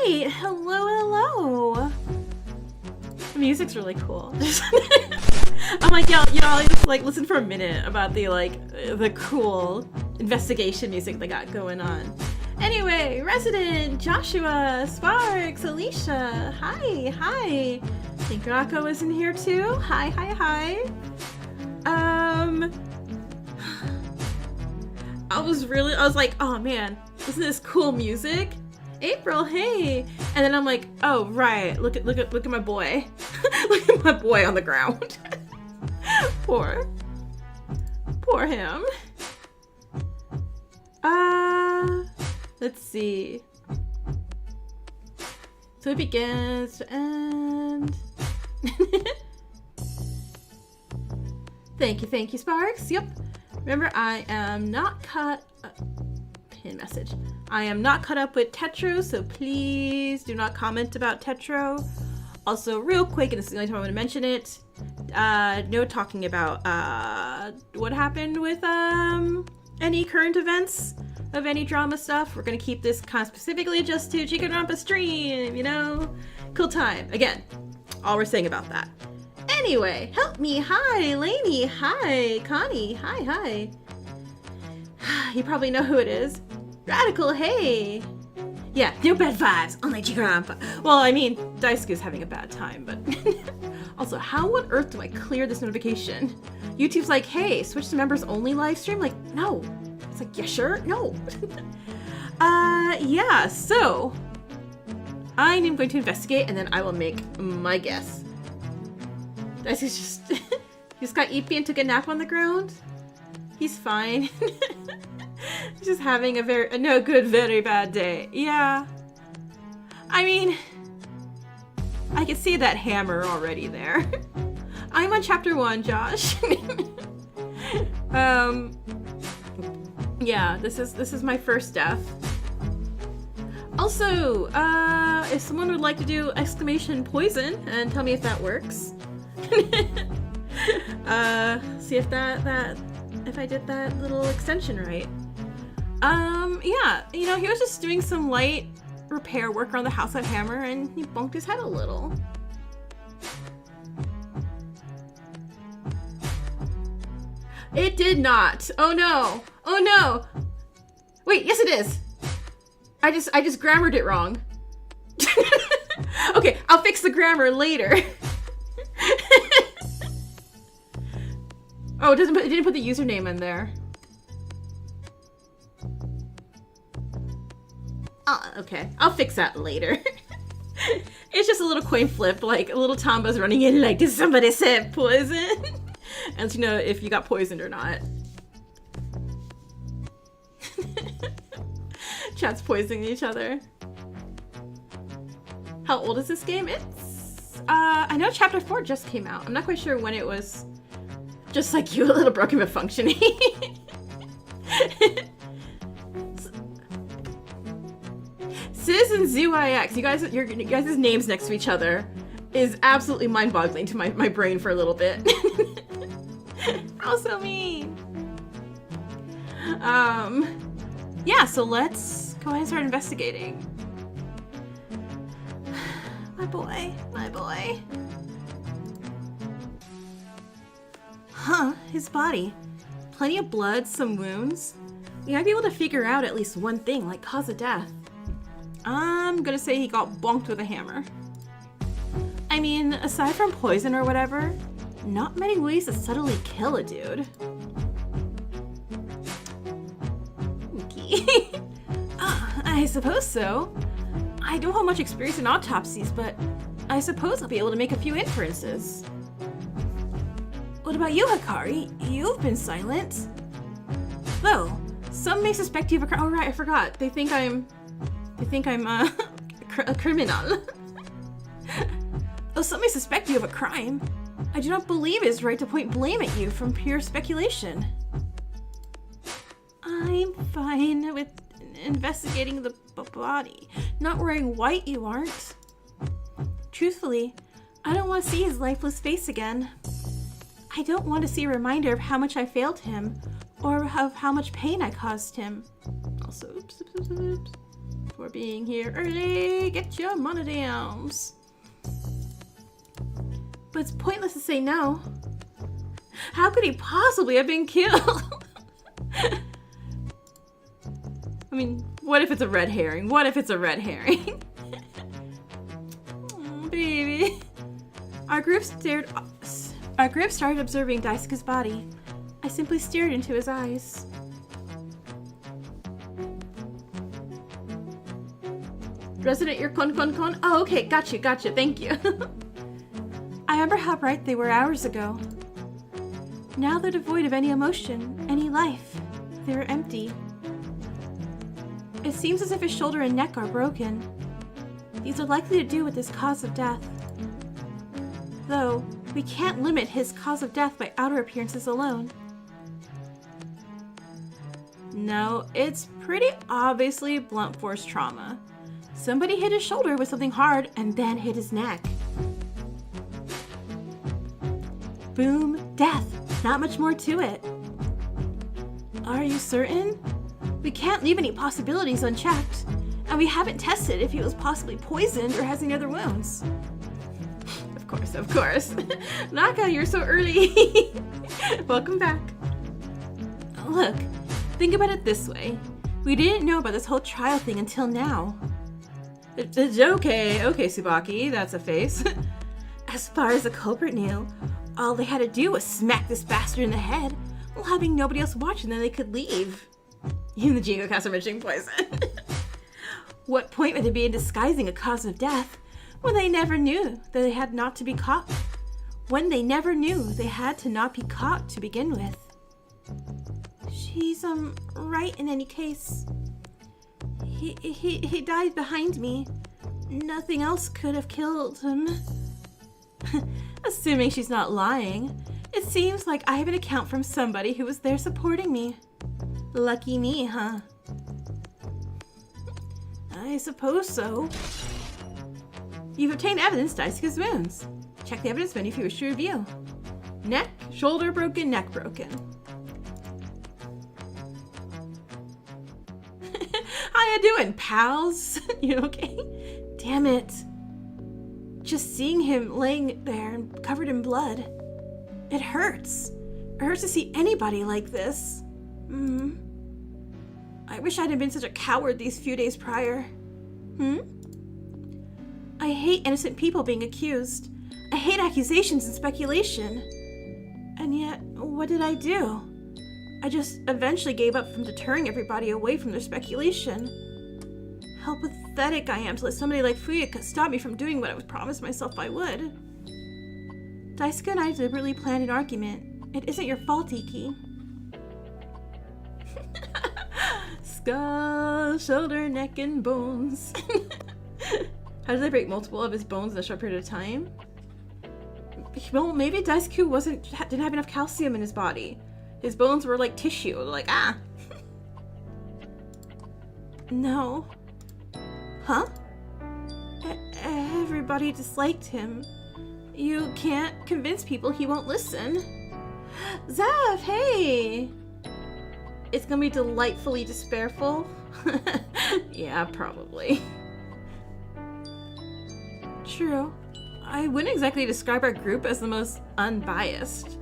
right, hello, hello. The music's really cool. I'm like, y'all just like listen for a minute about the cool investigation music they got going on. Anyway, Resident, Joshua, Sparks, Alicia, hi. I think Rocco is in here too. Hi. I was like, oh man, isn't this cool music? April, hey. And then I'm like, oh right, look at my boy. Look at my boy on the ground. Poor him. Let's see. So it begins to end. Thank you, Sparks. Yep. Remember, I am not caught up. Pin message. I am not caught up with Tetro, so please do not comment about Tetro. Also, real quick, and this is the only time I'm going to mention it, no talking about what happened with any current events of any drama stuff. We're going to keep this kind of specifically just to Jikoronpa stream, you know? Cool time. Again, all we're saying about that. Anyway, help me. Hi, Lainey. Hi, Connie. Hi. You probably know who it is. Radical, hey. Yeah, no bad vibes, only Jikoronpa. Well, I mean, Daisuke's having a bad time, but... Also, how on earth do I clear this notification? YouTube's like, hey, switch to members only live stream? Like, no. It's like, yeah, sure? No. Yeah, so... I'm going to investigate, and then I will make my guess. Daisuke's just got Ippy and took a nap on the ground? He's fine. He's just having a very bad day. Yeah. I mean, I can see that hammer already there. I'm on chapter 1, Josh. Yeah, this is my first death. Also, if someone would like to do exclamation poison and tell me if that works. See if if I did that little extension right. Yeah, you know, he was just doing some light repair work around the house at Hammer and he bumped his head a little. It did not. Oh no. Oh no. Wait, yes it is. I just grammared it wrong. Okay, I'll fix the grammar later. Oh, it didn't put the username in there. Okay, I'll fix that later. It's just a little coin flip, like a little Tomba's running in like, did somebody say poison? And to know if you got poisoned or not. Chat's poisoning each other. How old is this game? It's, I know chapter 4 just came out. I'm not quite sure when it was. Just like you, a little broken but functioning. Citizen ZYX, your guys' names next to each other is absolutely mind-boggling to my brain for a little bit. How so mean? Yeah, so let's go ahead and start investigating. My boy. Huh, his body. Plenty of blood, some wounds. We might be able to figure out at least one thing, like cause of death. I'm gonna say he got bonked with a hammer. I mean, aside from poison or whatever, not many ways to subtly kill a dude. Okay. I suppose so. I don't have much experience in autopsies, but I suppose I'll be able to make a few inferences. What about you, Hikari? You've been silent. Though, some may suspect you of a crime. Oh right, I forgot. They think I'm a criminal. Though some may suspect you of a crime, I do not believe it is right to point blame at you from pure speculation. I'm fine with investigating the body. Not wearing white, you aren't. Truthfully, I don't want to see his lifeless face again. I don't want to see a reminder of how much I failed him, or of how much pain I caused him. Also, oops. for being here early. Get your monodams. But it's pointless to say no. How could he possibly have been killed? I mean, what if it's a red herring? What if it's a red herring? Oh, baby. Our group started observing Daisuke's body. I simply stared into his eyes. Resident, your con. Oh, okay, gotcha, thank you. I remember how bright they were hours ago. Now they're devoid of any emotion, any life. They're empty. It seems as if his shoulder and neck are broken. These are likely to do with his cause of death. Though, we can't limit his cause of death by outer appearances alone. No, it's pretty obviously blunt force trauma. Somebody hit his shoulder with something hard and then hit his neck. Boom, death. Not much more to it. Are you certain? We can't leave any possibilities unchecked, and we haven't tested if he was possibly poisoned or has any other wounds. Of course. Naka, you're so early. Welcome back. Look, think about it this way. We didn't know about this whole trial thing until now. Okay, Tsubaki, that's a face. As far as the culprit knew, all they had to do was smack this bastard in the head while having nobody else watch, and then they could leave. Even the Jingo cast are mentioning poison. What point would there be in disguising a cause of death when they never knew that they had not to be caught? When they never knew they had to not be caught to begin with. She's, right in any case. He died behind me. Nothing else could have killed him. Assuming she's not lying, it seems like I have an account from somebody who was there supporting me. Lucky me, huh? I suppose so. You've obtained evidence to Daisuke's wounds. Check the evidence menu if you wish to review. Neck, shoulder broken, neck broken. How you doing, pals? You okay? Damn it. Just seeing him laying there and covered in blood. It hurts. It hurts to see anybody like this. I wish I hadn't been such a coward these few days prior. I hate innocent people being accused. I hate accusations and speculation. And yet, what did I do? I just eventually gave up from deterring everybody away from their speculation. How pathetic I am to let somebody like Fuyuka stop me from doing what I promised myself I would. Daisuke and I deliberately planned an argument. It isn't your fault, Iki. Skull, shoulder, neck, and bones. How did they break multiple of his bones in a short period of time? Well, maybe Daisuke didn't have enough calcium in his body. His bones were like tissue. They're like, ah. No. Huh? Everybody disliked him. You can't convince people he won't listen. Zaf, hey! It's gonna be delightfully despairful. Yeah, probably. True. I wouldn't exactly describe our group as the most unbiased.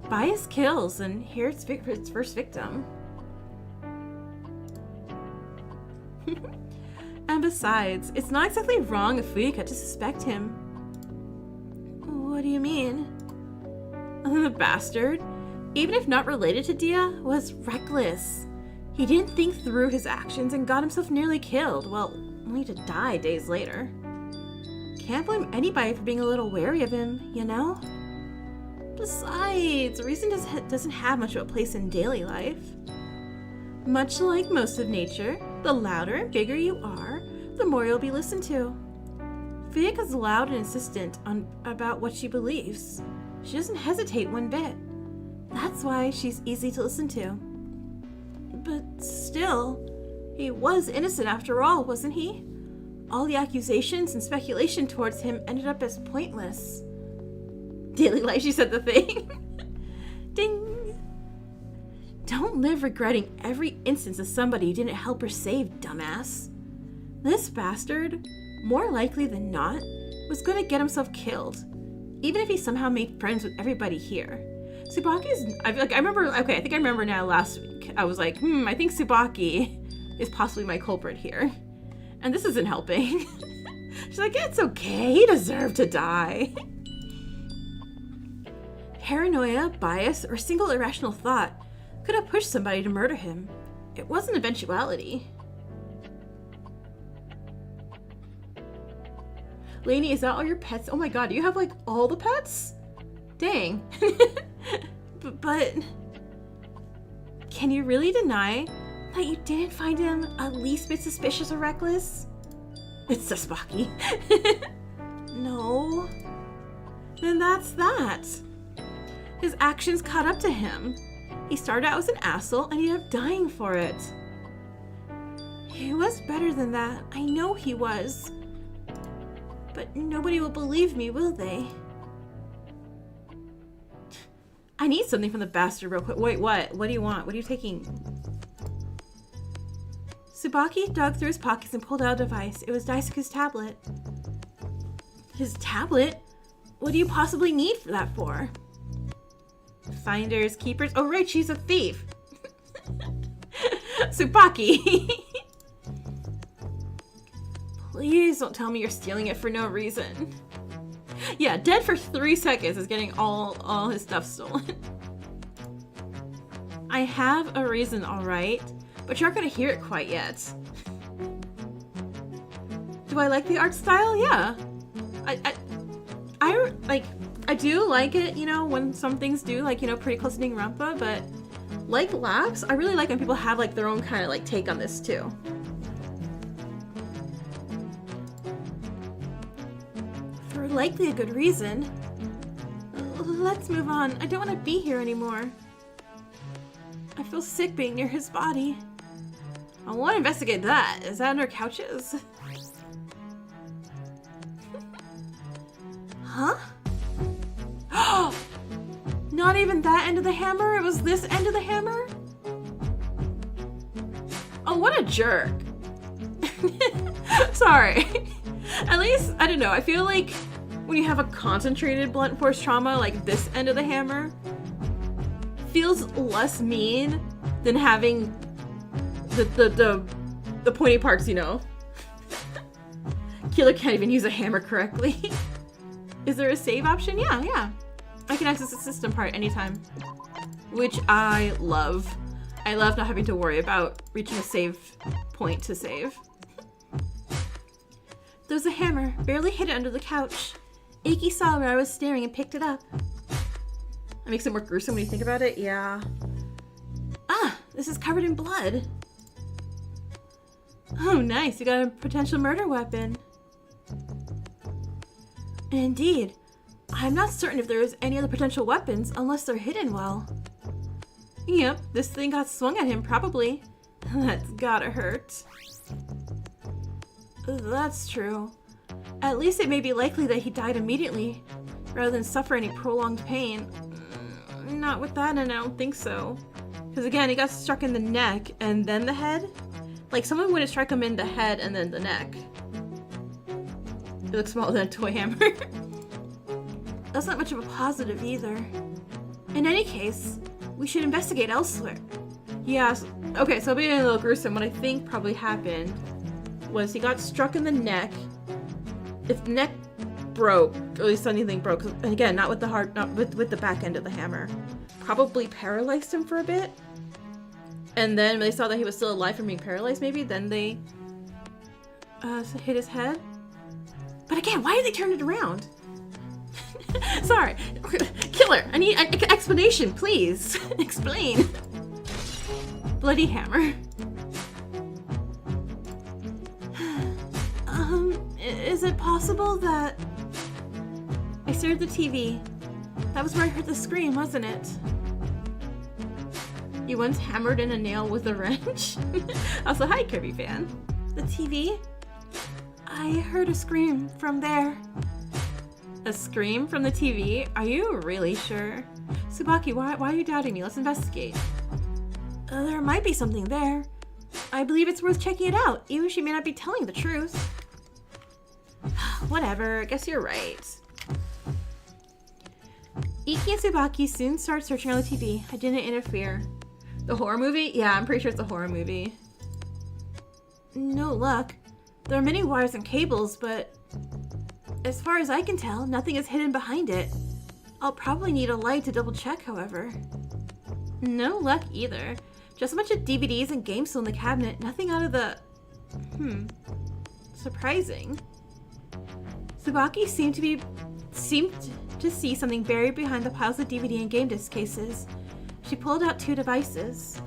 Bias kills, and here's its first victim. And besides, it's not exactly wrong of Fuyuka to suspect him. What do you mean? The bastard, even if not related to Dia, was reckless. He didn't think through his actions and got himself nearly killed, well, only to die days later. Can't blame anybody for being a little wary of him, you know? Besides, reason doesn't have much of a place in daily life. Much like most of nature, the louder and bigger you are, the more you'll be listened to. Fuyuka's loud and insistent about what she believes. She doesn't hesitate one bit. That's why she's easy to listen to. But still, he was innocent after all, wasn't he? All the accusations and speculation towards him ended up as pointless. Daily life, she said the thing. Ding! Don't live regretting every instance of somebody you didn't help or save, dumbass. This bastard, more likely than not, was going to get himself killed, even if he somehow made friends with everybody here. Tsubaki's, I think I remember now last week. I was like, I think Tsubaki is possibly my culprit here. And this isn't helping. She's like, it's okay, he deserved to die. Paranoia, bias, or a single irrational thought could have pushed somebody to murder him. It was an eventuality. Lainey, is that all your pets? Oh my god, you have like all the pets? Dang. but can you really deny that you didn't find him at least a bit suspicious or reckless? It's Tsubaki. No. Then that's that. His actions caught up to him. He started out as an asshole and ended up dying for it. He was better than that. I know he was. But nobody will believe me, will they? I need something from the bastard real quick. Wait, what? What do you want? What are you taking? Tsubaki dug through his pockets and pulled out a device. It was Daisuke's tablet. His tablet? What do you possibly need that for? Finders, keepers. Oh, right, she's a thief. Tsubaki. Please don't tell me you're stealing it for no reason. Yeah, dead for 3 seconds is getting all his stuff stolen. I have a reason, alright, but you're not gonna hear it quite yet. Do I like the art style? Yeah. I do like it, you know, when some things do, like, you know, pretty close to Rampa, but like Laps, I really like when people have like their own kind of like take on this too. For likely a good reason. Let's move on. I don't want to be here anymore. I feel sick being near his body. I want to investigate that. Is that under couches? Huh? Not even that end of the hammer? It was this end of the hammer? Oh, what a jerk. Sorry. At least, I don't know, I feel like when you have a concentrated blunt force trauma, like this end of the hammer, feels less mean than having the pointy parts, you know. Killer can't even use a hammer correctly. Is there a save option? Yeah. I can access the system part anytime, which I love. I love not having to worry about reaching a save point to save. There's a hammer, barely hid it under the couch. Iki saw where I was staring and picked it up. That makes it more gruesome when you think about it, yeah. Ah, this is covered in blood. Oh, nice, you got a potential murder weapon. Indeed. I'm not certain if there is any other potential weapons unless they're hidden well. Yep, this thing got swung at him, probably. That's gotta hurt. That's true. At least it may be likely that he died immediately, rather than suffer any prolonged pain. Not with that, and I don't think so. Because again, he got struck in the neck, and then the head? Like, someone would have struck him in the head and then the neck. It looks smaller than a toy hammer. That's not much of a positive either. In any case, we should investigate elsewhere. Yes. Okay, so being a little gruesome, what I think probably happened was he got struck in the neck. If the neck broke, or at least anything broke, and again, not with the heart, not with the back end of the hammer, probably paralyzed him for a bit. And then when they saw that he was still alive from being paralyzed, maybe, then they hit his head. But again, why did they turn it around? Sorry. Killer, I need an explanation, please. Explain. Bloody hammer. Is it possible that I stared at the TV? That was where I heard the scream, wasn't it? You once hammered in a nail with a wrench? Also, hi, Kirby fan. The TV? I heard a scream from there. A scream from the TV? Are you really sure? Tsubaki, why are you doubting me? Let's investigate. There might be something there. I believe it's worth checking it out, even if she may not be telling the truth. Whatever, I guess you're right. Iki and Tsubaki soon start searching on the TV. I didn't interfere. The horror movie? Yeah, I'm pretty sure it's a horror movie. No luck. There are many wires and cables, but as far as I can tell, nothing is hidden behind it. I'll probably need a light to double check, however. No luck either. Just a bunch of DVDs and games still in the cabinet. Nothing out of the... Surprising. Tsubaki seemed to see something buried behind the piles of DVD and game disc cases. She pulled out 2 devices.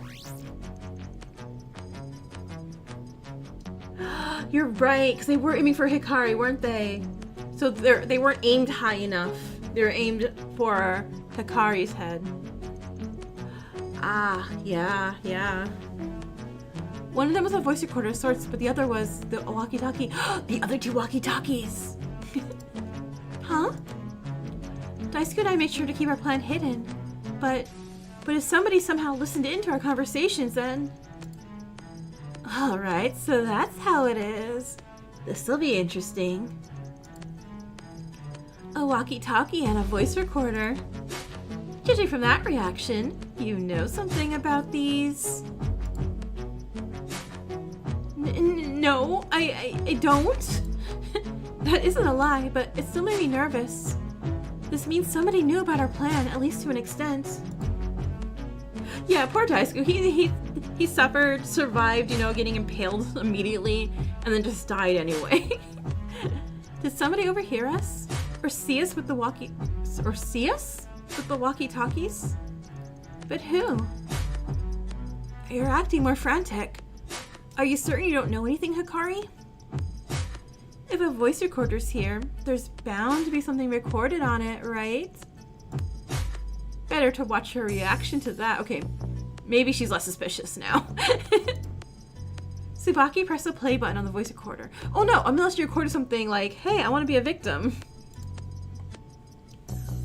You're right, because they were aiming for Hikari, weren't they? So they weren't aimed high enough. They were aimed for Hikari's head. Ah, yeah. One of them was a voice recorder of sorts, but the other was the walkie-talkie. The other 2 walkie-talkies! Huh? Daisuke and I made sure to keep our plan hidden, but if somebody somehow listened in to our conversations, then... Alright, so that's how it is. This'll be interesting. A walkie-talkie and a voice recorder. Judging from that reaction, you know something about these. No, I don't. That isn't a lie, but it still made me nervous. This means somebody knew about our plan, at least to an extent. Yeah, poor Daisuke. He suffered, survived, getting impaled immediately, and then just died anyway. Did somebody overhear us? Or see us with the walkie-talkies? But who? You're acting more frantic. Are you certain you don't know anything, Hikari? If a voice recorder's here, there's bound to be something recorded on it, right? Better to watch her reaction to that. Okay, maybe she's less suspicious now. Tsubaki pressed the play button on the voice recorder. Oh no, unless you recorded something like, hey, I want to be a victim.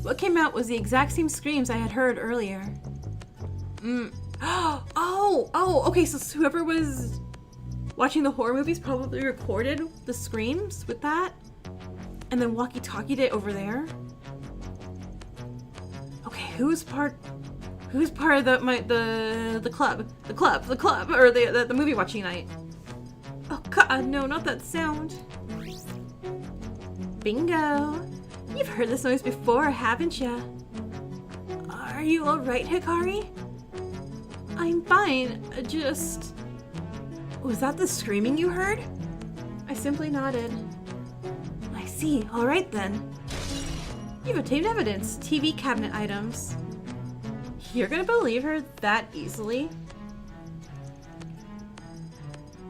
What came out was the exact same screams I had heard earlier. Okay, so whoever was watching the horror movies probably recorded the screams with that, and then walkie-talkied it over there. Okay, who's part of the club, or the movie watching night? Oh God, no, not that sound. Bingo! You've heard this noise before, haven't ya? Are you alright, Hikari? I'm fine, just... Was that the screaming you heard? I simply nodded. I see, alright then. You've obtained evidence, TV cabinet items. You're gonna believe her that easily?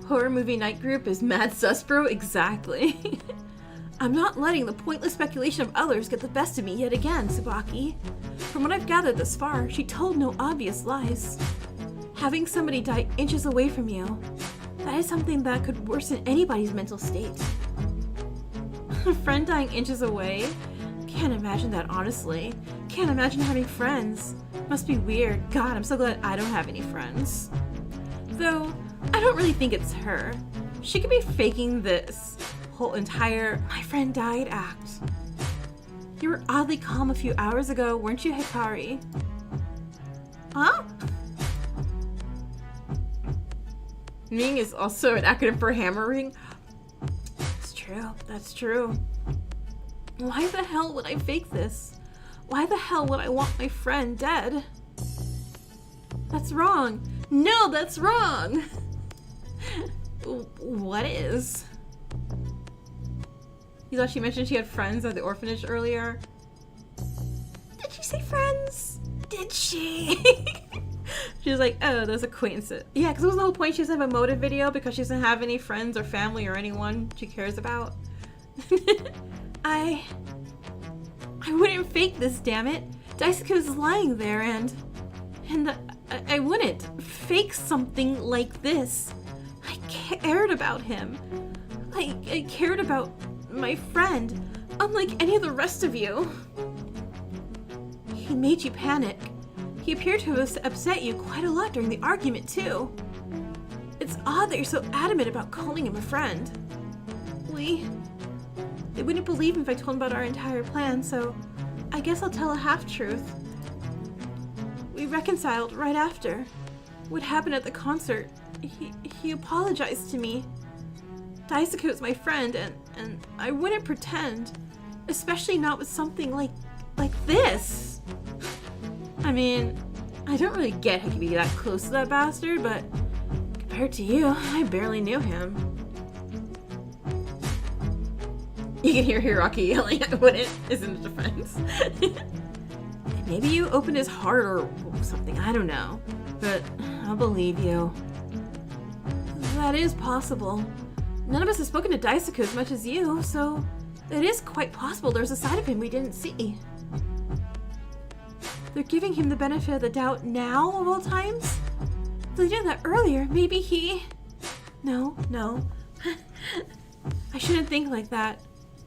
Horror movie night group is mad sus, bro? Exactly. I'm not letting the pointless speculation of others get the best of me yet again, Tsubaki. From what I've gathered thus far, she told no obvious lies. Having somebody die inches away from you, that is something that could worsen anybody's mental state. A friend dying inches away? Can't imagine that, honestly. Can't imagine having friends. Must be weird. God, I'm so glad I don't have any friends. Though, I don't really think it's her. She could be faking this whole entire my friend died act. You were oddly calm a few hours ago, weren't you, Hikari? Huh? Ming is also an acronym for hammering. It's true, that's true. Why the hell would I fake this? Why the hell would I want my friend dead? That's wrong. No, that's wrong! What is? You thought she mentioned she had friends at the orphanage earlier? Did she say friends? Did she? She was like, oh, those acquaintances. Yeah, because it was the whole point she doesn't have a motive video because she doesn't have any friends or family or anyone she cares about. I wouldn't fake this, damn it. Daisuke was lying there and I wouldn't fake something like this. I cared about him. I cared about my friend, unlike any of the rest of you. He made you panic. He appeared to have upset you quite a lot during the argument, too. It's odd that you're so adamant about calling him a friend. They wouldn't believe me if I told them about our entire plan, so I guess I'll tell a half-truth. We reconciled right after. What happened at the concert, he apologized to me. Daisuke's my friend, and I wouldn't pretend, especially not with something like this. I mean, I don't really get how you could be that close to that bastard, but compared to you, I barely knew him. You can hear Hiraki yelling at what it is in defense. Maybe you opened his heart or something, I don't know. But I'll believe you. That is possible. None of us have spoken to Daisuke as much as you, so it is quite possible there's a side of him we didn't see. They're giving him the benefit of the doubt now, of all times? If they did that earlier, maybe he... No. I shouldn't think like that.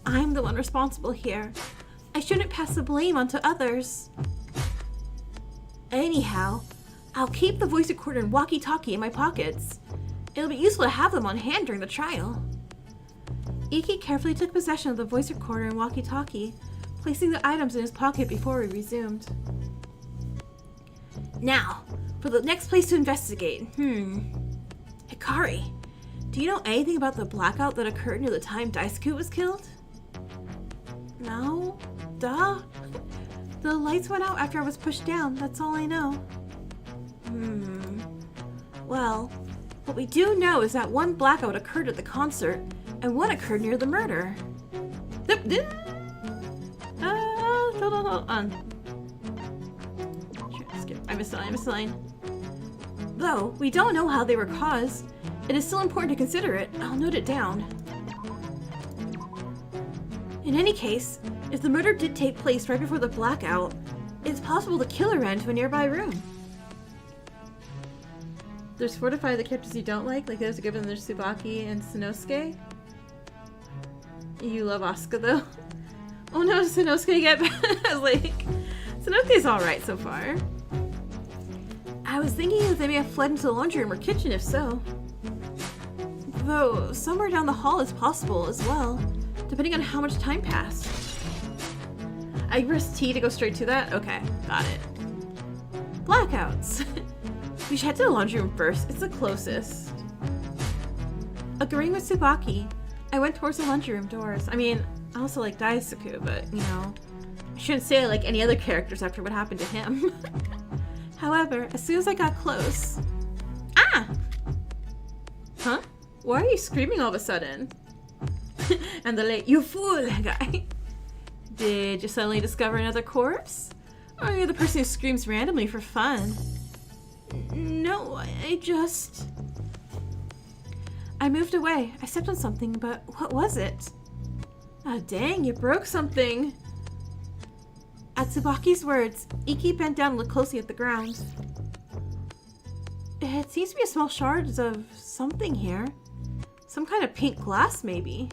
I'm the one responsible here. I shouldn't pass the blame onto others. Anyhow, I'll keep the voice recorder and walkie-talkie in my pockets. It'll be useful to have them on hand during the trial. Iki carefully took possession of the voice recorder and walkie-talkie, placing the items in his pocket before we resumed. Now, for the next place to investigate. Hikari, do you know anything about the blackout that occurred near the time Daisuke was killed? No? Duh. The lights went out after I was pushed down, that's all I know. Well, what we do know is that one blackout occurred at the concert, and one occurred near the murder. Hold on. Skip. I missed a line. Though we don't know how they were caused, it is still important to consider it. I'll note it down. In any case, if the murder did take place right before the blackout, it's possible the killer ran to a nearby room. There's 4 to 5 of the characters you don't like there's a given there's Tsubaki and Sanosuke. You love Asuka though. Oh no, does Sanosuke get bad? I was like, Sanosuke's alright so far. I was thinking that they may have fled into the laundry room or kitchen if so. Though, somewhere down the hall is possible as well, depending on how much time passed. I pressed T to go straight to that? Okay, got it. Blackouts. We should head to the laundry room first. It's the closest. Agreeing with Tsubaki, I went towards the laundry room doors. I mean, I also like Daisuke, but, you know, I shouldn't say I like any other characters after what happened to him. However, as soon as I got close... Ah! Huh? Why are you screaming all of a sudden? And the late, you fool guy. Did you suddenly discover another corpse? Or are you the person who screams randomly for fun? No, I just... I moved away. I stepped on something, but what was it? Oh dang, you broke something. At Tsubaki's words, Iki bent down and looked closely at the ground. It seems to be a small shards of something here. Some kind of pink glass, maybe.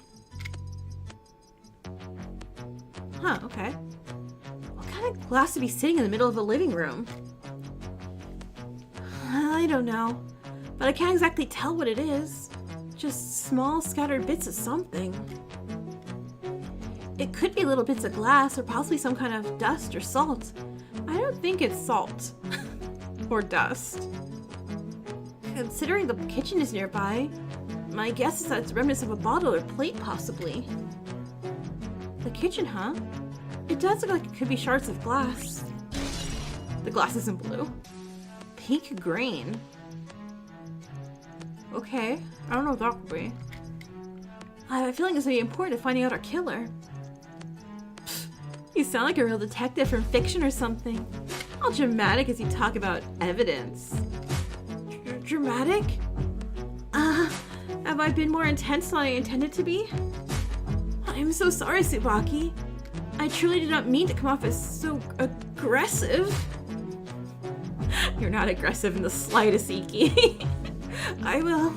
Huh, okay. What kind of glass would be sitting in the middle of a living room? I don't know, but I can't exactly tell what it is. Just small scattered bits of something. It could be little bits of glass or possibly some kind of dust or salt. I don't think it's salt. Or dust. Considering the kitchen is nearby, my guess is that it's remnants of a bottle or plate possibly. The kitchen, huh? It does look like it could be shards of glass. The glass isn't blue. Pink green. Okay, I don't know what that could be. I have a feeling this may be important to finding out our killer. Pfft, you sound like a real detective from fiction or something. All dramatic as you talk about evidence. Dramatic? Have I been more intense than I intended to be? I'm so sorry, Tsubaki. I truly did not mean to come off as so aggressive. You're not aggressive in the slightest, Iki. I will...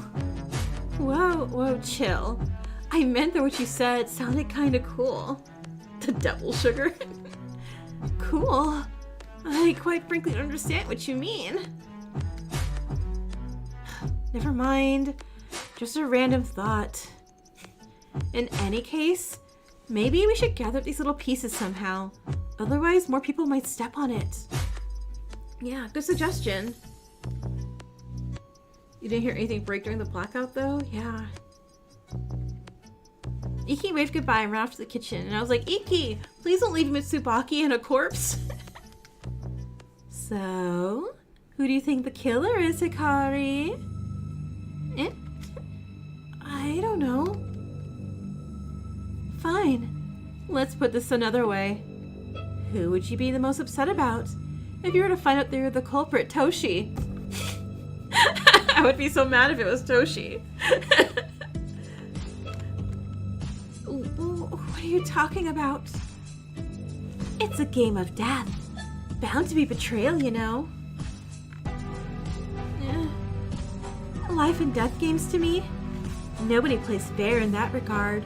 Whoa, chill. I meant that what you said sounded kinda cool. The devil sugar? Cool? I quite frankly don't understand what you mean. Never mind. Just a random thought. In any case, maybe we should gather these little pieces somehow. Otherwise, more people might step on it. Yeah, good suggestion. You didn't hear anything break during the blackout, though? Yeah. Iki waved goodbye and ran off to the kitchen, and I was like, Iki, please don't leave Mitsubaki and a corpse. So, who do you think the killer is, Hikari? I don't know. Fine. Let's put this another way. Who would you be the most upset about if you were to find out they were the culprit, Toshi? I would be so mad if it was Toshi. What are you talking about? It's a game of death. Bound to be betrayal, you know. Life and death games to me? Nobody plays fair in that regard.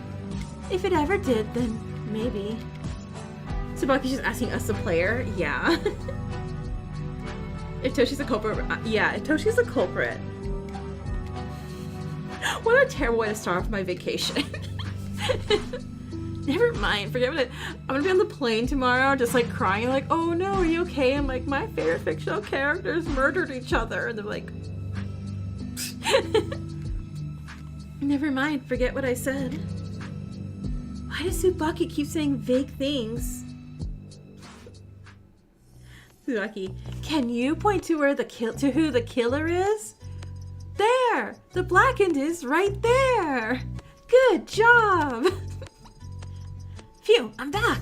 If it ever did, then maybe. Tsubaki's just asking us the player? Yeah. If Toshi's a culprit, yeah, if Toshi's a culprit. What a terrible way to start off my vacation. Never mind, forget what I'm gonna be on the plane tomorrow, just like crying, like, oh no, are you okay? I'm like, my favorite fictional characters murdered each other. And they're like, never mind, forget what I said. Why does Tsubaki keep saying vague things? Tsubaki, can you point to where who the killer is? There! The blackened is right there! Good job! Phew, I'm back!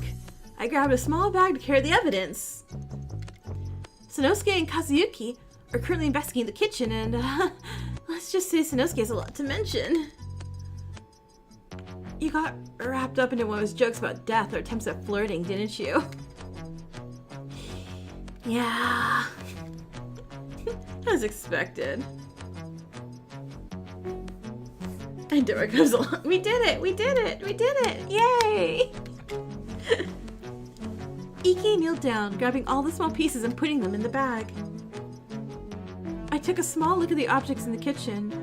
I grabbed a small bag to carry the evidence. Sanosuke and Kazuyuki are currently investigating the kitchen, and let's just say Sanosuke has a lot to mention. You got wrapped up into one of his jokes about death or attempts at flirting, didn't you? Yeah. As expected. And Dora comes along. We did it! We did it! We did it! Yay! Ike kneeled down, grabbing all the small pieces and putting them in the bag. I took a small look at the objects in the kitchen,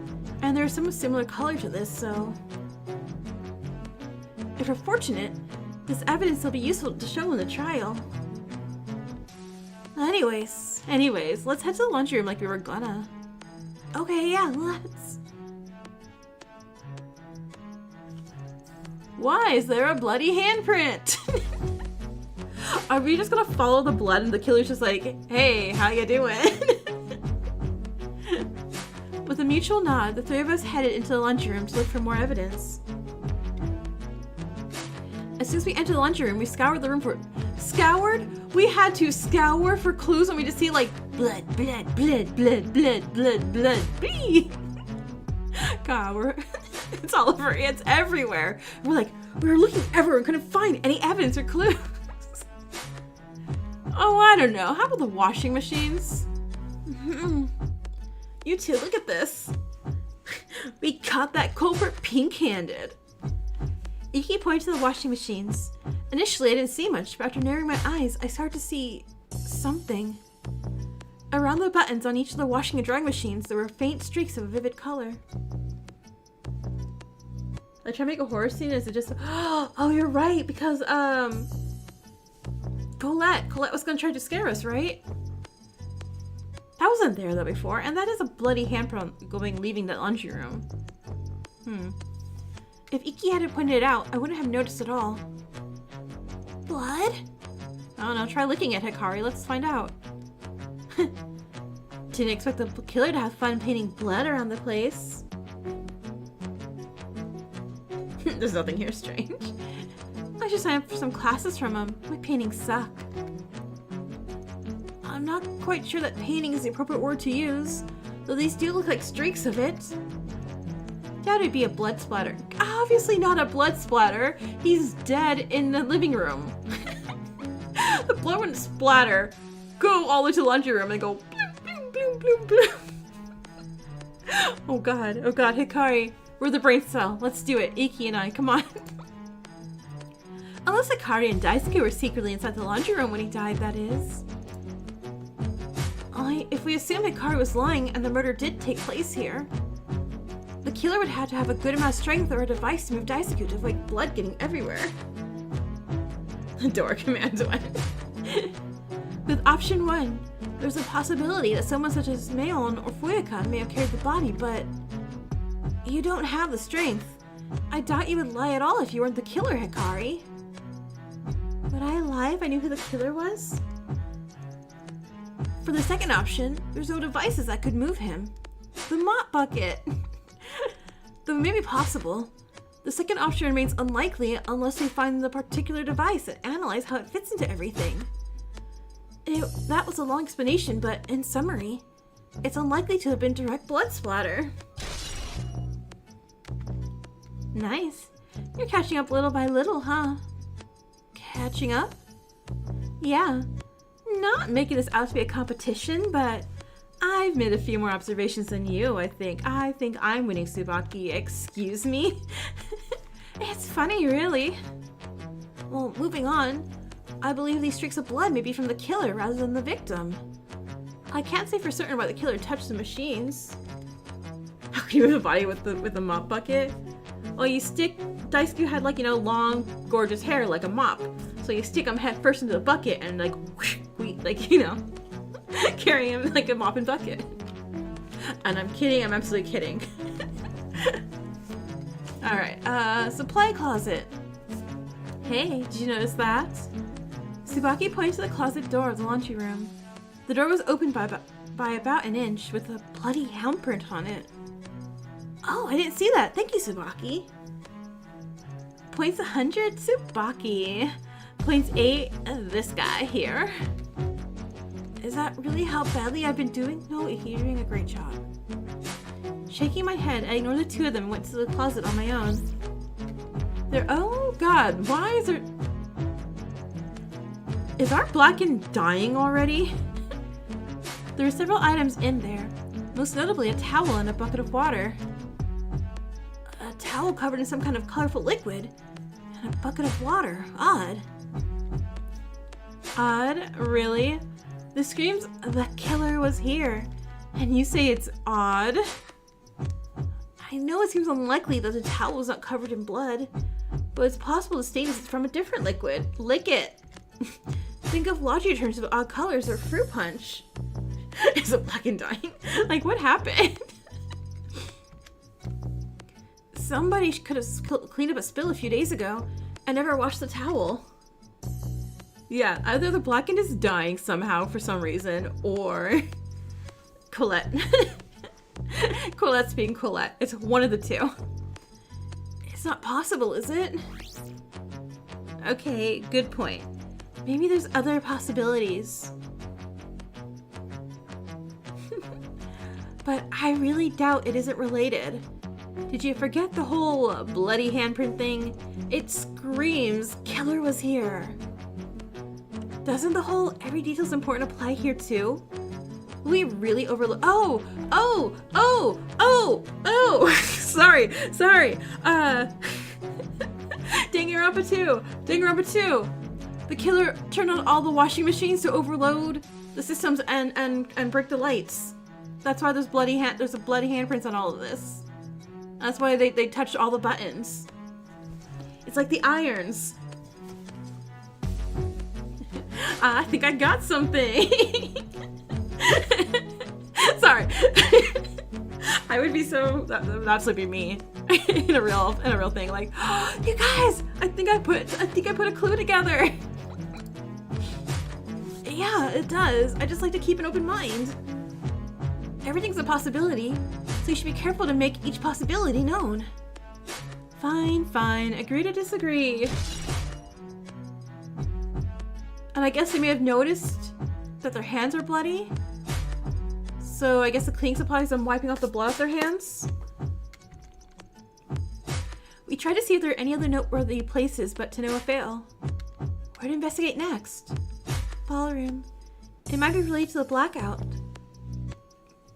and there are some similar color to this, so... If we're fortunate, this evidence will be useful to show in the trial. Anyways, let's head to the laundry room like we were gonna. Okay, yeah, let's. Why is there a bloody handprint? Are we just gonna follow the blood and the killer's just like, hey, how you doing? With a mutual nod, the three of us headed into the laundry room to look for more evidence. As soon as we entered the laundry room, we scoured the room for... Scoured? We had to scour for clues when we just see like blood, blood, blood, blood, blood, blood, blood, blee. God, it's all over. It's everywhere. We're like, we were looking everywhere and couldn't find any evidence or clues. Oh, I don't know. How about the washing machines? You two, look at this. We caught that culprit pink-handed. Iki pointed to the washing machines. Initially, I didn't see much, but after narrowing my eyes, I started to see something. Around the buttons on each of the washing and drying machines, there were faint streaks of a vivid color. I try to make a horror scene, is it just... Oh, you're right, because, Colette was gonna try to scare us, right? That wasn't there, though, before, and that is a bloody handprint leaving that laundry room. If Iki hadn't pointed it out, I wouldn't have noticed at all. Blood? I don't know, try looking at Hikari, let's find out. Didn't expect the killer to have fun painting blood around the place. There's nothing here strange. I should sign up for some classes from him. My paintings suck. I'm not quite sure that painting is the appropriate word to use, though these do look like streaks of it. Doubt it'd be a blood splatter. Obviously not a blood splatter. He's dead in the living room. The blood wouldn't splatter. Go all the way to the laundry room and go bloom, bloom, bloom, bloom, bloom. Oh god, Hikari. We're the brain cell. Let's do it. Iki and I, come on. Unless Hikari and Daisuke were secretly inside the laundry room when he died, that is. Only if we assume Hikari was lying and the murder did take place here, killer would have to have a good amount of strength or a device to move Daisuke to avoid blood getting everywhere. The door commands one. With option 1, there's a possibility that someone such as Maon or Fuyaka may have carried the body, but you don't have the strength. I doubt you would lie at all if you weren't the killer, Hikari. Would I lie if I knew who the killer was? For the second option, there's no devices that could move him. The mop bucket! Though it may be possible, the second option remains unlikely unless we find the particular device and analyze how it fits into everything. That was a long explanation, but in summary, it's unlikely to have been direct blood splatter. Nice. You're catching up little by little, huh? Catching up? Yeah. Not making this out to be a competition, but I've made a few more observations than you, I think. I think I'm winning, Tsubaki. Excuse me? It's funny, really. Well, moving on. I believe these streaks of blood may be from the killer rather than the victim. I can't say for certain why the killer touched the machines. How can you move a body with the mop bucket? Well, you stick... Daisuke had, like, you know, long, gorgeous hair like a mop. So you stick him head first into the bucket and, like, whoosh, like, you know, carry him like a mop and bucket. And I'm kidding, I'm absolutely kidding. Alright, supply closet. Hey, did you notice that? Tsubaki pointed to the closet door of the laundry room. The door was opened by about an inch with a bloody handprint on it. Oh, I didn't see that. Thank you, Tsubaki. Points 100, Tsubaki. Points 8, this guy here. Is that really how badly I've been doing? No, you're doing a great job. Shaking my head, I ignored the two of them and went to the closet on my own. Oh god, why is there... Is our Blacken dying already? There are several items in there, most notably a towel and a bucket of water. A towel covered in some kind of colorful liquid, and a bucket of water. Odd. Odd? Really? This screams the killer was here, and you say it's odd? I know it seems unlikely that the towel was not covered in blood, but it's possible the stain is from a different liquid. Lick it! Think of laundry detergents of odd colors or fruit punch. Is it black and dying? Like, what happened? Somebody could have cleaned up a spill a few days ago and never washed the towel. Yeah, either the blackened is dying somehow for some reason, or Colette. Colette's being Colette. It's one of the two. It's not possible, is it? Okay, good point. Maybe there's other possibilities. But I really doubt it isn't related. Did you forget the whole bloody handprint thing? It screams killer was here. Doesn't the whole every detail's important apply here too? Will we really overlook? Oh! sorry. Danganronpa 2. The killer turned on all the washing machines to overload the systems and break the lights. That's why there's a bloody handprints on all of this. That's why they touched all the buttons. It's like the irons. I think I got something. Sorry. I would be so, that would absolutely be me in a real thing. Like, oh, you guys, I think I put a clue together. Yeah, it does. I just like to keep an open mind. Everything's a possibility, so you should be careful to make each possibility known. Fine. Agree to disagree. And I guess they may have noticed that their hands are bloody. So I guess the cleaning supplies is them wiping off the blood off their hands. We tried to see if there are any other noteworthy places, but to no avail. Where to investigate next? Ballroom. It might be related to the blackout.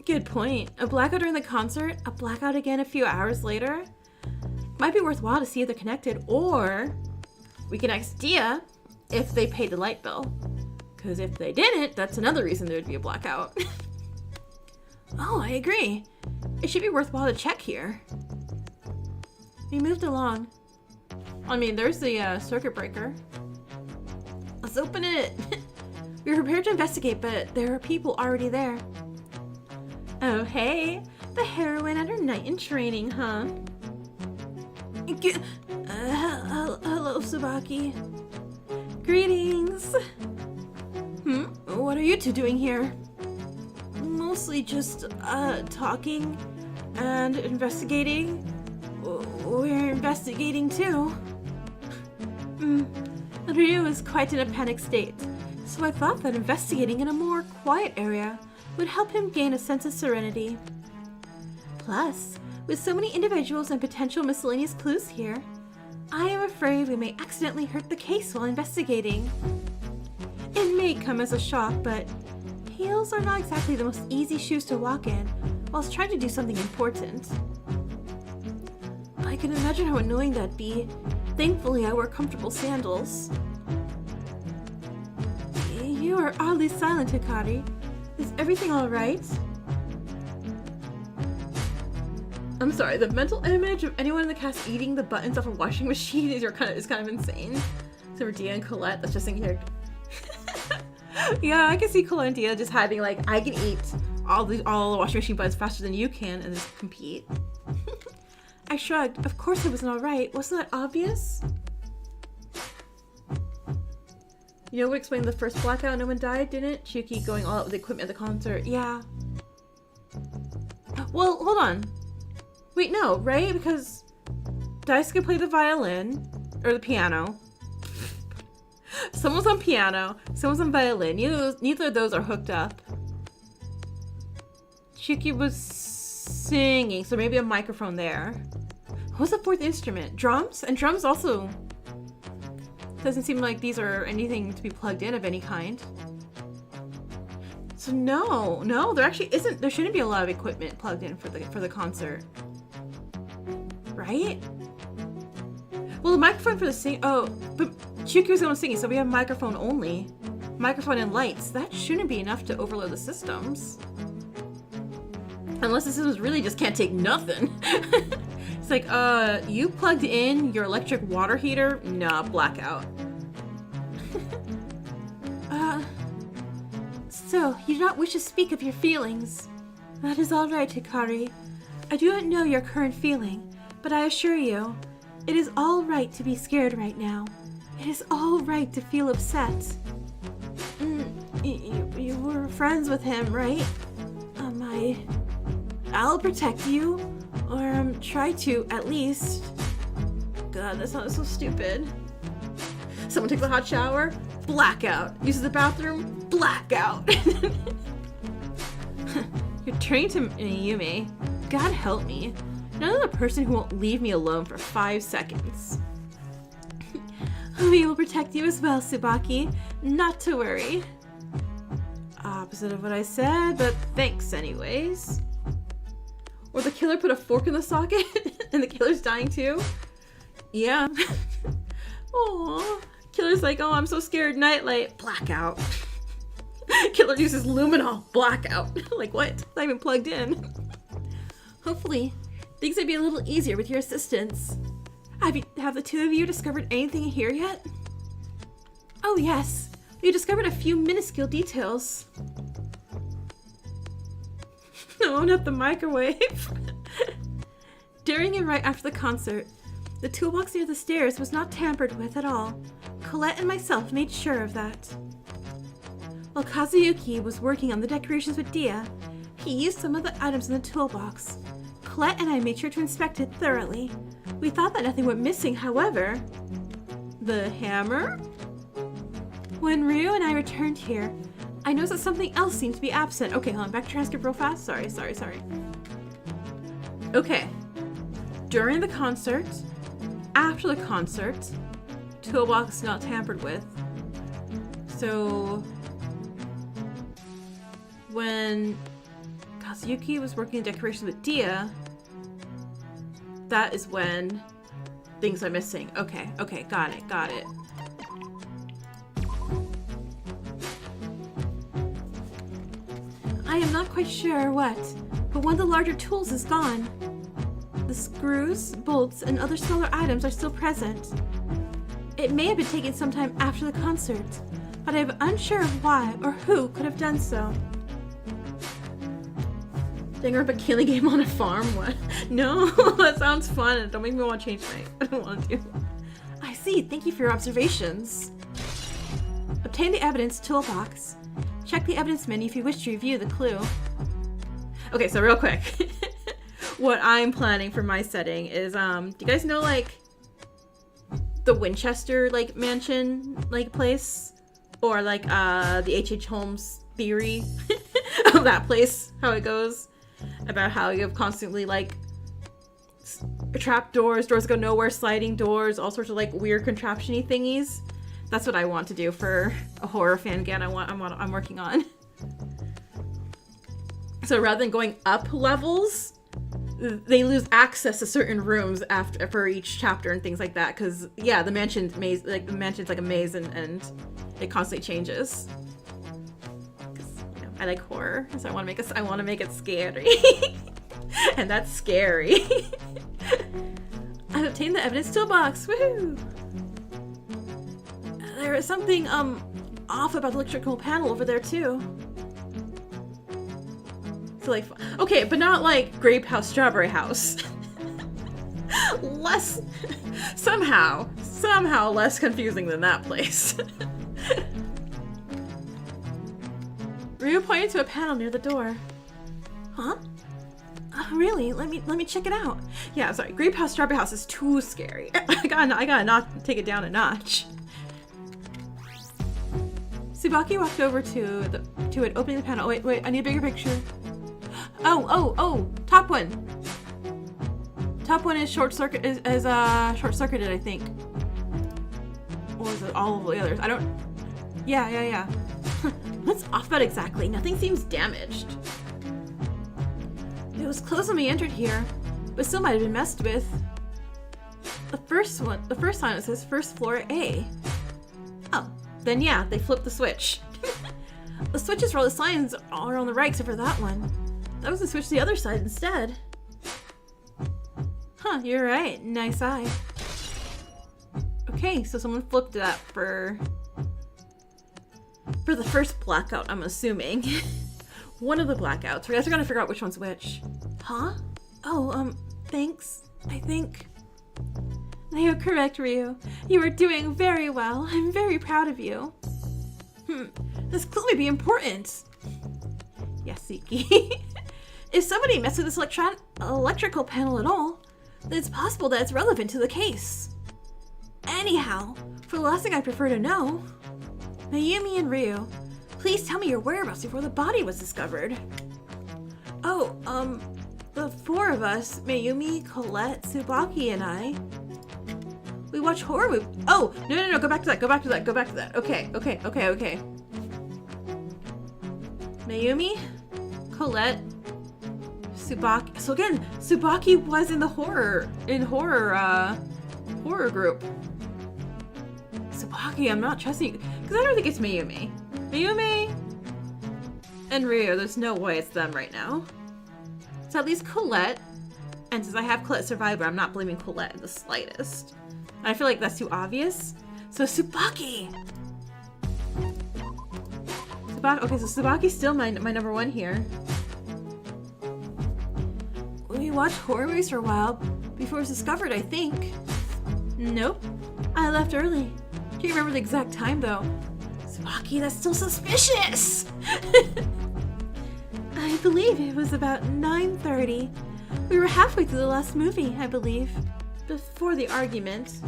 Good point. A blackout during the concert, a blackout again a few hours later. Might be worthwhile to see if they're connected, or we can ask Dia if they paid the light bill. Because if they didn't, that's another reason there would be a blackout. Oh, I agree. It should be worthwhile to check here. We moved along. I mean, there's the circuit breaker. Let's open it. We were prepared to investigate, but there are people already there. Oh, hey. The heroine at her night in training, huh? Hello, Tsubaki. Greetings. What are you two doing here? Mostly just, talking and investigating. We're investigating too. Ryu is quite in a panic state, so I thought that investigating in a more quiet area would help him gain a sense of serenity. Plus, with so many individuals and potential miscellaneous clues here, I am afraid we may accidentally hurt the case while investigating. It may come as a shock, but heels are not exactly the most easy shoes to walk in whilst trying to do something important. I can imagine how annoying that'd be. Thankfully, I wear comfortable sandals. You are oddly silent, Hikari. Is everything alright? I'm sorry, the mental image of anyone in the cast eating the buttons off a washing machine is kind of insane. So for Dia and Colette, that's just in character. Yeah, I can see Colette and Dia just having like, I can eat all the washing machine buttons faster than you can and just compete. I shrugged. Of course it wasn't alright. Wasn't that obvious? You know what explained the first blackout no one died, didn't? Chiyuki going all out with the equipment at the concert. Yeah. Well, hold on. Wait, no, right? Because Daisuke played the violin, or the piano. Someone's on piano, someone's on violin. Neither of those are hooked up. Chiyuki was singing, so maybe a microphone there. What's the fourth instrument? Drums? And drums also... Doesn't seem like these are anything to be plugged in of any kind. So no, there actually isn't. There shouldn't be a lot of equipment plugged in for the concert, right? Well, the microphone for the sing. Oh, but Chiyuki was the one singing, so we have microphone only, microphone and lights. That shouldn't be enough to overload the systems, unless the systems really just can't take nothing. It's like, you plugged in your electric water heater? Nah, blackout. So, you do not wish to speak of your feelings. That is all right, Hikari. I do not know your current feeling, but I assure you, it is all right to be scared right now. It is all right to feel upset. You were friends with him, right? I'll protect you. Or, try to, at least. God, that sounds so stupid. Someone takes a hot shower, blackout. Uses the bathroom, blackout. You're turning to Yume. God help me. Another person who won't leave me alone for 5 seconds. We will protect you as well, Tsubaki. Not to worry. Opposite of what I said, but thanks anyways. Or the killer put a fork in the socket and the killer's dying too. Yeah. Aww. Killer's like, oh, I'm so scared. Nightlight. Blackout. Killer uses luminol. Blackout. Like what? It's not even plugged in. Hopefully, things may be a little easier with your assistance. Have the two of you discovered anything here yet? Oh yes. We discovered a few minuscule details. No, not the microwave. During and right after the concert, the toolbox near the stairs was not tampered with at all. Colette and myself made sure of that. While Kazuyuki was working on the decorations with Dia, he used some of the items in the toolbox. Colette and I made sure to inspect it thoroughly. We thought that nothing went missing, however... The hammer? When Ryu and I returned here, I noticed that something else seemed to be absent. Okay, hold on, back to transcript real fast. Sorry. Okay. During the concert, after the concert, toolbox not tampered with. So, when Kazuyuki was working in decorations with Dia, that is when things are missing. Okay, got it. I am not quite sure what, but one of the larger tools is gone. The screws, bolts, and other smaller items are still present. It may have been taken sometime after the concert, but I am unsure of why or who could have done so. Dangerous killing game on a farm? What? No, that sounds fun. Don't make me want to change my... I don't want to. I see. Thank you for your observations. Obtain the evidence toolbox. Check the evidence menu if you wish to review the clue. Okay, so real quick. What I'm planning for my setting is, do you guys know, like, the Winchester, like, mansion, like, place? Or, like, the H.H. Holmes theory of that place, how it goes? About how you have constantly, like, trap doors go nowhere, sliding doors, all sorts of, like, weird contraption-y thingies. That's what I want to do for a horror fan game I'm working on. So rather than going up levels, they lose access to certain rooms for each chapter and things like that. Because yeah, the mansion's like a maze, and it constantly changes. You know, I like horror, so I want to make it scary, and that's scary. I've obtained the evidence toolbox. Woohoo! There is something off about the electrical panel over there too. So like, okay, but not like Grape House, Strawberry House. somehow less confusing than that place. Ryu pointed to a panel near the door. Huh? Really? Let me check it out. Yeah, I'm sorry. Grape House, Strawberry House is too scary. I gotta not take it down a notch. Tsubaki walked over to it, opening the panel. Wait, I need a bigger picture. Oh, top one. Top one is short-circuited, I think. Or is it all of the others? I don't... Yeah. What's off about exactly? Nothing seems damaged. It was closed when we entered here, but still might have been messed with. The first sign it says first floor A. Oh, then yeah, they flipped the switch. The switches for all the signs are on the right except for that one. That was the switch to the other side instead. Huh, you're right. Nice eye. Okay, so someone flipped that for the first blackout, I'm assuming. One of the blackouts. We guys are gonna figure out which one's which. Huh? Oh, thanks. I think... You're correct, Ryu. You are doing very well. I'm very proud of you. This clue may be important. Yes, Iki. If somebody messed with this electrical panel at all, then it's possible that it's relevant to the case. Anyhow, for the last thing I'd prefer to know, Mayumi and Ryu, please tell me your whereabouts before the body was discovered. Oh, the four of us, Mayumi, Colette, Tsubaki, and I, we watch horror movies. Oh, no, go back to that. Okay. Mayumi, Colette, Tsubaki. So again, Tsubaki was in the horror group. Tsubaki, I'm not trusting you, because I don't think it's Mayumi. Mayumi and Ryu, there's no way it's them right now. So at least Colette, and since I have Colette Survivor, I'm not blaming Colette in the slightest. And I feel like that's too obvious. So Tsubaki! Okay, so Tsubaki's still my number one here. We watched horror movies for a while before it was discovered, I think. Nope. I left early. Can't remember the exact time though. Tsubaki, that's still suspicious! I believe it was about 9:30. We were halfway through the last movie, I believe. Before the argument.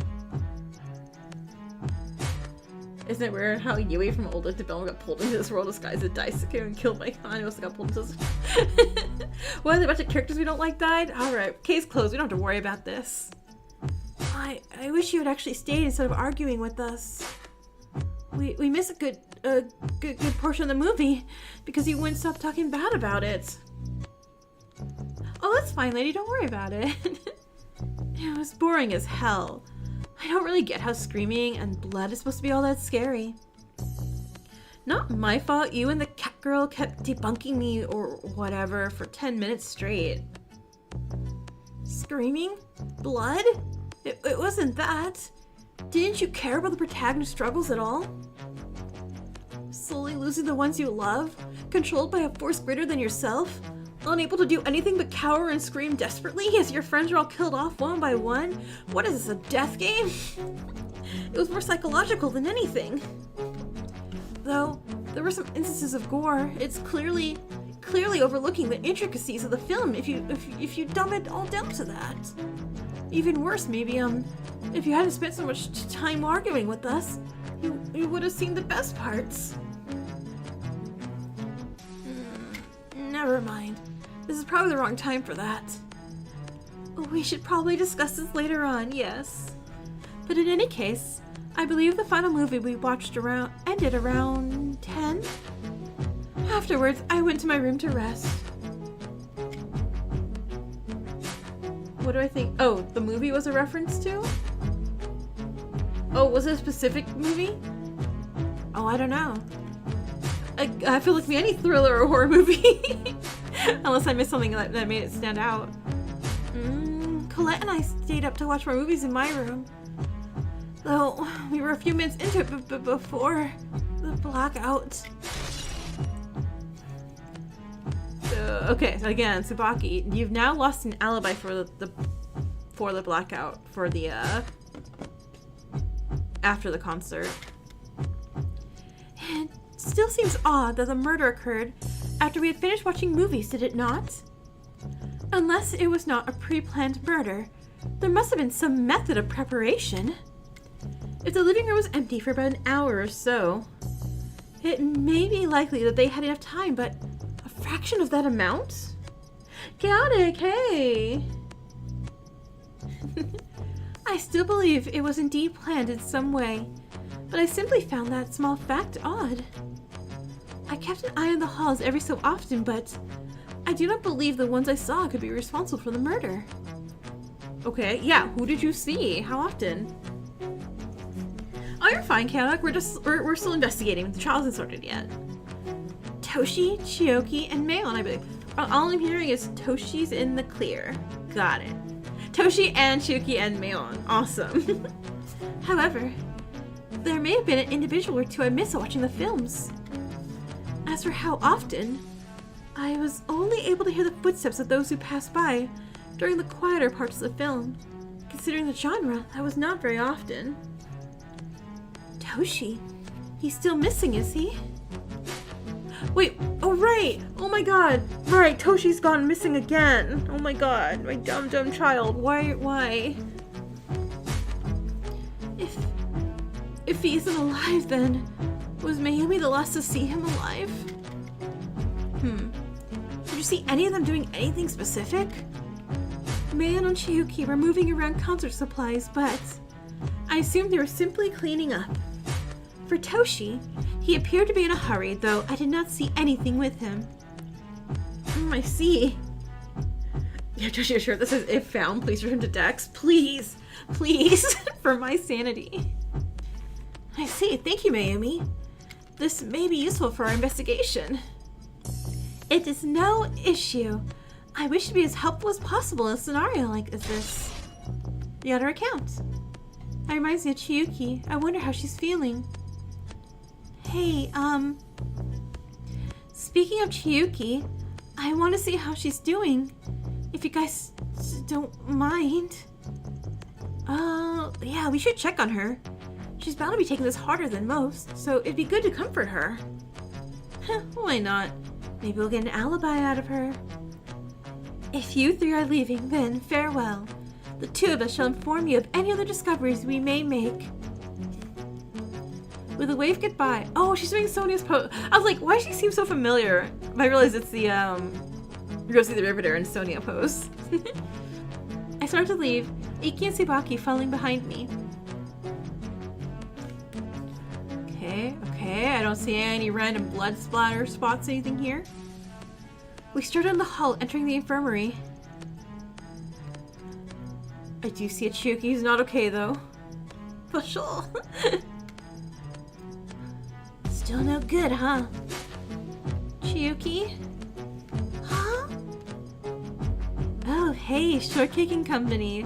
Isn't it weird how Yui from Old Life Development got pulled into this world disguised as Daisuke and killed by Han? He also got pulled into this. What, a bunch of characters we don't like died? Alright, case closed. We don't have to worry about this. I wish you had actually stayed instead of arguing with us. We missed a good portion of the movie because you wouldn't stop talking bad about it. Oh, that's fine, lady. Don't worry about it. It was boring as hell. I don't really get how screaming and blood is supposed to be all that scary. Not my fault you and the cat girl kept debunking me or whatever for 10 minutes straight. Screaming? Blood? It wasn't that. Didn't you care about the protagonist's struggles at all? Slowly losing the ones you love? Controlled by a force greater than yourself? Unable to do anything but cower and scream desperately as your friends are all killed off one by one? What is this, a death game? It was more psychological than anything. Though, there were some instances of gore. It's clearly overlooking the intricacies of the film if you dumb it all down to that. Even worse, maybe, if you hadn't spent so much time arguing with us, you would have seen the best parts. Never mind. This is probably the wrong time for that. We should probably discuss this later on, yes. But in any case, I believe the final movie we watched ended around 10? Afterwards, I went to my room to rest. What do I think? Oh, the movie was a reference to? Oh, was it a specific movie? Oh, I don't know. I feel like any thriller or horror movie. Unless I missed something that made it stand out. Colette and I stayed up to watch more movies in my room. Though, we were a few minutes into it before the blackout. So, okay, so again, Tsubaki, you've now lost an alibi for the blackout, for the, after the concert. It still seems odd that the murder occurred after we had finished watching movies, did it not? Unless it was not a pre-planned murder, there must have been some method of preparation. If the living room was empty for about an hour or so, it may be likely that they had enough time, but a fraction of that amount? Chaotic, hey! I still believe it was indeed planned in some way, but I simply found that small fact odd. I kept an eye on the halls every so often, but I do not believe the ones I saw could be responsible for the murder. Okay, yeah, who did you see? How often? Oh, you're fine, Chaotic. We're still investigating. The trial hasn't started yet. Toshi, Chiyuki, and Mayon, I believe. All I'm hearing is Toshi's in the clear. Got it. Toshi and Chiyuki and Mayon. Awesome. However, there may have been an individual or two I missed watching the films. As for how often, I was only able to hear the footsteps of those who passed by during the quieter parts of the film. Considering the genre, that was not very often. Toshi? He's still missing, is he? Wait, oh right! Oh my god! Right, Toshi's gone missing again! Oh my god, my dumb child. Why? If he isn't alive, then was Mayumi the last to see him alive? Did you see any of them doing anything specific? Mayon and Chiyuki were moving around concert supplies, but I assumed they were simply cleaning up. For Toshi, he appeared to be in a hurry, though I did not see anything with him. I see. Yeah, Toshi, you're sure this is if found, please return to Dex. Please, for my sanity. I see. Thank you, Mayumi. This may be useful for our investigation. It is no issue. I wish to be as helpful as possible in a scenario like this. The other account. That reminds me of Chiyuki. I wonder how she's feeling. Hey, speaking of Chiyuki, I want to see how she's doing. If you guys don't mind. Yeah, we should check on her. She's bound to be taking this harder than most, so it'd be good to comfort her. Why not? Maybe we'll get an alibi out of her. If you three are leaving, then farewell. The two of us shall inform you of any other discoveries we may make. With a wave goodbye. Oh, she's doing Sonia's pose. I was like, why does she seem so familiar? But I realized it's the, Go See the Riveter and Sonia pose. I started to leave, Iki and Tsubaki following behind me. Okay, I don't see any random blood splatter spots, anything here. We started in the hall, entering the infirmary. I do see a Chiyuki who's not okay, though. For sure. Still no good, huh? Chiyuki? Huh? Oh, hey, Shortcake and Company.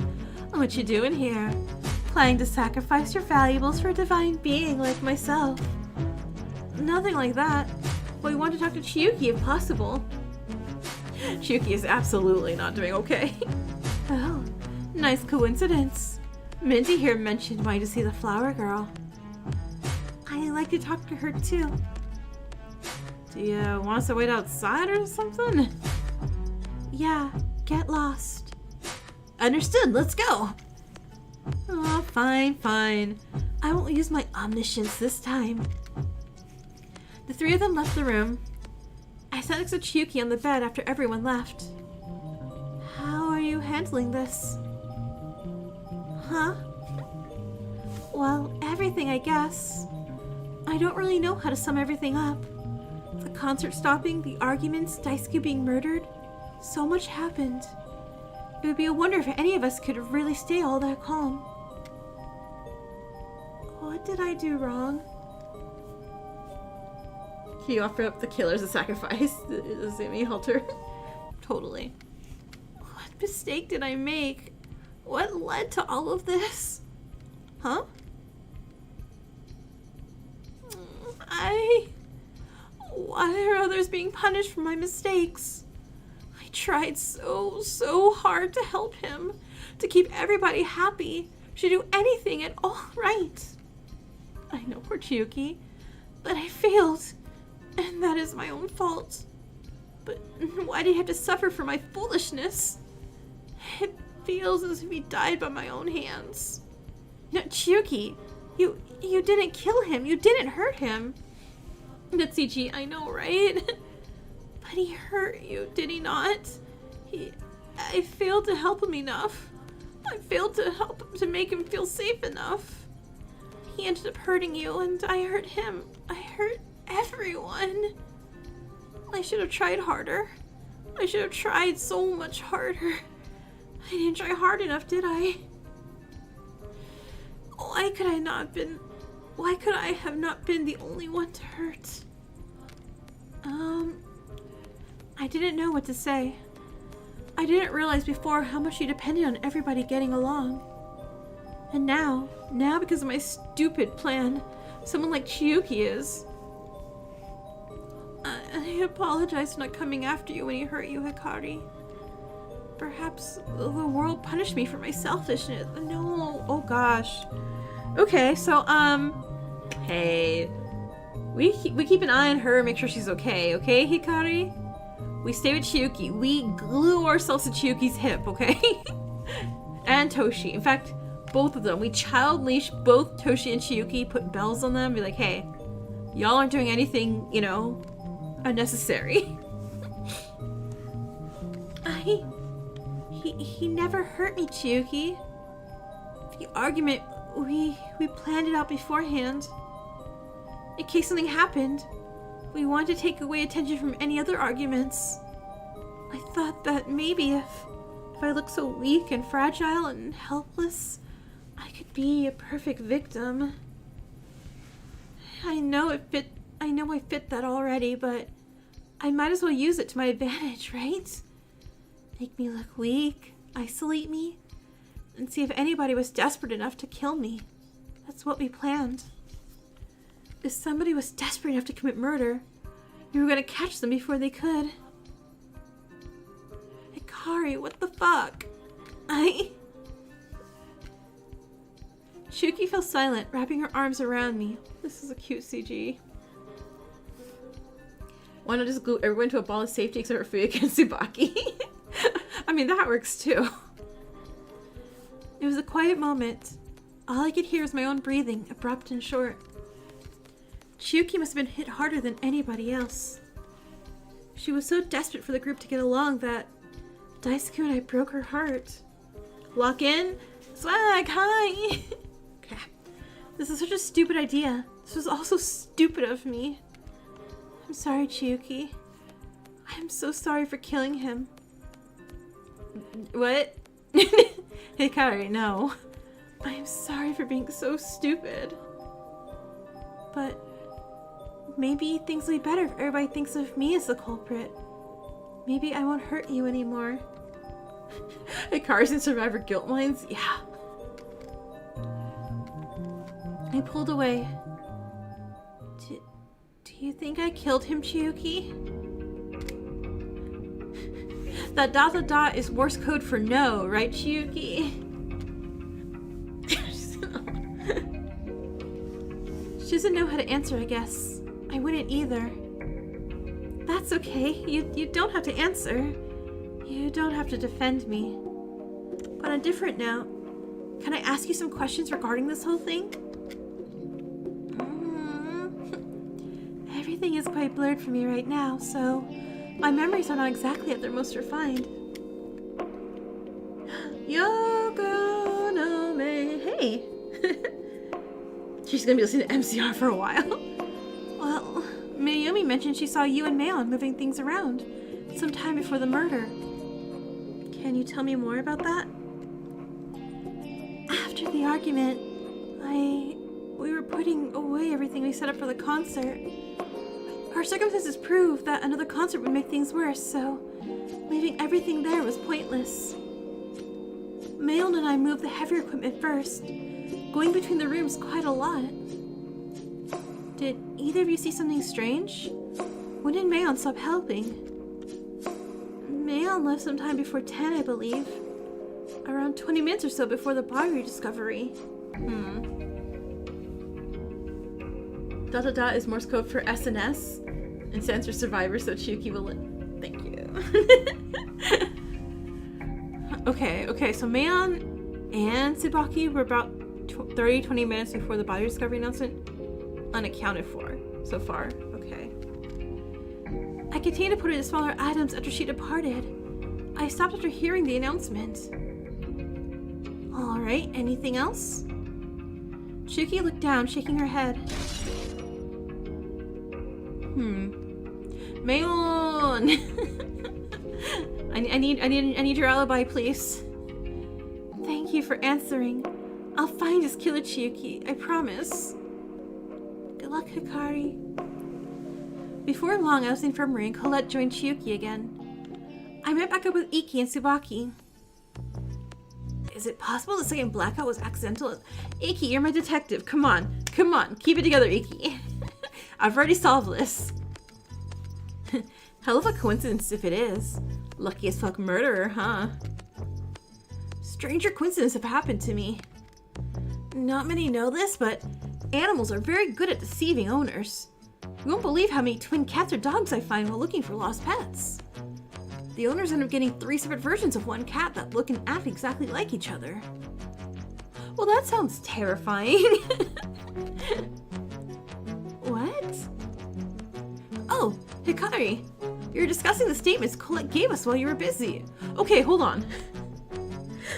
What you doing here? Planning to sacrifice your valuables for a divine being like myself? Nothing like that. But we want to talk to Chiyuki if possible. Chiyuki is absolutely not doing okay. Oh, nice coincidence. Minty here mentioned wanting to see the flower girl. I'd like to talk to her too. Do you want us to wait outside or something? Yeah, get lost. Understood, let's go. Oh, fine, fine. I won't use my omniscience this time. The three of them left the room. I sat next to Chiyuki on the bed after everyone left. How are you handling this? Huh? Well, everything, I guess. I don't really know how to sum everything up. The concert stopping, the arguments, Daisuke being murdered. So much happened. It would be a wonder if any of us could really stay all that calm. What did I do wrong? Can you offer up the killer as a sacrifice? The Zumi halter. Totally. What mistake did I make? What led to all of this? Huh? Why are others being punished for my mistakes? I tried so hard to help him, to keep everybody happy, to do anything at all right. I know, poor Chiyuki, but I failed, and that is my own fault. But why did he have to suffer for my foolishness? It feels as if he died by my own hands. No, Chiyuki, you didn't kill him, you didn't hurt him. Natsuchi, I know, right? But he hurt you, did he not? I failed to help him enough. I failed to help him, to make him feel safe enough. He ended up hurting you, and I hurt him. I hurt everyone. I should have tried harder. I should have tried so much harder. I didn't try hard enough, did I? Why could I have not been the only one to hurt? I didn't know what to say. I didn't realize before how much you depended on everybody getting along. And now because of my stupid plan, someone like Chiyuki is. I apologize for not coming after you when he hurt you, Hikari. Perhaps the world punished me for my selfishness. No, oh gosh. Okay, so, hey. We keep an eye on her and make sure she's okay, Hikari? We stay with Chiyuki. We glue ourselves to Chiyuki's hip, okay? And Toshi. In fact, both of them. We child leash both Toshi and Chiyuki, put bells on them, be like, hey, y'all aren't doing anything, you know, unnecessary. He never hurt me, Chiyuki. The argument, we planned it out beforehand. In case something happened, we wanted to take away attention from any other arguments. I thought that maybe if I looked so weak and fragile and helpless, I could be a perfect victim. I know I fit that already, but I might as well use it to my advantage, right? Make me look weak, isolate me, and see if anybody was desperate enough to kill me. That's what we planned. If somebody was desperate enough to commit murder, we were going to catch them before they could. Hikari, what the fuck? Chiyuki fell silent, wrapping her arms around me. This is a cute CG. Why not just glue everyone to a ball of safety except for Fuyuki and Tsubaki? I mean, that works too. It was a quiet moment. All I could hear was my own breathing, abrupt and short. Chiyuki must have been hit harder than anybody else. She was so desperate for the group to get along that Daisuke and I broke her heart. Walk in? Swag, hi! Okay. This is such a stupid idea. This was also stupid of me. I'm sorry, Chiyuki. I'm so sorry for killing him. What? Hikari, no. I'm sorry for being so stupid. But Maybe things will be better if everybody thinks of me as the culprit. Maybe I won't hurt you anymore. Hikari's in survivor guilt lines? Yeah. I pulled away. Do you think I killed him, Chiyuki? That ... is Morse code for no, right, Chiyuki? She doesn't know how to answer, I guess. I wouldn't either. That's okay. You don't have to answer. You don't have to defend me. But on a different note, can I ask you some questions regarding this whole thing? Everything is quite blurred for me right now, so my memories are not exactly at their most refined. Yoko no me. Hey! She's gonna be listening to MCR for a while. Well, Mayumi mentioned she saw you and Mayon moving things around sometime before the murder. Can you tell me more about that? After the argument, we were putting away everything we set up for the concert. Our circumstances proved that another concert would make things worse, so leaving everything there was pointless. Mayon and I moved the heavier equipment first, going between the rooms quite a lot. Did either of you see something strange? When did Mayon stop helping? Mayon left sometime before 10, I believe. Around 20 minutes or so before the body discovery. Is Morse code for SNS and stands for survivor, so Chiyuki will thank you. Okay, so Mayon and Tsubaki were about 30-20 minutes before the body discovery announcement. Unaccounted for so far. Okay. I continued to put in smaller items after she departed. I stopped after hearing the announcement. Alright, anything else? Chiyuki looked down, shaking her head. Mayon! I need your alibi, please. Thank you for answering. I'll find his killer, Chiyuki. I promise. Good luck, Hikari. Before long, I was in the infirmary and Colette joined Chiyuki again. I met back up with Iki and Tsubaki. Is it possible the second blackout was accidental? Iki, you're my detective. Come on. Keep it together, Iki. I've already solved this. Hell of a coincidence if it is. Lucky as fuck murderer, huh? Stranger coincidences have happened to me. Not many know this, but animals are very good at deceiving owners. You won't believe how many twin cats or dogs I find while looking for lost pets. The owners end up getting 3 separate versions of one cat that look and act exactly like each other. Well, that sounds terrifying. What? Oh, Hikari, you're discussing the statements Colette gave us while you were busy. Okay, hold on.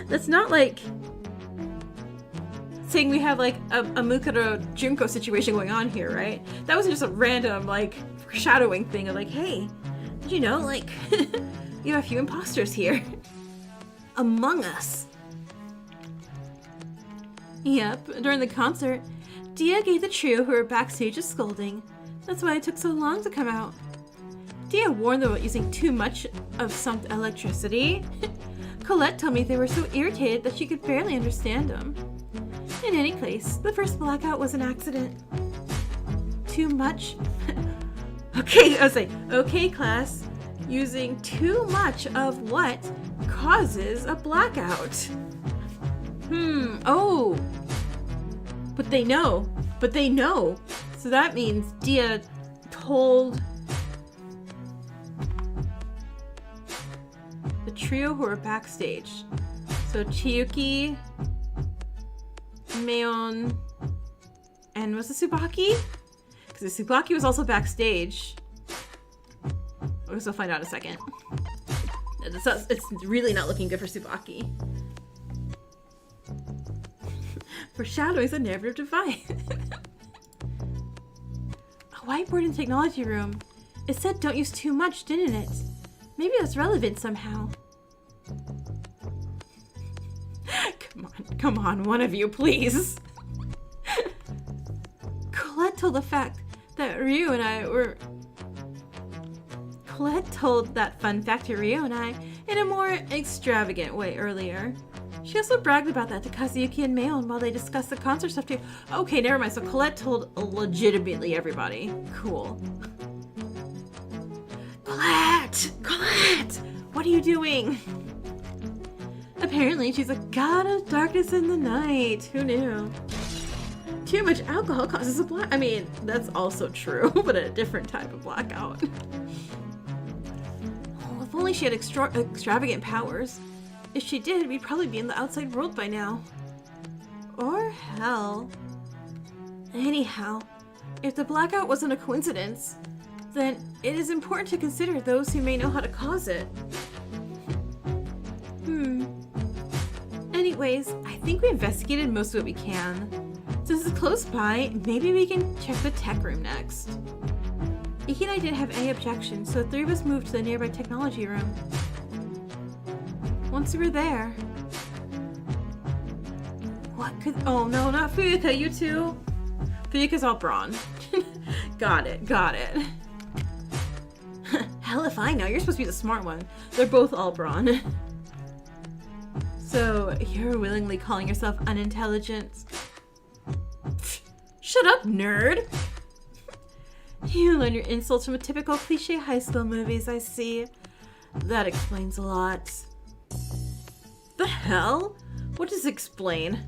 That's not like saying we have like a Mukuro Junko situation going on here, right? That wasn't just a random like foreshadowing thing of like, hey, did you know, like, you have a few imposters here. Among us. Yep, during the concert, Dia gave the trio who were backstage a scolding. That's why it took so long to come out. Dia warned them about using too much of some electricity. Colette told me they were so irritated that she could barely understand them. In any case, the first blackout was an accident. Too much? Okay, I was like, okay, class. Using too much of what causes a blackout? Oh. But they know. So that means Dia told the trio who were backstage. So Chiyuki, Mayon, and was it Tsubaki? Because Tsubaki was also backstage. I guess we'll find out in a second. It's really not looking good for Tsubaki. Foreshadowing is a narrative device. A whiteboard in the technology room. It said don't use too much, didn't it? Maybe that's relevant somehow. Come on, one of you, please. Colette told the fact that Ryu and I were... Colette told that fun fact to Ryu and I in a more extravagant way earlier. She also bragged about that to Kazuyuki and Mayon while they discussed the concert stuff too. Okay, never mind. So Colette told legitimately everybody. Cool. Colette! Colette! What are you doing? Apparently she's a god of darkness in the night. Who knew? Too much alcohol causes a black... I mean, that's also true, but a different type of blackout. Oh, if only she had extravagant powers. If she did, we'd probably be in the outside world by now. Or hell. Anyhow, if the blackout wasn't a coincidence, then it is important to consider those who may know how to cause it. Anyways, I think we investigated most of what we can. Since it's close by, maybe we can check the tech room next. Iki and I didn't have any objections, so the three of us moved to the nearby technology room. Once we were there... What could... Oh no, not Fuyuka, you two! Fuyuka's all brawn. Got it. Hell if I know, you're supposed to be the smart one. They're both all brawn. So, you're willingly calling yourself unintelligent? Shut up, nerd! You learn your insults from a typical cliche high school movies, I see. That explains a lot. The hell? What does explain?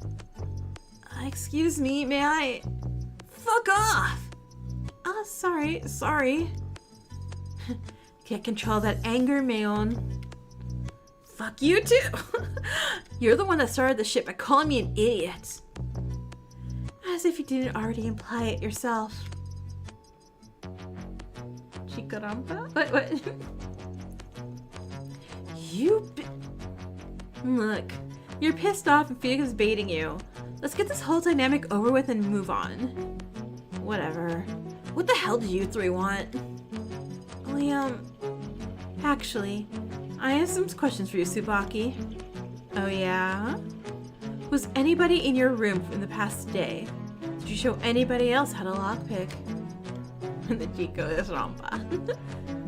Excuse me, may I? Fuck off! Sorry. Can't control that anger, Mayon. Fuck you too! You're the one that started the shit by calling me an idiot. As if you didn't already imply it yourself. Jikoronpa? What? Look, you're pissed off and Fuyuka's baiting you. Let's get this whole dynamic over with and move on. Whatever. What the hell do you three want? Actually, I have some questions for you, Tsubaki. Oh yeah? Was anybody in your room in the past day? Did you show anybody else how to lockpick? The Jikoronpa.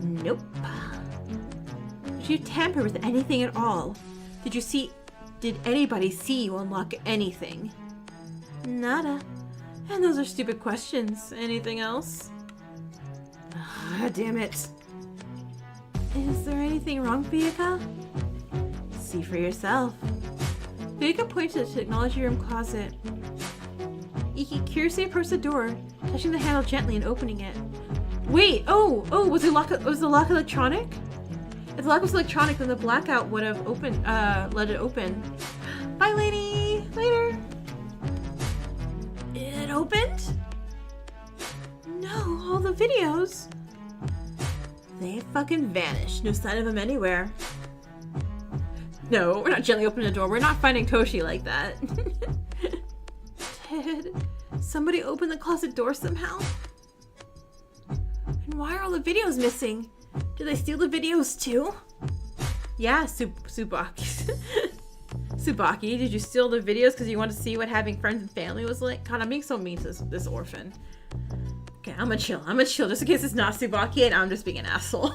Nope. Did you tamper with anything at all? Did anybody see you unlock anything? Nada. And those are stupid questions. Anything else? Ah, damn it. Is there anything wrong, Fuyuka? See for yourself. Fuyuka points to the technology room closet. Iki curiously approached the door, touching the handle gently and opening it. Wait! Oh! Was the lock electronic? If the lock was electronic, then the blackout would have let it open. Bye, lady! Later! It opened? No, all the videos. They fucking vanished. No sign of them anywhere. No, we're not gently opening the door. We're not finding Toshi like that. Did somebody open the closet door somehow? And why are all the videos missing? Did they steal the videos too? Yeah, Tsubaki. Tsubaki, did you steal the videos because you wanted to see what having friends and family was like? God, I'm being so mean to this orphan. Okay, I'm gonna chill just in case it's not Tsubaki and I'm just being an asshole.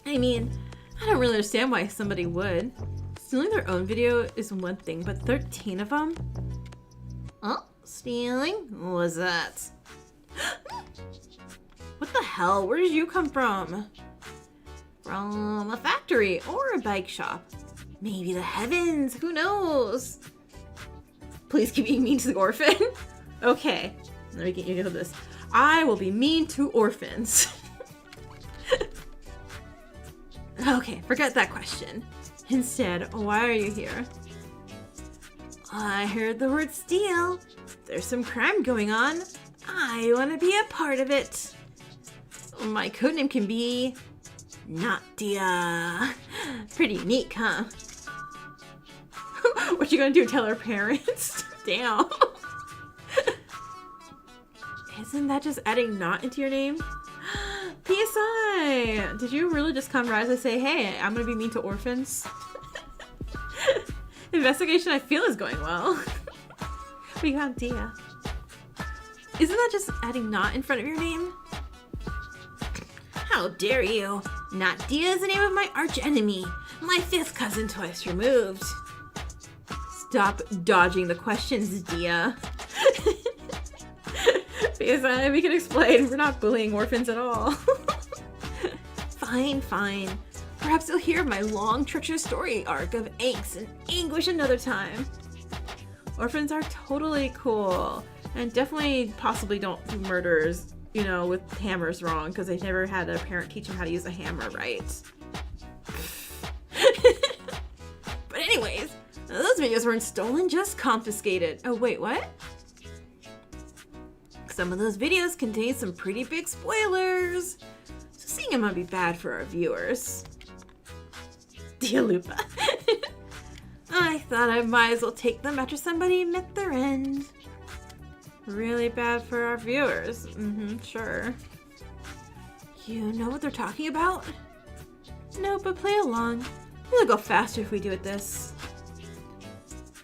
I mean, I don't really understand why somebody would. Stealing their own video is one thing, but 13 of them? Oh, stealing? What was that? What the hell? Where did you come from? From a factory or a bike shop. Maybe the heavens, who knows? Please keep being mean to the orphan. Okay, let me get you to this. I will be mean to orphans. Okay, forget that question. Instead, why are you here? I heard the word steal. There's some crime going on. I want to be a part of it. My codename can be Nadia. Pretty unique, huh? What you gonna do, tell her parents? Damn. Isn't that just adding not into your name? PSI! Did you really just come rise and say, hey, I'm gonna be mean to orphans? Investigation I feel is going well. We got Dia. Isn't that just adding not in front of your name? How dare you? Not Dia is the name of my arch enemy. My 5th cousin twice removed. Stop dodging the questions, Dia. Because we can explain, we're not bullying orphans at all. Fine, fine. Perhaps you'll hear my long, treacherous story arc of angst and anguish another time. Orphans are totally cool, and definitely possibly don't do murders, you know, with hammers wrong, because they've never had a parent teach them how to use a hammer right. But anyways, those videos weren't stolen, just confiscated. Oh wait, what? Some of those videos contain some pretty big spoilers, so seeing them might be bad for our viewers. Dialupa. I thought I might as well take them after somebody met their end. Really bad for our viewers. Sure. You know what they're talking about? No, but play along. It'll go faster if we do it this.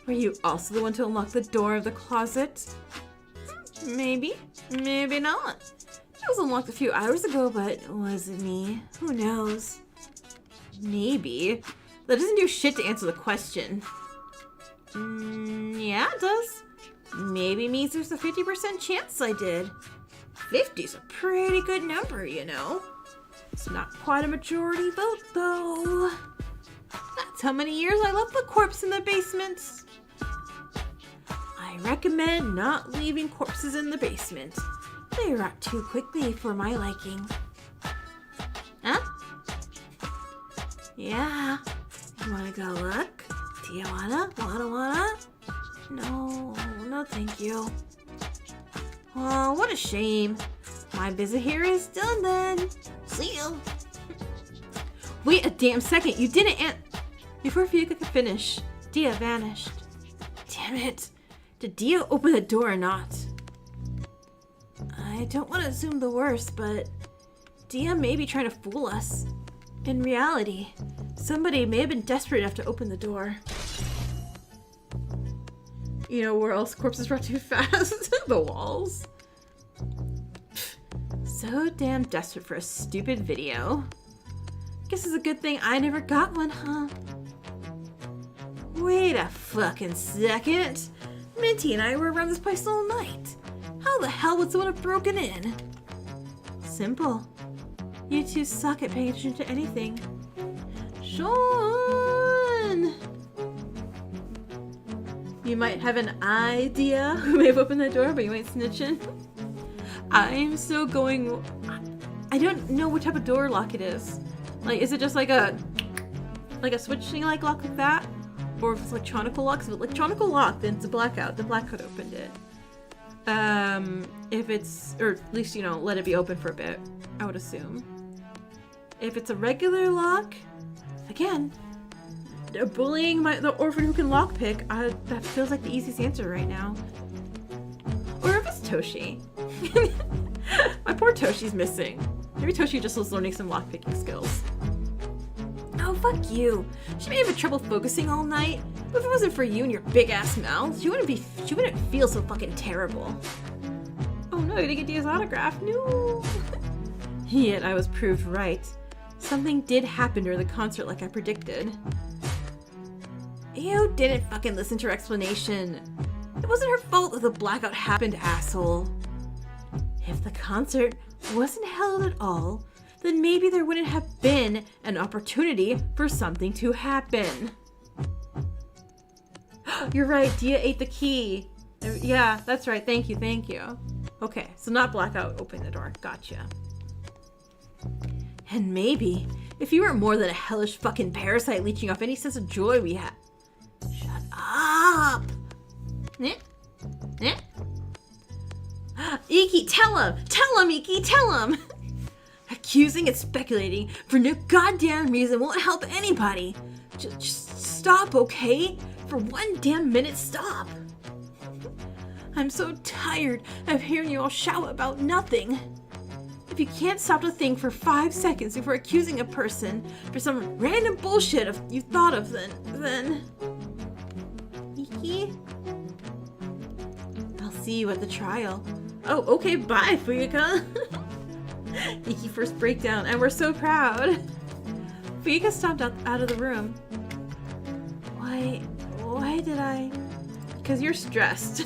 Were you also the one to unlock the door of the closet? Maybe. Maybe not. It was unlocked a few hours ago, but was it me? Who knows? Maybe. That doesn't do shit to answer the question. Yeah, it does. Maybe means there's a 50% chance I did. 50's a pretty good number, you know. It's not quite a majority vote, though. That's how many years I left the corpse in the basement. I recommend not leaving corpses in the basement. They rot too quickly for my liking. Huh? Yeah. You wanna go look? Do you wanna? No, thank you. Oh, what a shame. My visit here is done then. See you. Wait a damn second, you didn't Before Fuka could finish, Dia vanished. Damn it. Did Dia open the door or not? I don't want to assume the worst, but Dia may be trying to fool us. In reality, somebody may have been desperate enough to open the door. You know where else corpses rot too fast? The walls. So damn desperate for a stupid video. Guess it's a good thing I never got one, huh? Wait a fucking second. Minty and I were around this place all night. How the hell would someone have broken in? Simple. You two suck at paying attention to anything. Sean! You might have an idea who may have opened the door, but you ain't snitching. I'm so going... I don't know what type of door lock it is. Like, is it just like a switching lock like that? Or if it's electronic lock? If it's electronic lock, then it's a blackout. The blackout opened it. If it's... Or at least, you know, let it be open for a bit. I would assume. If it's a regular lock... Again... bullying the orphan who can lockpick, that feels like the easiest answer right now. Or if it's Toshi. My poor Toshi's missing. Maybe Toshi just was learning some lockpicking skills. Oh, fuck you. She may have had trouble focusing all night, but if it wasn't for you and your big ass mouth, she wouldn't feel so fucking terrible. Oh no, you didn't get Dia's autograph. No. Yet I was proved right. Something did happen during the concert like I predicted. You didn't fucking listen to her explanation. It wasn't her fault that the blackout happened, asshole. If the concert wasn't held at all, then maybe there wouldn't have been an opportunity for something to happen. You're right, Dia ate the key. Yeah, that's right, thank you. Okay, so not blackout opening the door, gotcha. And maybe, if you weren't more than a hellish fucking parasite leeching off any sense of joy we had. Shut up! Iki, tell him, Iki, tell him! Accusing and speculating for no goddamn reason won't help anybody. Just stop, okay? For one damn minute, stop. I'm so tired of hearing you all shout about nothing. If you can't stop to think for 5 seconds before accusing a person for some random bullshit you thought of, then... Iki? I'll see you at the trial. Oh, okay, bye, Fuyuka. Iki first breakdown, and we're so proud. Fuyuka stomped out of the room. Why did I? Because you're stressed.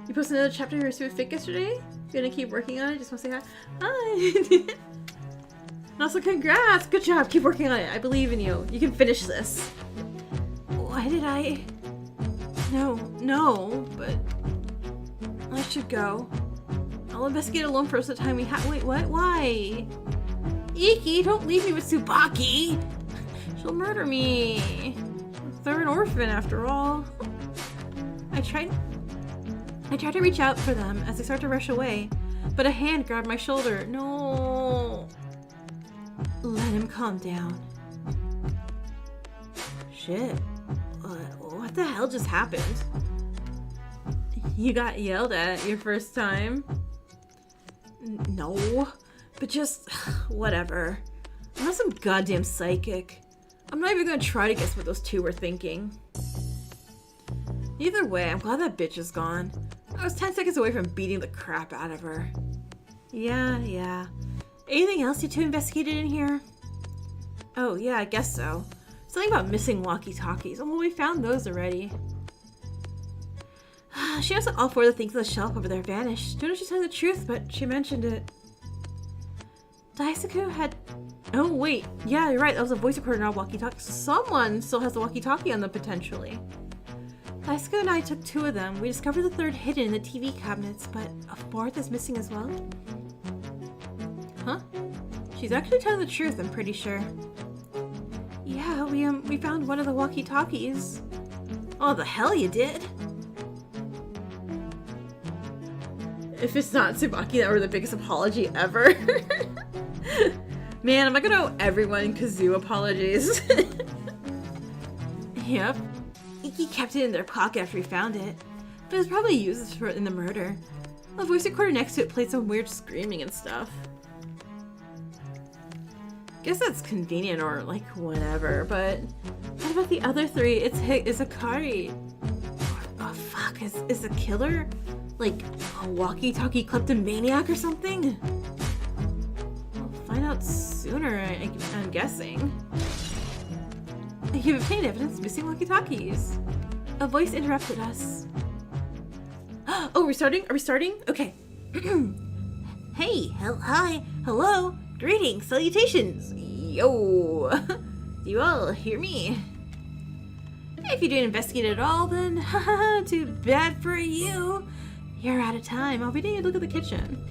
You posted another chapter of your super fic yesterday? You're gonna keep working on it? Just want to say hi? Hi! And also, congrats! Good job! Keep working on it. I believe in you. You can finish this. Why did I? No, but I should go. I'll investigate alone first the time we have. Wait, what? Why? Iki, don't leave me with Tsubaki! She'll murder me! They're an orphan after all. I tried to reach out for them as they start to rush away, but a hand grabbed my shoulder. No! Let him calm down. Shit. What the hell just happened? You got yelled at your first time? No, but just whatever. I'm not some goddamn psychic. I'm not even gonna try to guess what those two were thinking. Either way, I'm glad that bitch is gone. I was 10 seconds away from beating the crap out of her. Yeah. Anything else you two investigated in here? Oh, yeah, I guess so. Something about missing walkie-talkies. Well, we found those already. She knows that all four of the things on the shelf over there vanished. Don't know if she's telling the truth, but she mentioned it. Daisuke had... Oh, wait. Yeah, you're right. That was a voice recorder, not a walkie-talkie. Someone still has the walkie-talkie on them, potentially. Daisuke and I took 2 of them. We discovered the 3rd hidden in the TV cabinets, but a 4th is missing as well. Huh? She's actually telling the truth, I'm pretty sure. Yeah, we found one of the walkie-talkies. Oh, the hell you did? If it's not Tsubaki, that were the biggest apology ever. Man, am I gonna owe everyone kazoo apologies? Yep. Iki kept it in their pocket after we found it, but it was probably used in the murder. The voice recorder next to it played some weird screaming and stuff. Guess that's convenient or like whatever, but what about the other 3? It's Hikari. Oh fuck, is the killer like a walkie-talkie kleptomaniac or something? We'll find out sooner, I'm guessing. You've obtained evidence missing walkie-talkies. A voice interrupted us. Oh, are we starting? Okay. Hey, hi, hello, greetings, salutations. Yo. Do you all hear me? If you didn't investigate at all, then haha, too bad for you. You're out of time. I'll be taking a look at the kitchen.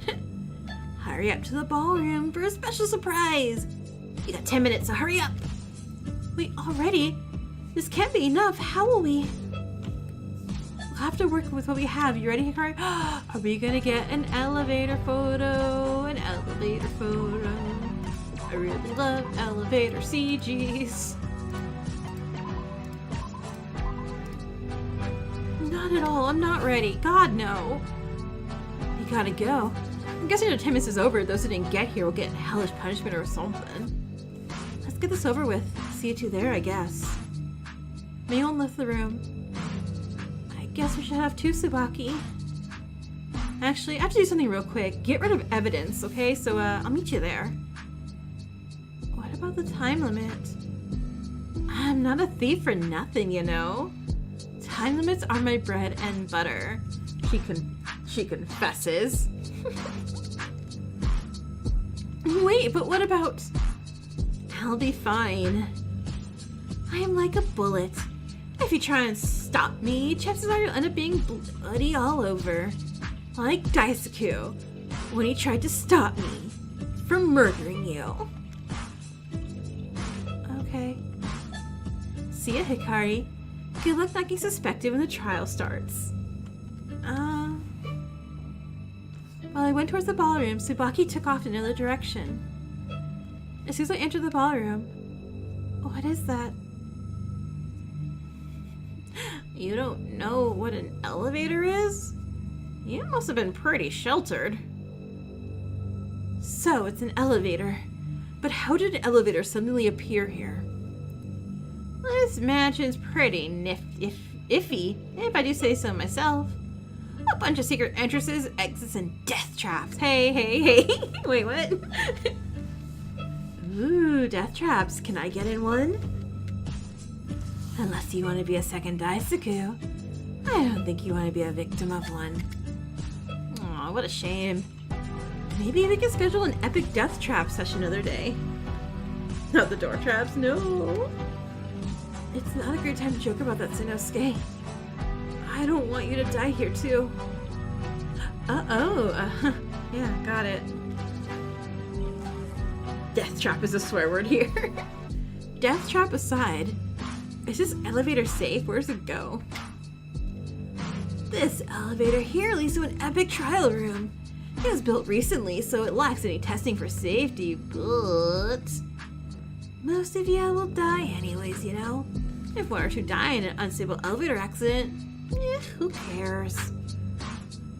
Hurry up to the ballroom for a special surprise. You got 10 minutes, so hurry up. Wait, already? This can't be enough. How will we? We'll have to work with what we have. You ready, Hikari? Are we gonna get an elevator photo? An elevator photo. I really love elevator CGs. Not at all. I'm not ready. God, no. You gotta go. I'm guessing the 10 minutes is over. Those who didn't get here will get hellish punishment or something. Let's get this over with. See you two there, I guess. Mayon left the room. I guess we should have 2 Tsubaki. Actually, I have to do something real quick. Get rid of evidence, okay? So, I'll meet you there. What about the time limit? I'm not a thief for nothing, you know? Time limits are my bread and butter. She confesses. Wait, but what about... I'll be fine. I am like a bullet. If you try and stop me, chances are you'll end up being bloody all over. Like Daisuke, when he tried to stop me from murdering you. Okay. See ya, Hikari. Good luck not getting suspected when the trial starts. While I went towards the ballroom, Tsubaki took off in another direction. As soon as I entered the ballroom... What is that? You don't know what an elevator is? You must have been pretty sheltered. So, it's an elevator. But how did an elevator suddenly appear here? This mansion's pretty iffy, if I do say so myself. A bunch of secret entrances, exits, and death traps. Hey. Wait, what? Ooh, death traps. Can I get in one? Unless you want to be a second Daisuke. I don't think you want to be a victim of one. Aw, what a shame. Maybe we can schedule an epic death trap session another day. Not the door traps, no. It's not a great time to joke about that, Sanosuke. I don't want you to die here, too. Yeah, got it. Death trap is a swear word here. Death trap aside, is this elevator safe? Where does it go? This elevator here leads to an epic trial room. It was built recently, so it lacks any testing for safety, but most of you will die anyways, you know? If one or two die in an unstable elevator accident, who cares?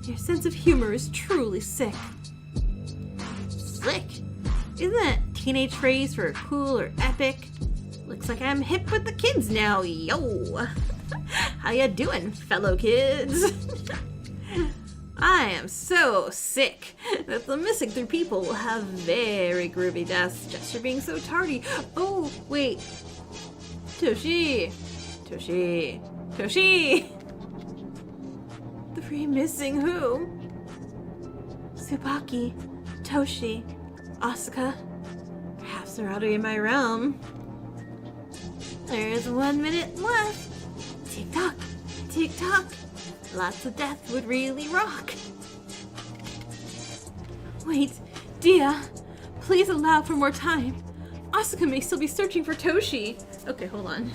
Your sense of humor is truly sick. Slick? Isn't that a teenage phrase for cool or epic? Looks like I'm hip with the kids now, yo! How ya doing, fellow kids? I am so sick that the missing 3 people will have very groovy deaths just for being so tardy. Oh, wait. Toshi! 3 missing who? Tsubaki, Toshi, Asuka. Perhaps they're out of my realm. There's 1 minute left. Tick tock, tick tock. Lots of death would really rock. Wait, Dia, please allow for more time. Asuka may still be searching for Toshi. Okay, hold on.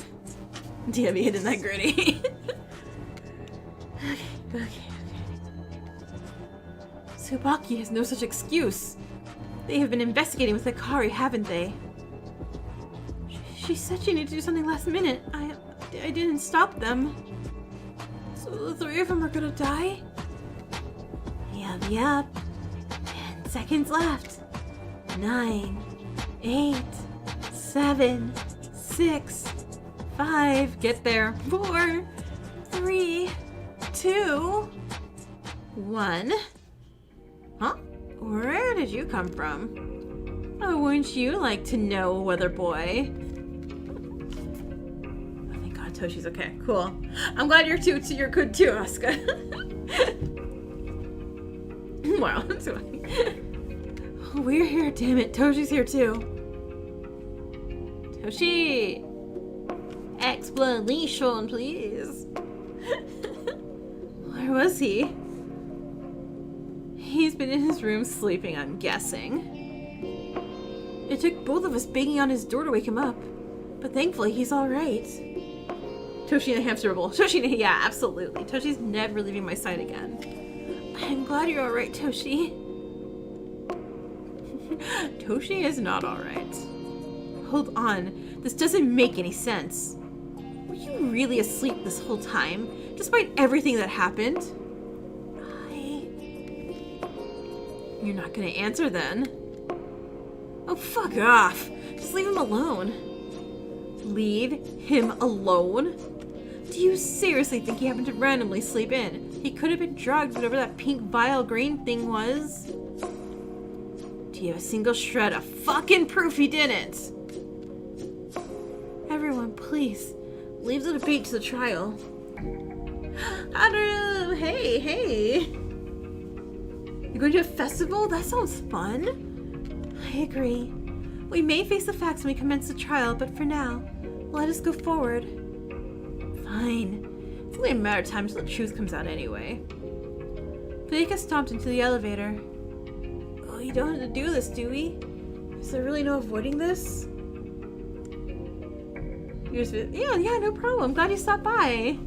Dia be hitting that gritty. Okay. Tsubaki has no such excuse. They have been investigating with Hikari, haven't they? She said she needed to do something last minute. I didn't stop them. So the 3 of them are gonna die? Yup. 10 seconds left. 9, 8, 7, 6, 5. Get there. 4, 3, 2, 1. Huh? Where did you come from? Oh, wouldn't you like to know, weather boy? Oh, thank God, Toshi's okay. Cool. I'm glad you're good too, Asuka. Wow, that's so funny. We're here, damn it. Toshi's here too. Toshi! Explanation, please. Where was he? He's been in his room sleeping, I'm guessing. It took both of us banging on his door to wake him up. But thankfully, he's alright. Toshi and the hamster bowl. Toshi, yeah, absolutely. Toshi's never leaving my side again. I'm glad you're alright, Toshi. Toshi is not alright. Hold on. This doesn't make any sense. Were you really asleep this whole time, despite everything that happened? You're not gonna answer then. Oh, fuck off. Just leave him alone. Leave him alone? Do you seriously think he happened to randomly sleep in? He could have been drugged, whatever that pink vial green thing was. Do you have a single shred of fucking proof he didn't? Everyone, please, leave the debate to the trial. Haru, hey. You're going to a festival? That sounds fun. I agree. We may face the facts when we commence the trial, but for now, let us go forward. Fine. It's only a matter of time until the truth comes out anyway. Fika stomped into the elevator. Oh, you don't have to do this, do we? Is there really no avoiding this? Yeah, no problem. Glad you stopped by.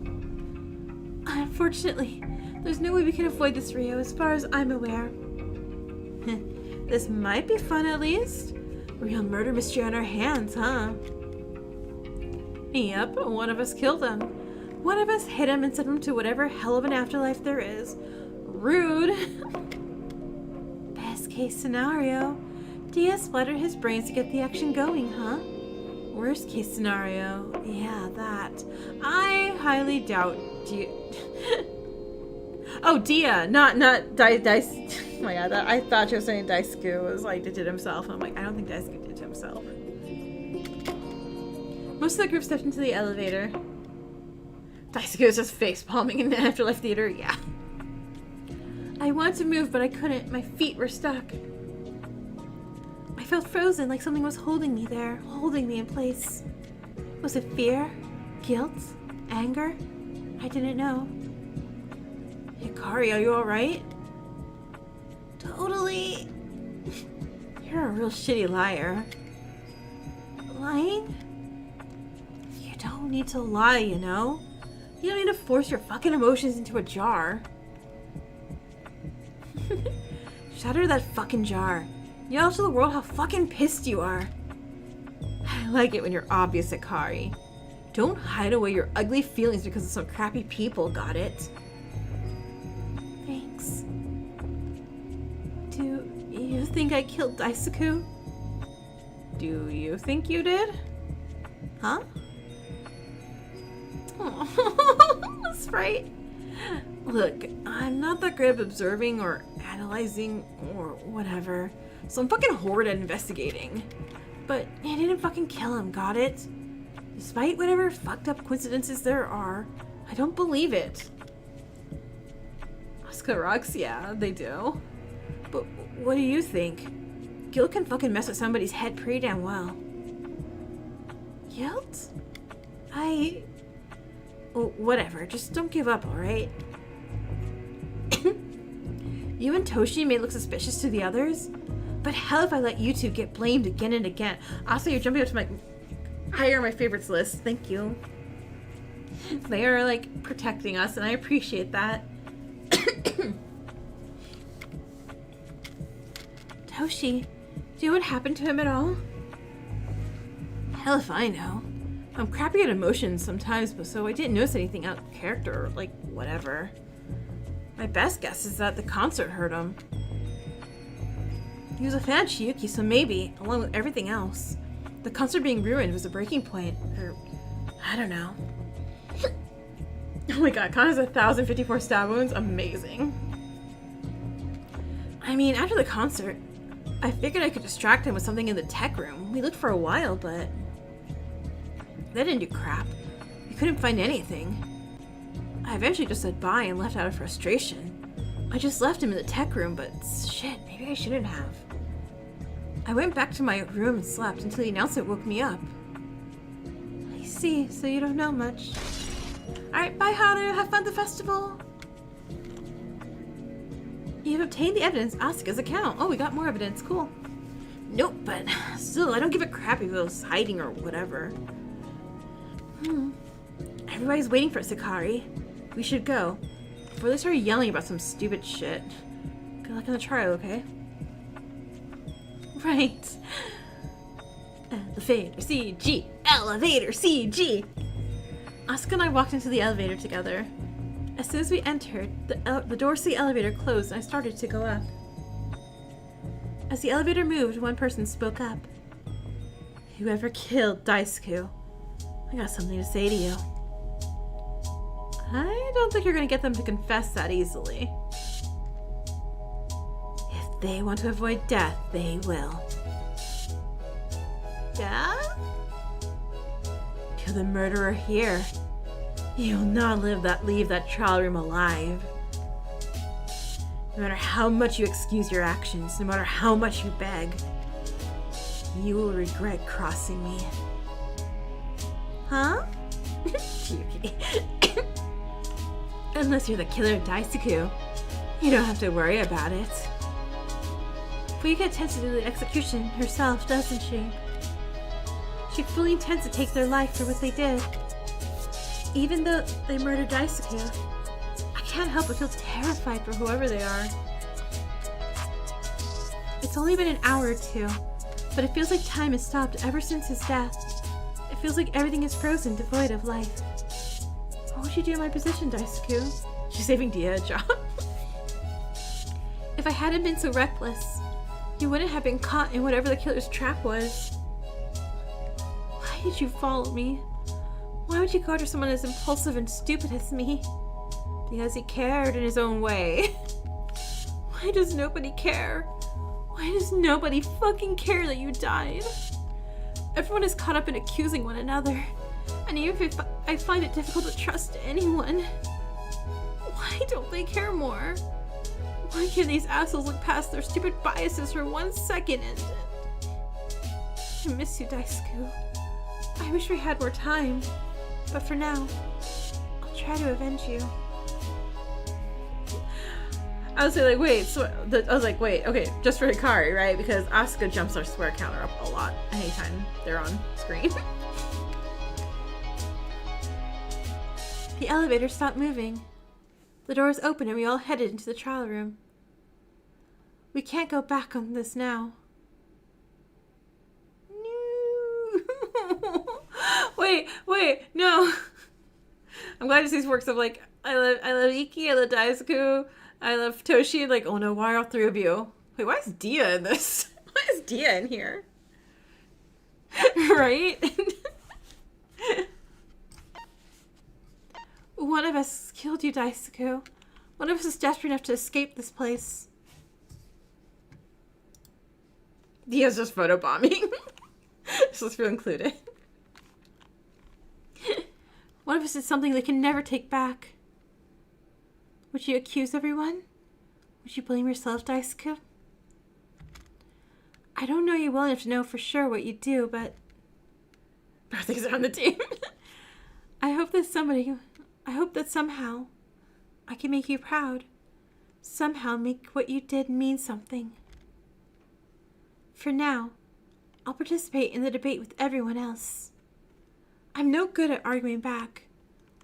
Unfortunately, there's no way we can avoid this, Rio, as far as I'm aware. This might be fun, at least. Real murder mystery on our hands, huh? Yep, one of us killed him. One of us hit him and sent him to whatever hell of an afterlife there is. Rude. Best case scenario, Dia splattered his brains to get the action going, huh? Worst case scenario. Yeah, that. I highly doubt Oh, Dia, not Dice. Oh my god, I thought you were saying Daisuke was like did it himself. I'm like, I don't think Daisuke did it himself. Most of the group stepped into the elevator. Daisuke was just face palming in the afterlife theater. Yeah. I wanted to move, but I couldn't. My feet were stuck. I felt frozen, like something was holding me there, holding me in place. Was it fear? Guilt? Anger? I didn't know. Hikari, are you alright? Totally. You're a real shitty liar. Lying? You don't need to lie, you know? You don't need to force your fucking emotions into a jar. Shatter that fucking jar. Yell to the world how fucking pissed you are. I like it when you're obvious, Hikari. Don't hide away your ugly feelings because of some crappy people, got it? Thanks. Do you think I killed Daisuke? Do you think you did? Huh? Oh, Sprite. Look, I'm not that great at observing or analyzing or whatever, so I'm fucking horrid at investigating. But I didn't fucking kill him, got it? Despite whatever fucked up coincidences there are, I don't believe it. Asuka rocks, yeah, they do. But what do you think? Guilt can fucking mess with somebody's head pretty damn well. Guilt? Oh, whatever, just don't give up, alright? You and Toshi may look suspicious to the others, but hell if I let you two get blamed again and again. Also, you're jumping up to my higher on my favorites list. Thank you. They are like protecting us, and I appreciate that. Toshi, do you know what happened to him at all? Hell if I know. I'm crappy at emotions sometimes, but so I didn't notice anything out of character or like whatever. My best guess is that the concert hurt him. He was a fan of Chiyuki, so maybe, along with everything else, the concert being ruined was a breaking point, or I don't know. Oh my god, Con has 1,054 stab wounds. Amazing. I mean, after the concert, I figured I could distract him with something in the tech room. We looked for a while, but that didn't do crap. We couldn't find anything. I eventually just said bye and left out of frustration. I just left him in the tech room, but shit, maybe I shouldn't have. I went back to my room and slept until the announcement woke me up. I see, so you don't know much. Alright, bye Haru, have fun at the festival! You've obtained the evidence, Asuka's account. Oh, we got more evidence, cool. Nope, but still, I don't give a crap if it was hiding or whatever. Everybody's waiting for us, Hikari. We should go, before they start yelling about some stupid shit. Good luck on the trial, okay? Right. Elevator CG! Elevator CG! Asuka and I walked into the elevator together. As soon as we entered, the doors to the elevator closed and I started to go up. As the elevator moved, one person spoke up. Whoever killed Daisuke, I got something to say to you. I don't think you're going to get them to confess that easily. If they want to avoid death, they will. Death? Kill the murderer here. You will not leave that trial room alive. No matter how much you excuse your actions, no matter how much you beg, you will regret crossing me. Huh? Chiyuki. Unless you're the killer of Daisuke, you don't have to worry about it. Fuika intends to do the execution herself, doesn't she? She fully intends to take their life for what they did. Even though they murdered Daisuke, I can't help but feel terrified for whoever they are. It's only been an hour or two, but it feels like time has stopped ever since his death. It feels like everything is frozen, devoid of life. What would you do in my position, Daisuke? She's saving Dia a job. If I hadn't been so reckless, you wouldn't have been caught in whatever the killer's trap was. Why did you follow me? Why would you go after someone as impulsive and stupid as me? Because he cared in his own way. Why does nobody care? Why does nobody fucking care that you died? Everyone is caught up in accusing one another. And even if I find it difficult to trust anyone, why don't they care more? Why can't these assholes look past their stupid biases for 1 second and... I miss you, Daisuke. I wish we had more time. But for now, I'll try to avenge you. I was like, wait, so I was like, wait, okay, just for Hikari, right? Because Asuka jumps our square counter up a lot anytime they're on screen. The elevator stopped moving. The doors opened and we all headed into the trial room. We can't go back on this now. No. wait, no. I'm glad to see these works of like, I love Iki, I love Daisuke, I love Toshi. Like, oh no, why are all 3 of you? Wait, why is Dia in this? Why is Dia in here? Right? One of us killed you, Daisuke. One of us is desperate enough to escape this place. Dia's just photobombing. So let's feel included. One of us did something they can never take back. Would you accuse everyone? Would you blame yourself, Daisuke? I don't know you well enough to know for sure what you do, but... Both things are on the team. I hope that somehow I can make you proud. Somehow make what you did mean something. For now, I'll participate in the debate with everyone else. I'm no good at arguing back.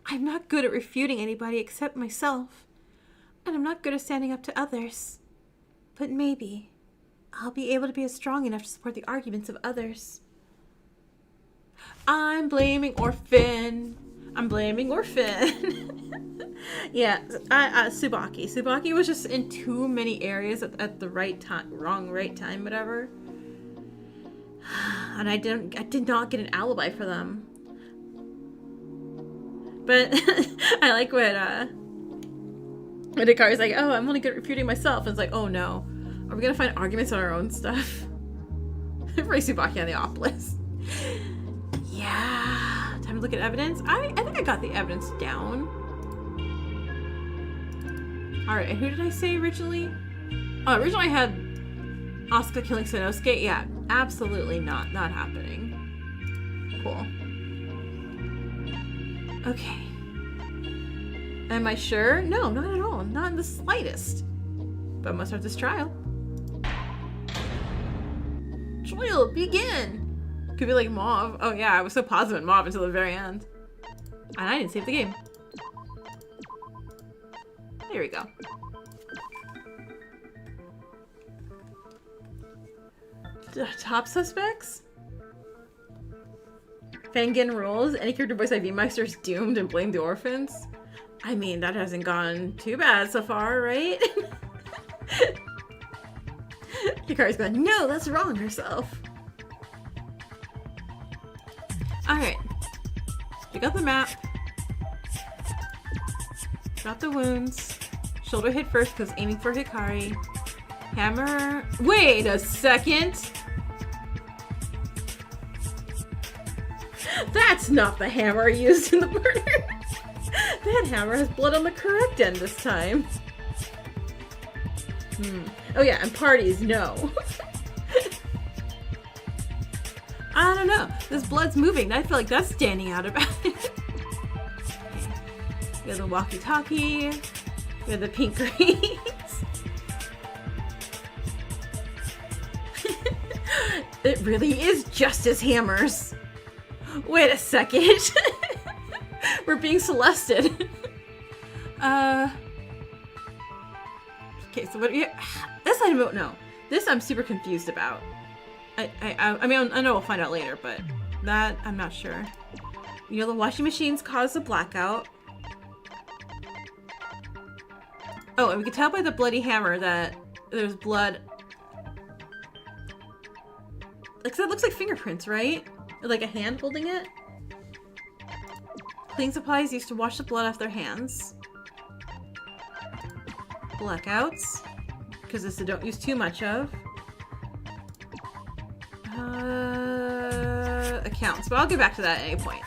I'm not good at refuting anybody except myself. And I'm not good at standing up to others. But maybe I'll be able to be strong enough to support the arguments of others. I'm blaming Orphan. Yeah, Tsubaki. Tsubaki was just in too many areas at the right time, right time, whatever. And I did not get an alibi for them. But I like when Hikari's like, oh, I'm only good at refuting myself. And it's like, oh no. Are we gonna find arguments on our own stuff? Bring Tsubaki on the op list. Yeah. Time to look at evidence. I think I got the evidence down. Alright, and who did I say originally? Oh, originally I had Asuka killing Sanosuke. Yeah, absolutely not happening. Cool. Okay. Am I sure? No, not at all. Not in the slightest. But I must start this trial. Trial, begin! Could be like Mauve. Oh yeah, I was so positive in Mauve until the very end. And I didn't save the game. There we go. Top suspects? Fangan rules. Any character voiced by V-Meister is doomed and blame the orphans. I mean, that hasn't gone too bad so far, right? Hikari's going, no, that's wrong herself. Alright. We got the map. Got the wounds. Shoulder hit first because aiming for Hikari. Hammer. Wait a second! That's not the hammer used in the murder! That hammer has blood on the correct end this time. Oh yeah, and parties, no. I don't know. This blood's moving. I feel like that's standing out about it. We have the walkie-talkie. We have the pink greens. It really is Justice Hammers. Wait a second. We're being celested. Okay, so what do you... This I don't know. This I'm super confused about. I mean, I know we'll find out later, but that I'm not sure. You know, the washing machines cause a blackout. Oh, and we can tell by the bloody hammer that there's blood. Like, that looks like fingerprints, right? like a hand holding it. Cleaning supplies used to wash the blood off their hands. Blackouts, because this I don't use too much of. Accounts, but I'll get back to that at any point.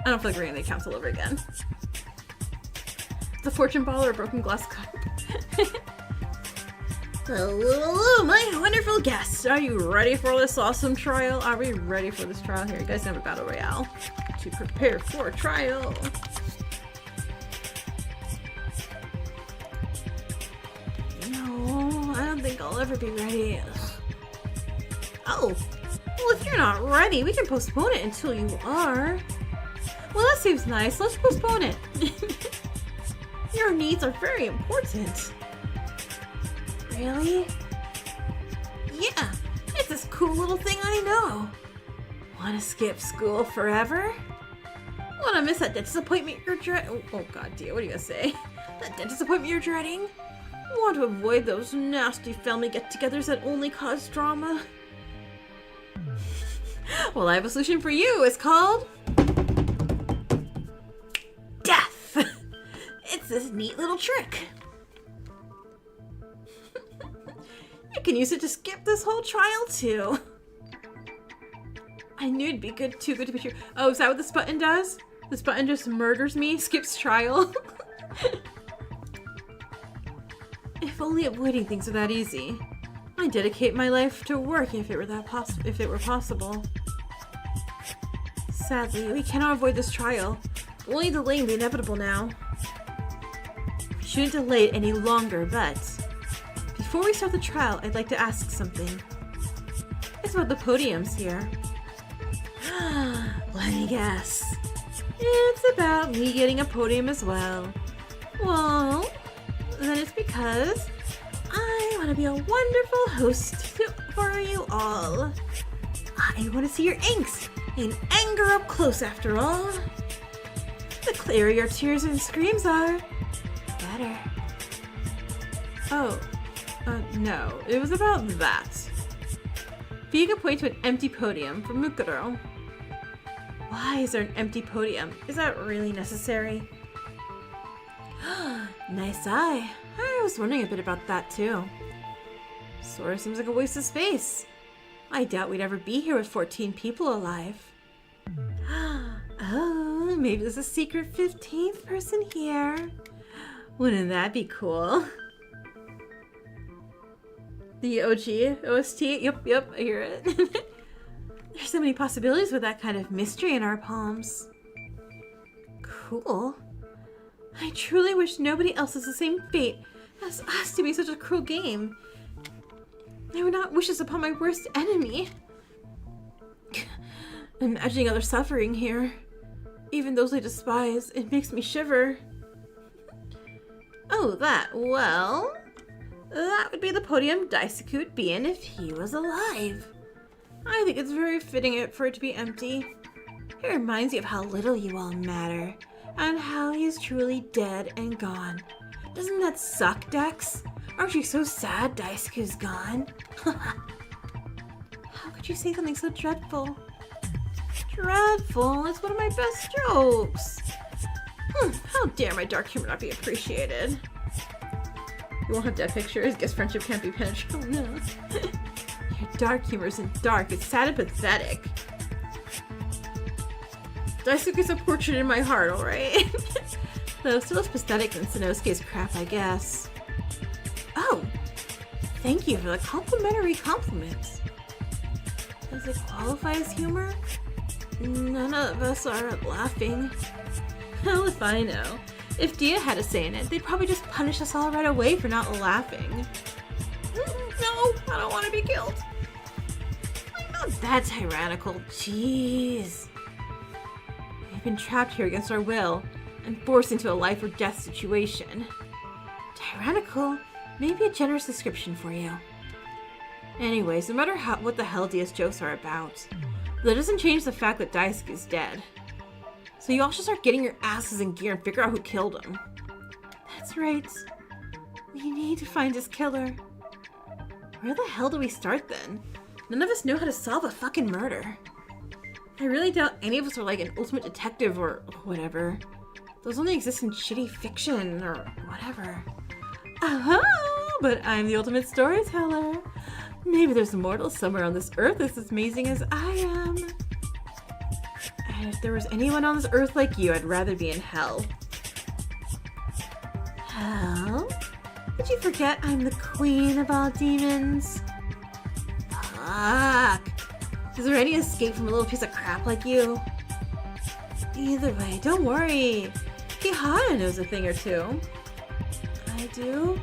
I don't feel like reading the accounts all over again. It's a fortune ball or a broken glass cup. Hello, my wonderful guests. Are you ready for this awesome trial? Are we ready for this trial here? You guys have a battle royale to prepare for a trial. No, I don't think I'll ever be ready. Oh, well, if you're not ready, we can postpone it until you are. Well, that seems nice. Let's postpone it. Your needs are very important. Really? Yeah, it's this cool little thing I know. Want to skip school forever? Want to miss that dentist appointment you're dreading? Oh god, dear, what are you gonna say? That dentist appointment you're dreading? Want to avoid those nasty family get-togethers that only cause drama? Well, I have a solution for you. It's called... death! It's this neat little trick. You can use it to skip this whole trial, too. I knew it'd be too good to be true. Oh, is that what this button does? This button just murders me, skips trial? If only avoiding things were that easy. I'd dedicate my life to work if it were possible. Sadly, we cannot avoid this trial. We're only delaying the inevitable now. We shouldn't delay it any longer, but... before we start the trial, I'd like to ask something. It's about the podiums here. Let me guess. It's about me getting a podium as well. Well, then it's because I want to be a wonderful host for you all. I want to see your angst and anger up close after all. The clearer your tears and screams are, the better. Oh. No, it was about that. Being a point to an empty podium for Mukuro. Why is there an empty podium? Is that really necessary? Nice eye. I was wondering a bit about that too. Sort of seems like a waste of space. I doubt we'd ever be here with 14 people alive. Oh, maybe there's a secret 15th person here. Wouldn't that be cool? The OG OST? Yep, I hear it. There's so many possibilities with that kind of mystery in our palms. Cool. I truly wish nobody else has the same fate as us to be such a cruel game. I would not wish this upon my worst enemy. Imagining others suffering here, even those I despise, it makes me shiver. Oh, that, well... that would be the podium Daisuke would be in if he was alive. I think it's very fitting for it to be empty. It reminds you of how little you all matter, and how he is truly dead and gone. Doesn't that suck, Dex? Aren't you so sad Daisuke's gone? How could you say something so dreadful? Dreadful? It's one of my best jokes. How dare my dark humor not be appreciated? You won't have dead pictures. Guess friendship can't be penetrated. Oh no. Your dark humor isn't dark. It's sad and pathetic. Daisuke's a portrait in my heart, alright? Though still less pathetic than Sanosuke's crap, I guess. Oh! Thank you for the complimentary compliments. Does it qualify as humor? None of us are laughing. Hell if I know. If Dia had a say in it, they'd probably just punish us all right away for not laughing. No, I don't want to be killed. I'm not that tyrannical, jeez. We've been trapped here against our will, and forced into a life or death situation. Tyrannical? Maybe a generous description for you. Anyways, no matter what the hell Dia's jokes are about, that doesn't change the fact that Daisuke is dead. So you all should start getting your asses in gear and figure out who killed him. That's right. We need to find his killer. Where the hell do we start then? None of us know how to solve a fucking murder. I really doubt any of us are like an ultimate detective or whatever. Those only exist in shitty fiction or whatever. But I'm the ultimate storyteller. Maybe there's mortals somewhere on this earth as amazing as I am. And if there was anyone on this earth like you, I'd rather be in hell. Hell? Did you forget I'm the queen of all demons? Fuck. Is there any escape from a little piece of crap like you? Either way, don't worry. Kihara knows a thing or two. I do?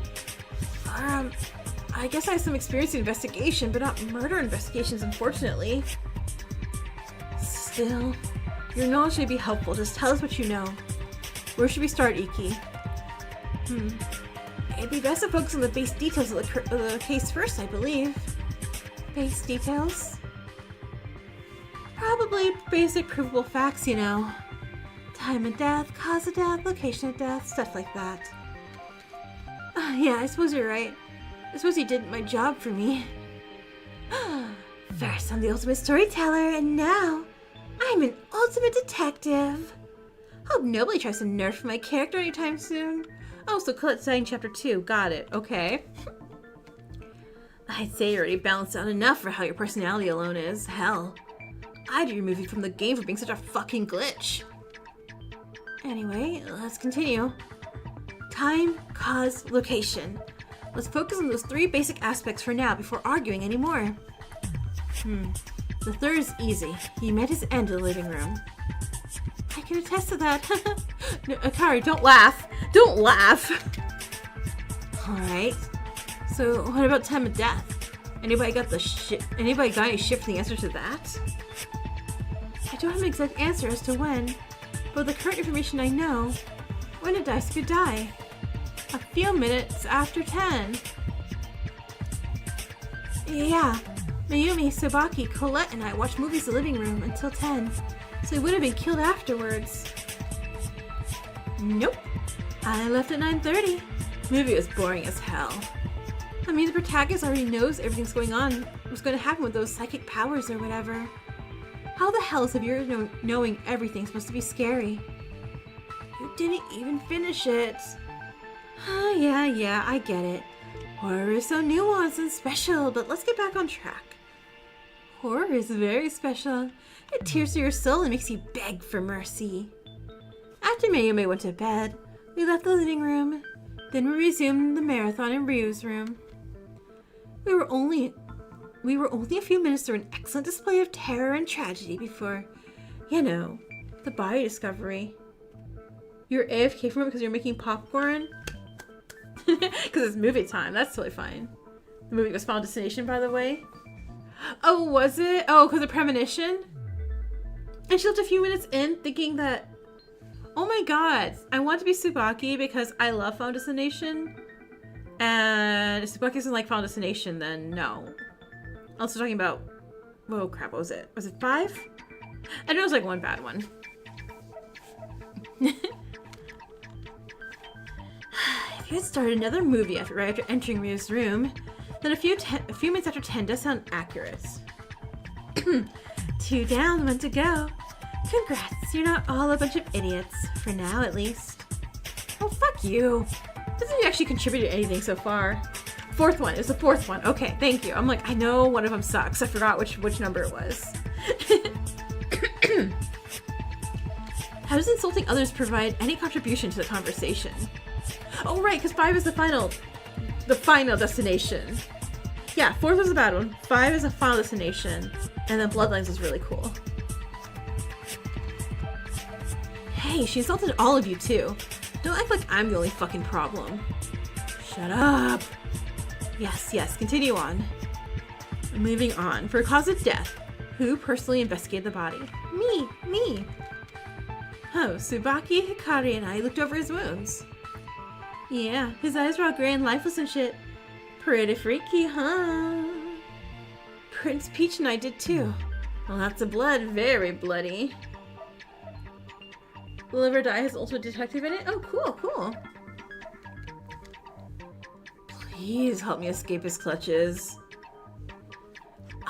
I guess I have some experience in investigation, but not murder investigations, unfortunately. Still, your knowledge may be helpful. Just tell us what you know. Where should we start, Iki? It'd be best to focus on the base details of the case first, I believe. Base details? Probably basic provable facts, you know. Time of death, cause of death, location of death, stuff like that. Yeah, I suppose you're right. I suppose you did my job for me. First, I'm the ultimate storyteller, and now I'm an ultimate detective. Hope nobody tries to nerf my character anytime soon. Oh, so Colette's saying chapter 2. Got it. Okay. I'd say you already balanced out enough for how your personality alone is. Hell, I'd remove you from the game for being such a fucking glitch. Anyway, let's continue. Time, cause, location. Let's focus on those 3 basic aspects for now before arguing anymore. The third is easy. He met his end in the living room. I can attest to that. No, Akari, don't laugh. Don't laugh. Alright. So, what about time of death? Anybody got any shit for the answer to that? I don't have an exact answer as to when, but the current information I know, when a dice could die. A few minutes after 10. Yeah, Mayumi, Sabaki, Colette, and I watched movies in the living room until 10, so he would have been killed afterwards. Nope. I left at 9:30. Movie was boring as hell. I mean, the protagonist already knows everything's going on, what's going to happen with those psychic powers or whatever. How the hell is your knowing everything supposed to be scary? You didn't even finish it. Yeah, I get it. Horror is so nuanced and special, but let's get back on track. Horror is very special. It tears through your soul and makes you beg for mercy. After Mayume went to bed, we left the living room. Then we resumed the marathon in Ryu's room. We were only a few minutes through an excellent display of terror and tragedy before, the body discovery. You're AFK from it because you're making popcorn? Because it's movie time. That's totally fine. The movie was Final Destination, by the way. Oh, was it? Oh, because of premonition? And she left a few minutes in thinking that, oh my god, I want to be Tsubaki because I love Final Destination. And if Tsubaki isn't like Final Destination, then no. Also talking about, oh crap, what was it? Was it 5? I know it was like one bad one. If you had started another movie right after entering Ryu's room, then a few minutes after 10 does sound accurate. 2 down, 1 to go. Congrats, you're not all a bunch of idiots. For now, at least. Oh, fuck you. Doesn't actually contribute to anything so far. 4th one. It's the 4th one. Okay, thank you. I'm like, I know one of them sucks. I forgot which number it was. How does insulting others provide any contribution to the conversation? Oh, right, because 5 is the final destination. Yeah, 4th was a bad one. 5 is a final destination. And then Bloodlines was really cool. Hey, she insulted all of you too. Don't act like I'm the only fucking problem. Shut up. Yes, continue on. Moving on. For cause of death, who personally investigated the body? Me. Oh, Tsubaki, Hikari, and I looked over his wounds. Yeah, his eyes were all gray and lifeless and shit. Pretty freaky, huh? Prince Peach and I did too. Lots of blood, very bloody. The Live or Die has Ultimate Detective in it? Oh, cool. Please help me escape his clutches.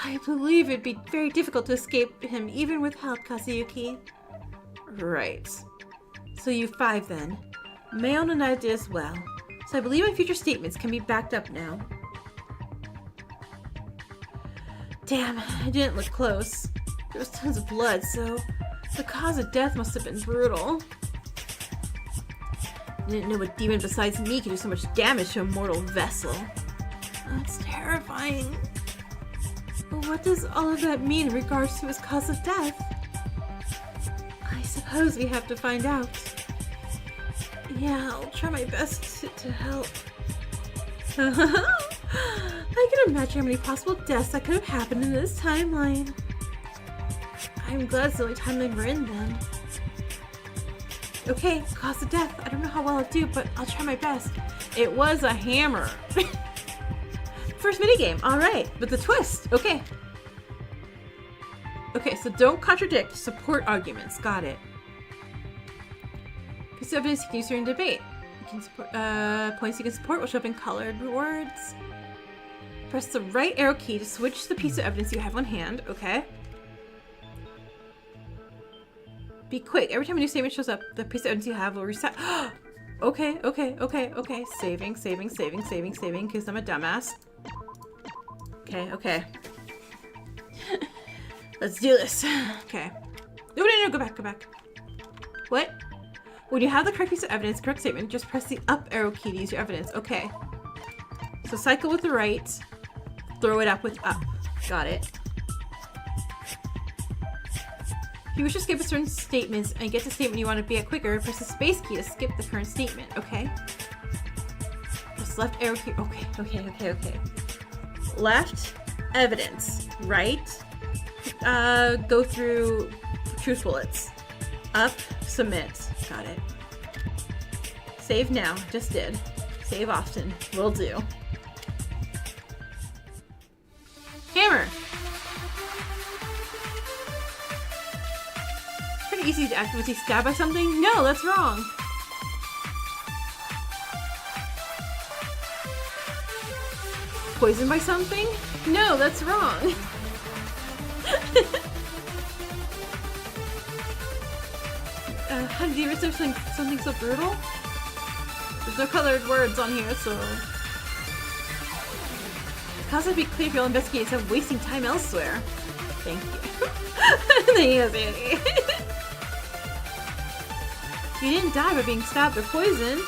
I believe it'd be very difficult to escape him even with help, Kazuyuki. Right. So you 5 then. Mayon and I did as well. So I believe my future statements can be backed up now. Damn, I didn't look close. There was tons of blood, so the cause of death must have been brutal. I didn't know a demon besides me could do so much damage to a mortal vessel. That's terrifying. But what does all of that mean in regards to his cause of death? I suppose we have to find out. Yeah, I'll try my best to help. I can imagine how many possible deaths that could have happened in this timeline. I'm glad it's the only timeline we're in then. Okay, cause of death. I don't know how well I'll do, but I'll try my best. It was a hammer. First minigame, alright, with the twist. Okay. Okay, so don't contradict, support arguments. Got it. Piece of evidence you can use during debate. You can support, points you can support will show up in colored words. Press the right arrow key to switch the piece of evidence you have on hand. Okay. Be quick. Every time a new statement shows up, the piece of evidence you have will reset. Okay. Saving, because I'm a dumbass. Okay. Let's do this. Okay. No, go back. What? When you have the correct piece of evidence, correct statement, just press the up arrow key to use your evidence. Okay. So cycle with the right, throw it up with up. Got it. If you wish to skip a certain statements and get the statement you want to be at quicker, press the space key to skip the current statement. Okay. Press left arrow key. Okay. Left, evidence. Right, go through truth bullets. Up, submit. Got it. Save now. Just did. Save often. Will do. Hammer! Pretty easy to act. Was he stabbed by something? No, that's wrong. Poisoned by something? No, that's wrong. How did you ever say something so brutal? There's no colored words on here, so... Cause it be clear if you'll investigate instead of wasting time elsewhere. Thank you. Thank you, Sandy. You didn't die by being stabbed or poisoned.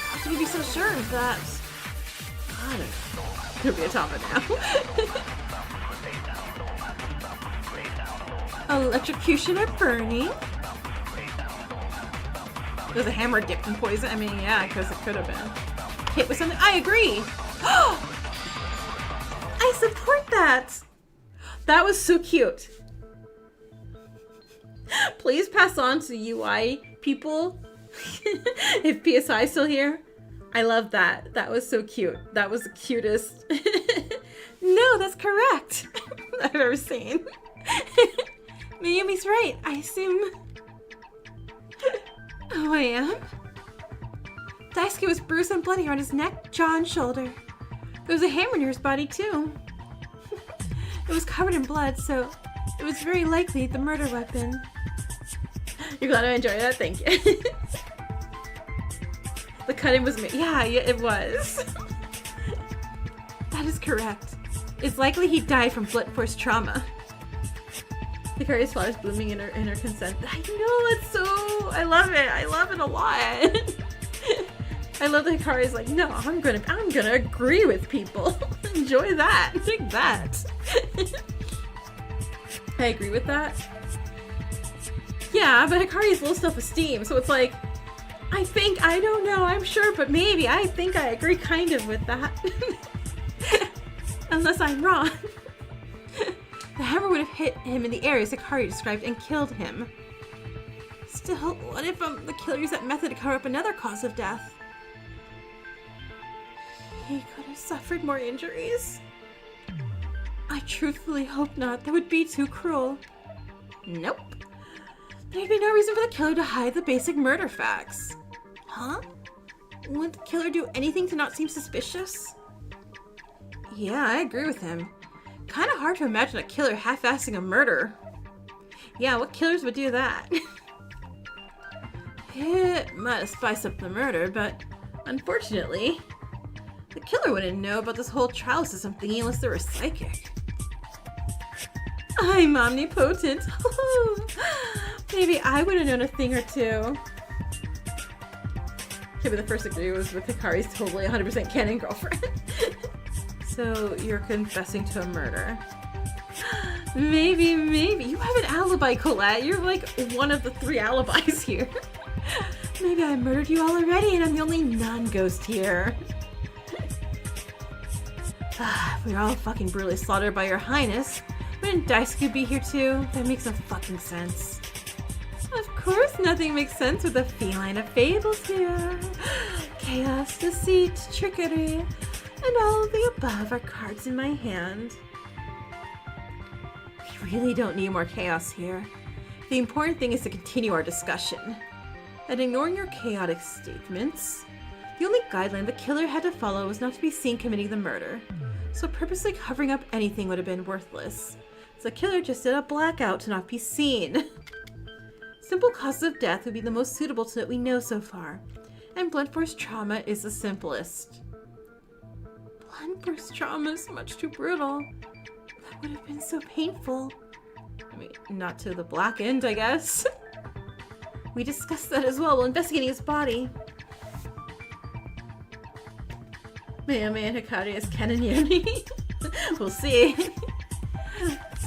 How can you be so sure of that? I don't know. Could be a Tama now. Electrocution or burning? Was a hammer dipped in poison? I mean, yeah, because it could have been. Hit with something? I agree! I support that! That was so cute. Please pass on to UI people if PSI is still here. I love that. That was so cute. That was the cutest. No, that's correct. I've ever seen. Mayumi's right. I assume... Oh, I am? Daisuke was bruised and bloody around his neck, jaw, and shoulder. There was a hammer near his body, too. It was covered in blood, so it was very likely the murder weapon. You're glad I enjoyed that? Thank you. The cutting was made. Yeah, it was. That is correct. It's likely he died from blunt force trauma. Hikari's flowers blooming in her consent. I know, it's so... I love it. I love it a lot. I love that Hikari's like, no, I'm gonna agree with people. Enjoy that. Take that. I agree with that. Yeah, but Hikari's low self-esteem, so it's like, I don't know, I'm sure, but maybe, I think I agree kind of with that. Unless I'm wrong. The hammer would have hit him in the areas Hikari described and killed him. Still, what if the killer used that method to cover up another cause of death? He could have suffered more injuries. I truthfully hope not. That would be too cruel. Nope. There'd be no reason for the killer to hide the basic murder facts. Huh? Would the killer do anything to not seem suspicious? Yeah, I agree with him. Kinda hard to imagine a killer half-assing a murder. Yeah, what killers would do that? It might spice up the murder, but unfortunately, the killer wouldn't know about this whole trial system thingy unless they were psychic. I'm omnipotent. Maybe I would have known a thing or two. Okay, but the first degree was with Hikari's totally 100% canon girlfriend. So you're confessing to a murder. Maybe. You have an alibi, Colette. You're like one of the 3 alibis here. Maybe I murdered you all already and I'm the only non-ghost here. If we were all fucking brutally slaughtered by your highness, wouldn't Daisuke be here too? That makes no fucking sense. Of course nothing makes sense with the feline of fables here. Chaos, deceit, trickery, and all of the above are cards in my hand. We really don't need more chaos here. The important thing is to continue our discussion. And ignoring your chaotic statements, the only guideline the killer had to follow was not to be seen committing the murder. So purposely covering up anything would have been worthless. So the killer just did a blackout to not be seen. Simple causes of death would be the most suitable to what we know so far. And blunt force trauma is the simplest. Blunt force trauma is much too brutal. That would have been so painful. I mean, not to the black end, I guess. We discussed that as well while investigating his body. Man, Hikari is canon Yoni. We'll see.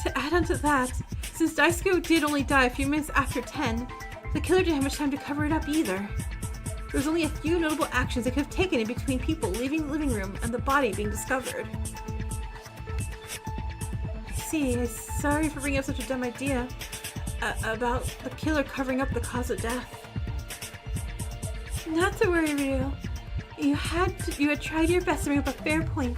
To add on to that, since Daisuke did only die a few minutes after 10, the killer didn't have much time to cover it up either. There was only a few notable actions they could have taken in between people leaving the living room and the body being discovered. I see. I'm sorry for bringing up such a dumb idea about the killer covering up the cause of death. Not to worry, Ryu. You had tried your best to bring up a fair point.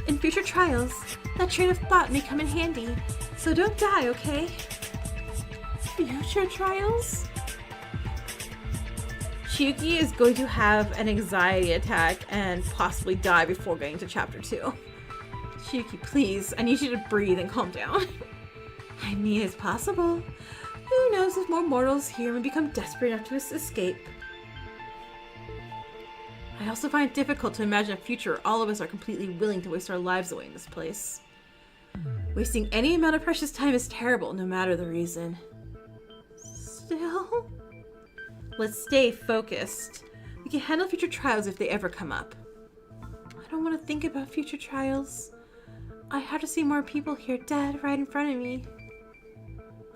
In future trials, that train of thought may come in handy, so don't die, okay? Future trials? Chiyuki is going to have an anxiety attack and possibly die before getting to chapter 2. Chiyuki, please, I need you to breathe and calm down. I mean, it's possible. Who knows if more mortals here may become desperate enough to escape. I also find it difficult to imagine a future where all of us are completely willing to waste our lives away in this place. Wasting any amount of precious time is terrible, no matter the reason. Still, let's stay focused. We can handle future trials if they ever come up. I don't want to think about future trials. I have to see more people here dead right in front of me.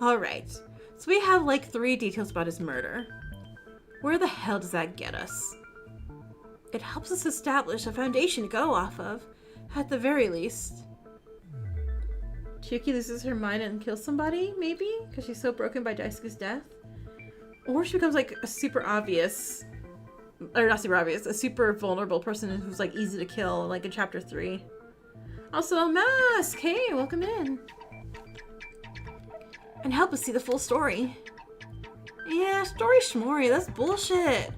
Alright, so we have like 3 details about his murder. Where the hell does that get us? It helps us establish a foundation to go off of, at the very least. Chiyuki loses her mind and kills somebody, maybe? Because she's so broken by Daisuke's death? Or she becomes like a super obvious, or not super obvious, a super vulnerable person who's like easy to kill, like in chapter 3. Also, Unmasking! Hey, welcome in! And help us see the full story. Yeah, story schmory, that's bullshit.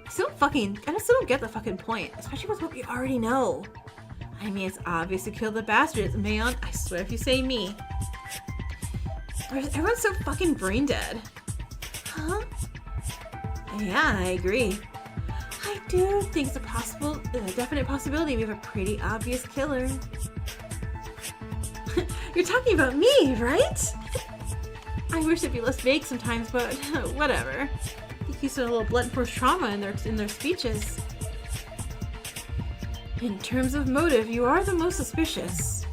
I still don't get the fucking point, especially with what we already know. I mean, it's obvious to kill the bastards, man. I swear if you say me. Everyone's so fucking brain dead. Huh? Yeah, I agree. I do think it's a definite possibility we have a pretty obvious killer. You're talking about me, right? I wish it'd be less vague sometimes, but whatever. They used a little blunt force trauma in their speeches. In terms of motive, you are the most suspicious.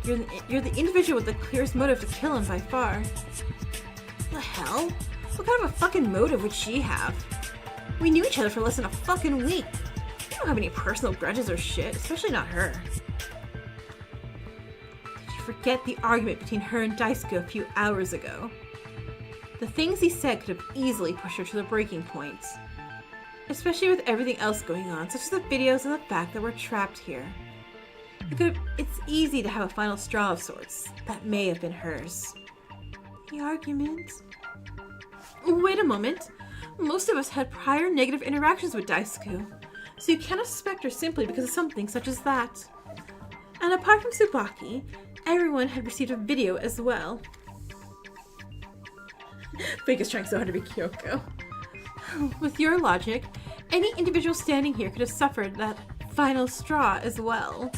You're the individual with the clearest motive to kill him by far. The hell? What kind of a fucking motive would she have? We knew each other for less than a fucking week. We don't have any personal grudges or shit, especially not her. Did you forget the argument between her and Daisuke a few hours ago? The things he said could have easily pushed her to the breaking point. Especially with everything else going on, such as the videos and the fact that we're trapped here. It's easy to have a final straw of sorts. That may have been hers. The argument? Wait a moment. Most of us had prior negative interactions with Daisuke, so you cannot suspect her simply because of something such as that. And apart from Tsubaki, everyone had received a video as well. Fake is trying so hard to be Kyoko. With your logic, any individual standing here could have suffered that final straw as well.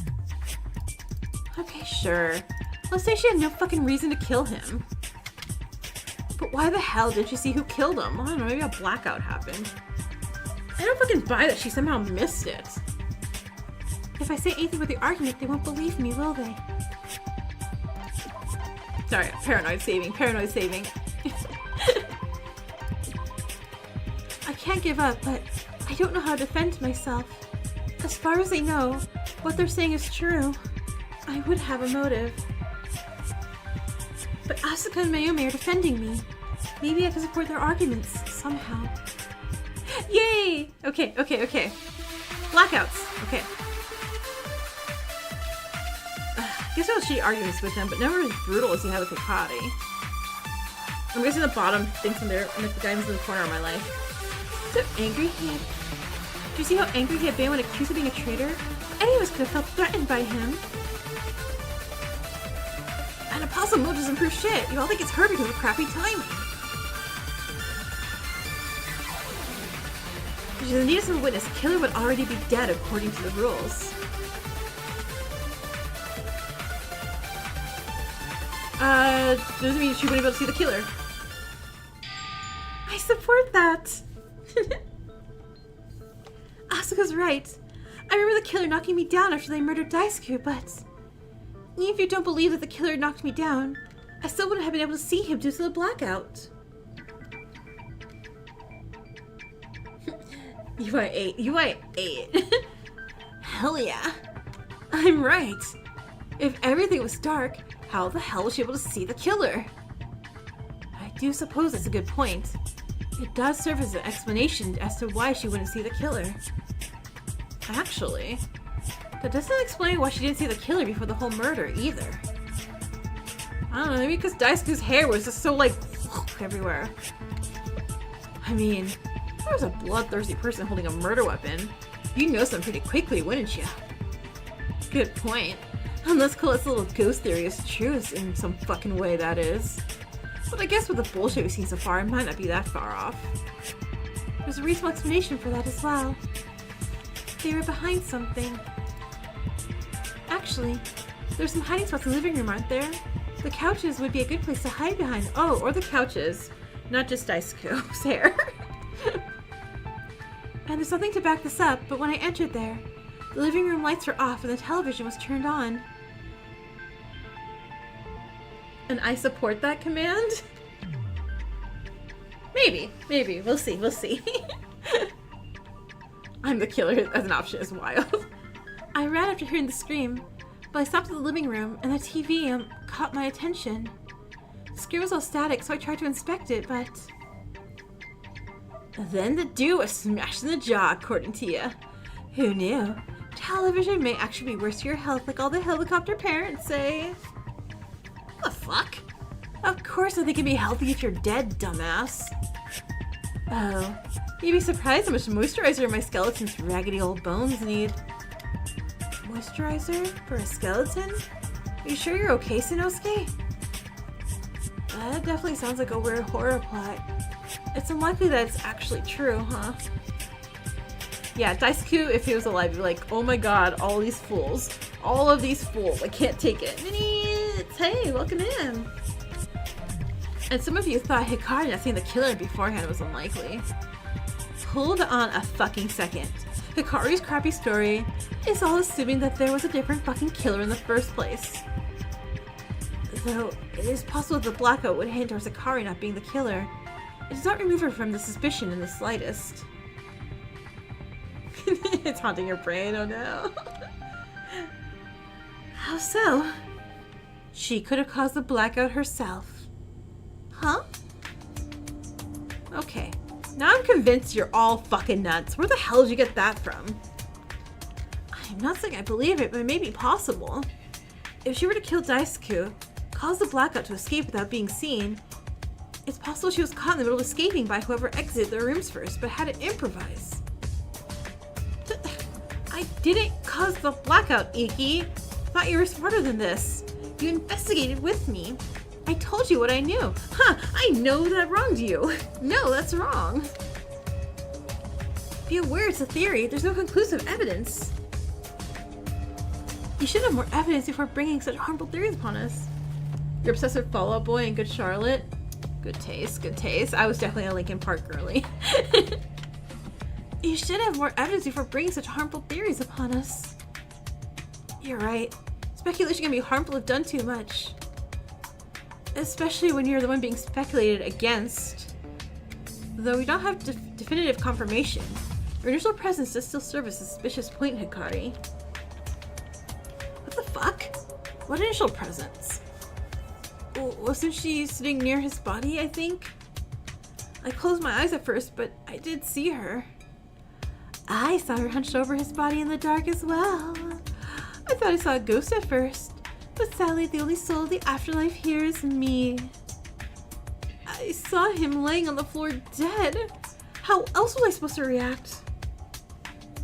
Okay, sure. Let's say she had no fucking reason to kill him. But why the hell did she see who killed him? I don't know, maybe a blackout happened. I don't fucking buy that she somehow missed it. If I say anything about the argument, they won't believe me, will they? Sorry, paranoid saving. I can't give up, but I don't know how to defend myself. As far as I know, what they're saying is true. I would have a motive. But Asuka and Mayumi are defending me. Maybe I can support their arguments somehow. Yay! Okay. Blackouts. Okay. I guess I'll cheat arguments with them, but never as brutal as you have with Hikari. I'm guessing the bottom thinks in there, and like the guy who's in the corner of my life. So angry he had. Did you see how angry he had been when accused of being a traitor? Any of us could have felt threatened by him. And Apostle Mo doesn't prove shit. You all think it's her because of crappy timing. If she needed some witness, Killer would already be dead according to the rules. Doesn't mean she wouldn't be able to see the killer. I support that. Asuka's right. I remember the killer knocking me down after they murdered Daisuke, but even if you don't believe that the killer knocked me down, I still wouldn't have been able to see him due to the blackout. UI8. Hell yeah. I'm right. If everything was dark, how the hell was she able to see the killer? I do suppose that's a good point. It does serve as an explanation as to why she wouldn't see the killer. Actually, that doesn't explain why she didn't see the killer before the whole murder either. I don't know, maybe because Daisuke's hair was just so like everywhere. I mean, if there was a bloodthirsty person holding a murder weapon, you'd know something pretty quickly, wouldn't you? Good point. Unless Colette's little ghost theory is true in some fucking way, that is. But I guess with the bullshit we've seen so far, it might not be that far off. There's a reasonable explanation for that as well. They were behind something. Actually, there's some hiding spots in the living room, aren't there? The couches would be a good place to hide behind. Oh, or the couches. Not just Daisuke's hair. And there's nothing to back this up, but when I entered there, the living room lights were off and the television was turned on. And I support that command? Maybe. We'll see. I'm the killer as an option is wild. I ran after hearing the scream, but I stopped at the living room and the TV caught my attention. The screen was all static, so I tried to inspect it, but then the dude was smashed in the jaw, according to you. Who knew? Television may actually be worse for your health, like all the helicopter parents say. What the fuck? Of course nothing can be healthy if you're dead, dumbass. Oh, you'd be surprised how much moisturizer my skeleton's raggedy old bones need. Moisturizer? For a skeleton? Are you sure you're okay, Sanosuke? That definitely sounds like a weird horror plot. It's unlikely that it's actually true, huh? Yeah, Daisuke, if he was alive, he'd be like, oh my god, all of these fools, I can't take it. Hey, welcome in. And some of you thought Hikari not seeing the killer beforehand was unlikely. Hold on a fucking second. Hikari's crappy story is all assuming that there was a different fucking killer in the first place. Though it is possible that the blackout would hint towards Hikari not being the killer, it does not remove her from the suspicion in the slightest. It's haunting your brain, oh no. How so? She could have caused the blackout herself. Huh? Okay. Now I'm convinced you're all fucking nuts. Where the hell did you get that from? I'm not saying I believe it, but it may be possible. If she were to kill Daisuke, cause the blackout to escape without being seen, It's possible she was caught in the middle of escaping by whoever exited their rooms first, but had to improvise. I didn't cause the blackout, Iki. Thought you were smarter than this. You investigated with me. I told you what I knew. I know that I wronged you. No, that's wrong. Be aware it's a theory. There's no conclusive evidence. You should have more evidence before bringing such harmful theories upon us. You're obsessed with Fall Out Boy and Good Charlotte. Good taste, good taste. I was definitely a Linkin Park girly. You should have more evidence before bringing such harmful theories upon us. You're right. Speculation can be harmful if done too much. Especially when you're the one being speculated against. Though we don't have definitive confirmation, your initial presence does still serve as a suspicious point, Hikari. What the fuck? What initial presence? Wasn't she sitting near his body, I think? I closed my eyes at first, but I did see her. I saw her hunched over his body in the dark as well. I thought I saw a ghost at first, but sadly the only soul of the afterlife here is me. I saw him laying on the floor dead. How else was I supposed to react?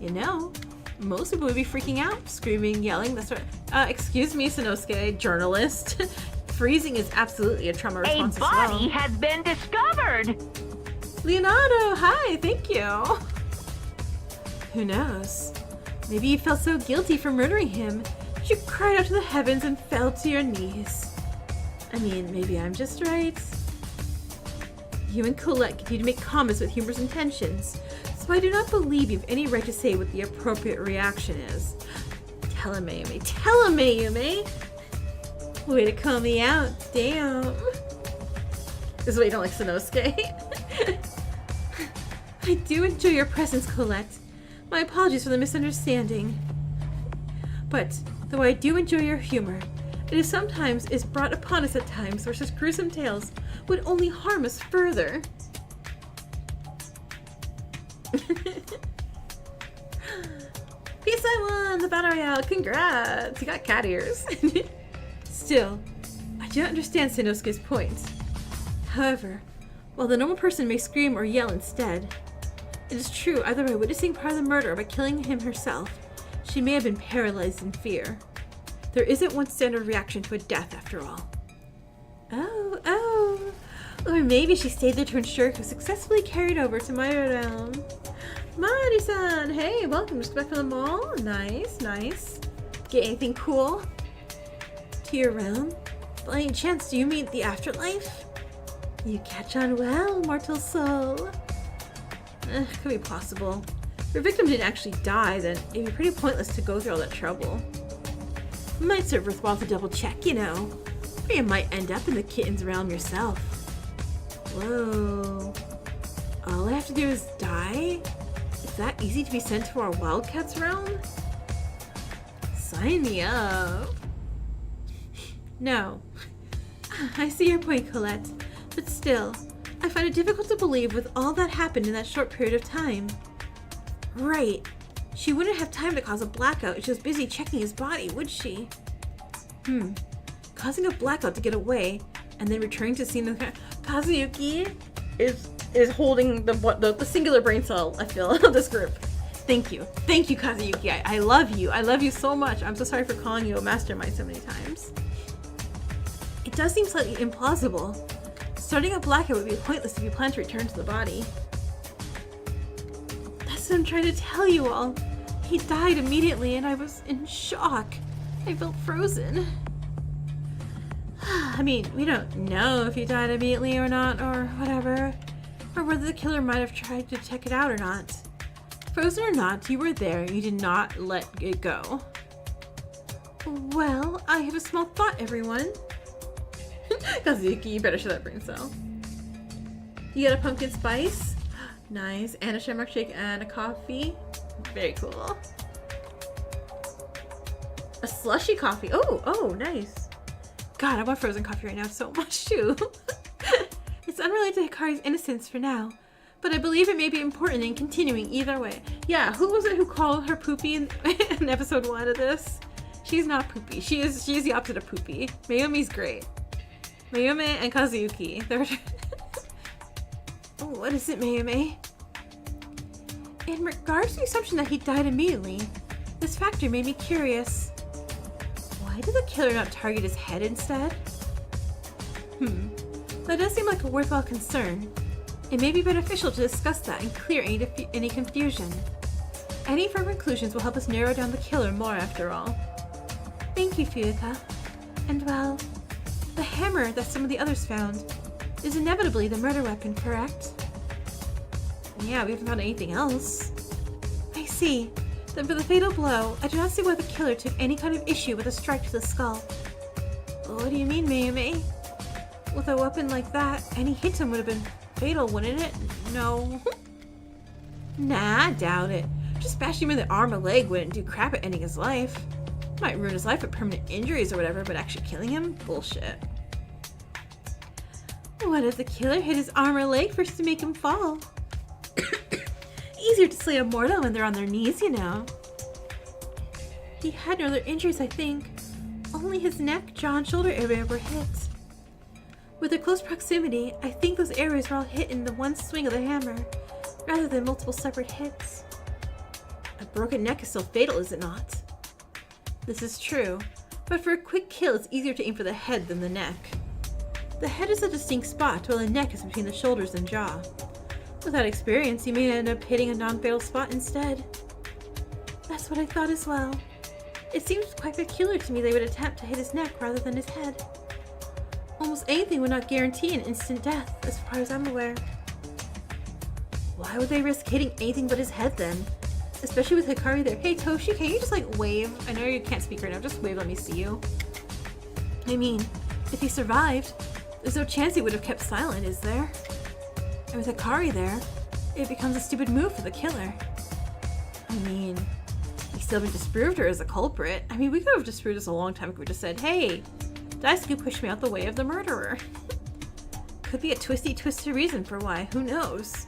You know, most people would be freaking out, screaming, yelling. That's right. Excuse me, Sanosuke, journalist. Freezing is absolutely a trauma response as well. A body has been discovered! Leonardo, hi, thank you. Who knows? Maybe you felt so guilty for murdering him that you cried out to the heavens and fell to your knees. I mean, maybe I'm just right. You and Colette continue to make comments with humorous intentions, so I do not believe you have any right to say what the appropriate reaction is. Tell him, Mayumi. Tell him, Mayumi! Way to call me out, damn. This is why you don't like Sanosuke. I do enjoy your presence, Colette. My apologies for the misunderstanding. But, though I do enjoy your humor, it is sometimes brought upon us at times where such gruesome tales would only harm us further. Peace, I won the battle royale. Congrats! You got cat ears. Still, I do not understand Sanosuke's point. However, while the normal person may scream or yell instead, it is true either by witnessing part of the murder or by killing him herself, she may have been paralyzed in fear. There isn't one standard reaction to a death after all. Oh. Or maybe she stayed there to ensure it was successfully carried over to my realm. Mari-san, hey, welcome. Just back from the mall. Nice. Get anything cool? To your realm? By any chance, do you mean the afterlife? You catch on well, mortal soul. Could be possible. If your victim didn't actually die, then it'd be pretty pointless to go through all that trouble. Might serve worthwhile to double check, you know. Or you might end up in the kitten's realm yourself. Whoa. All I have to do is die? Is that easy to be sent to our Wildcats realm? Sign me up. No. I see your point, Colette. But still, I find it difficult to believe with all that happened in that short period of time. Right. She wouldn't have time to cause a blackout if she was busy checking his body, would she? Causing a blackout to get away, and then returning to scene of the Chiyuki is holding the singular brain cell, I feel, of this group. Thank you, Chiyuki. I love you. I love you so much. I'm so sorry for calling you a mastermind so many times. It does seem slightly implausible. Starting a blackout would be pointless if you plan to return to the body. That's what I'm trying to tell you all. He died immediately and I was in shock. I felt frozen. I mean, we don't know if he died immediately or not, or whatever. Or whether the killer might have tried to check it out or not. Frozen or not, you were there. You did not let it go. Well, I have a small thought, everyone. Kazuki, you better show that brain cell. You got a pumpkin spice? Nice. And a shamrock shake and a coffee. Very cool. A slushy coffee. Oh, nice. God, I want frozen coffee right now so much too. It's unrelated to Hikari's innocence for now, but I believe it may be important in continuing either way. Yeah, who was it who called her poopy in episode 1 of this? She's not poopy. She's the opposite of poopy. Mayumi's great. Mayumi and Kazuki. What is it, Mayume? In regards to the assumption that he died immediately, this factor made me curious. Why did the killer not target his head instead? That does seem like a worthwhile concern. It may be beneficial to discuss that and clear any confusion. Any firm conclusions will help us narrow down the killer more after all. Thank you, Fuyuka. And well, the hammer that some of the others found is inevitably the murder weapon, correct? Yeah, we haven't found anything else. I see. Then for the fatal blow, I do not see why the killer took any kind of issue with a strike to the skull. What do you mean, Mayume? With a weapon like that, any hit him would have been fatal, wouldn't it? No. Nah, I doubt it. Just bashing him in the arm or leg wouldn't do crap at ending his life. Might ruin his life with permanent injuries or whatever, but actually killing him? Bullshit. What if the killer hit his arm or leg first to make him fall? Easier to slay a mortal when they're on their knees, you know. He had no other injuries, I think. Only his neck, jaw, and shoulder area were hit. With their close proximity, I think those areas were all hit in the one swing of the hammer, rather than multiple separate hits. A broken neck is still fatal, is it not? This is true, but for a quick kill, it's easier to aim for the head than the neck. The head is a distinct spot, while the neck is between the shoulders and jaw. Without experience, you may end up hitting a non-fatal spot instead. That's what I thought as well. It seems quite peculiar to me they would attempt to hit his neck rather than his head. Almost anything would not guarantee an instant death, as far as I'm aware. Why would they risk hitting anything but his head then? Especially with Hikari there. Hey Toshi, can you just like wave? I know you can't speak right now, just wave, let me see you. I mean, if he survived, there's no chance he would have kept silent, is there? And with Hikari there, it becomes a stupid move for the killer. I mean, he's still been disproved her as a culprit. I mean, we could have disproved this a long time ago. We just said, hey, Daisuke pushed me out the way of the murderer. Could be a twisted reason for why. Who knows?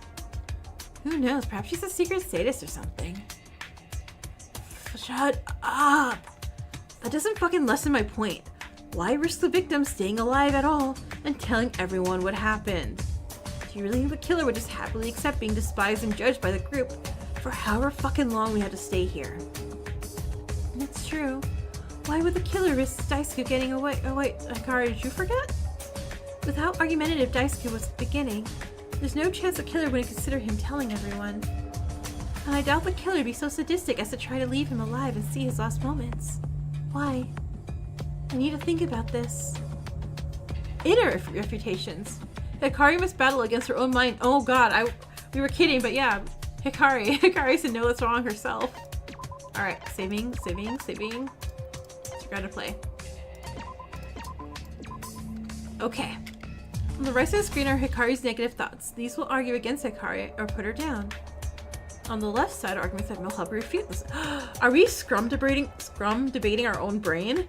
Who knows? Perhaps she's a secret sadist or something. Shut up! That doesn't fucking lessen my point. Why risk the victim staying alive at all and telling everyone what happened? Do you really think the killer would just happily accept being despised and judged by the group for however fucking long we had to stay here? And it's true. Why would the killer risk Daisuke getting away? Oh wait, Hikari, did you forget? With how argumentative Daisuke was at the beginning, there's no chance the killer wouldn't consider him telling everyone. And I doubt the killer would be so sadistic as to try to leave him alive and see his last moments. Why? I need to think about this. Inner refutations. Hikari must battle against her own mind. Oh god, we were kidding, but yeah, Hikari said no, that's wrong herself. Alright, saving. Forgot to play. Okay. On the right side of the screen are Hikari's negative thoughts. These will argue against Hikari or put her down. On the left side are arguments that will help her refute this. Are we scrum debating our own brain?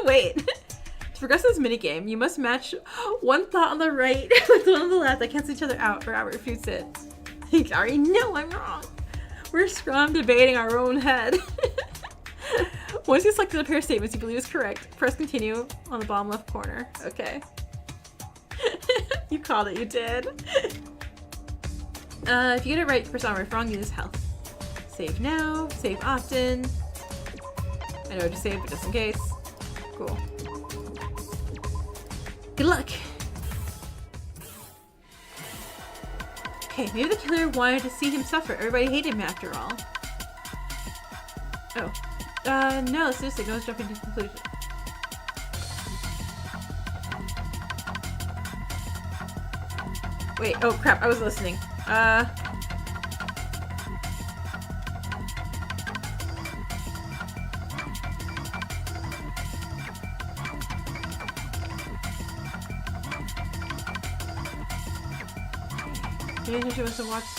Wait. To progress this minigame, you must match one thought on the right with one on the left that cancels each other out or refutes it. Hikari, no, I'm wrong. We're scrum debating our own head. Once you selected a pair of statements you believe is correct, press continue on the bottom left corner. Okay. You called it, you did. If you get it right, you press on. If wrong, you lose health. Save now, save often. I know I just saved, but just in case. Cool. Good luck! Okay, maybe the killer wanted to see him suffer. Everybody hated him after all. Oh. No, seriously, don't jump into conclusion. Wait, oh crap, I was listening. Maybe she must have watched.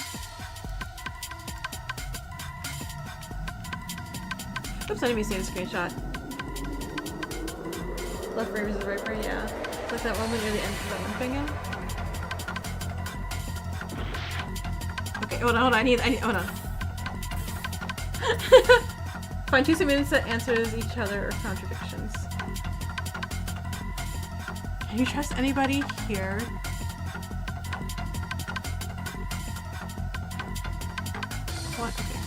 Oops, I didn't mean to see the screenshot. Left brain versus right brain, yeah. Like that moment near the end of that one thing, yeah? Okay, hold on, I need, hold on. Find two statements that answers each other or contradictions. Can you trust anybody here? What? Okay.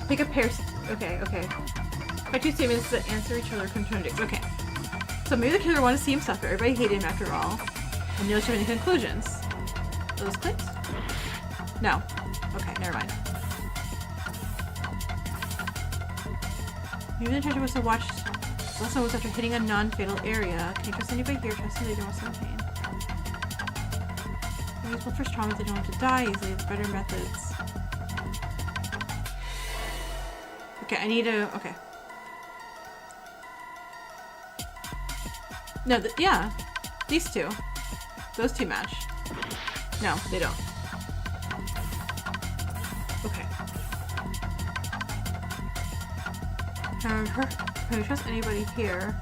Pick a pair. Okay, okay. My two statements that answer each other contradicts. Okay. So maybe the killer wanted to see him suffer. Everybody hated him after all. And no too many conclusions. Are those clicks? No. Okay, never mind. Maybe the intention was to watch. The lesson was after hitting a non-fatal area. Can you trust anybody here? Trust them they don't want some pain. Use one first trauma if they don't want to die easily. There's better methods. Okay, I need to. Okay. No, yeah. These two. Those two match. No, they don't. Okay. Can I trust anybody here?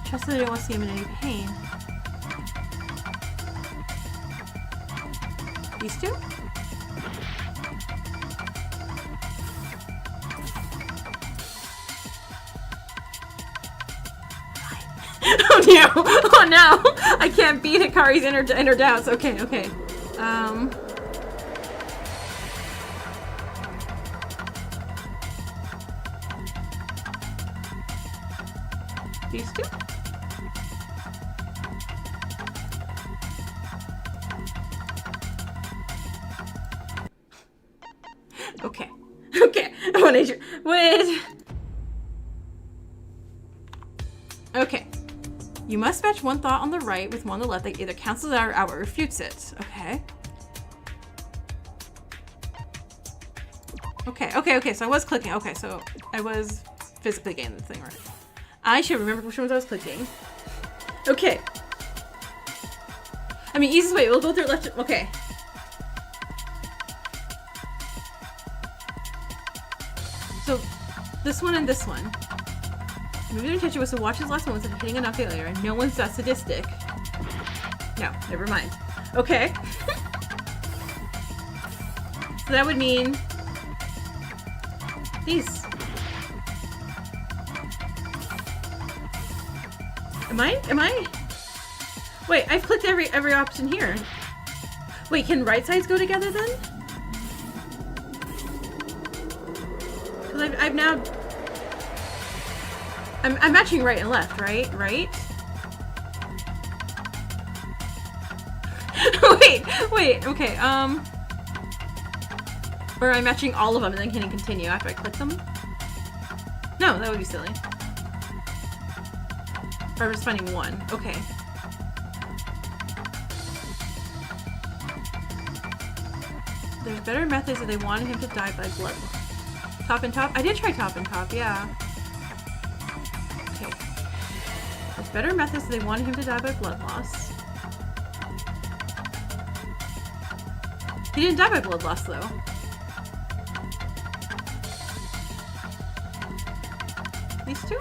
Trust that I don't want to see him in any pain. These two? Oh no! Oh no! I can't beat Hikari's inner doubts. Okay, okay. These two? Okay. Okay. Wait. Okay. You must match one thought on the right with one on the left that either cancels out or outright refutes it. Okay. Okay, so I was clicking. Okay, so I was physically getting the thing right. I should remember which ones I was clicking. Okay. I mean, easiest way. We'll go through left. Okay. So, this one and this one. Maybe their intention was to watch his last one instead of hitting enough failure, and no one's that sadistic. No, never mind. Okay. So that would mean these. Am I? Wait, I've clicked every option here. Wait, can right sides go together then? Because I've now... I'm matching right and left, right? Right? wait, okay, Or I'm matching all of them and then hitting continue after I click them? No, that would be silly. Or I'm just finding one. Okay. There's better methods if they wanted him to die by blood loss. Top and top? I did try top and top, yeah. Okay. There's better methods if they wanted him to die by blood loss. He didn't die by blood loss, though. These two?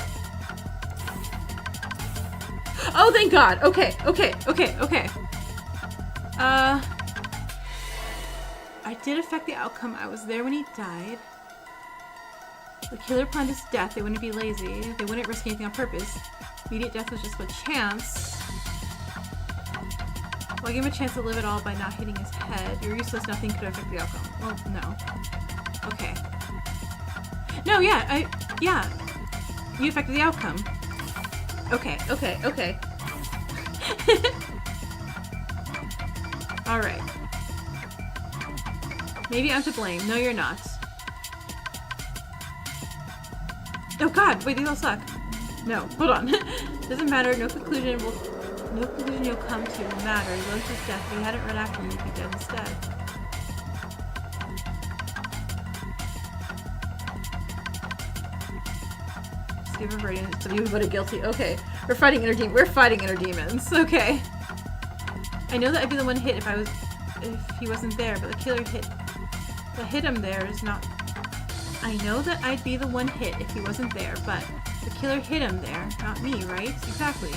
Oh, thank God. Okay. I did affect the outcome. I was there when he died. The killer planned his death. They wouldn't be lazy. They wouldn't risk anything on purpose. Immediate death was just a chance. Well, I gave him a chance to live it all by not hitting his head. You're useless. Nothing could affect the outcome. Well, no. Okay. No, yeah. Yeah. You affected the outcome. Okay. Alright. Maybe I'm to blame. No, you're not. Oh God! Wait, these all suck. No, hold on. Doesn't matter. No conclusion you'll come to will matter. He loves his death. If he hadn't run after you, he'd be dead instead. Give a rating to you, but a guilty. Okay, we're fighting inner demons. Okay. I know that I'd be the one hit if he wasn't there, but the killer hit him there is not. I know that I'd be the one hit if he wasn't there, but the killer hit him there, not me, right? Exactly.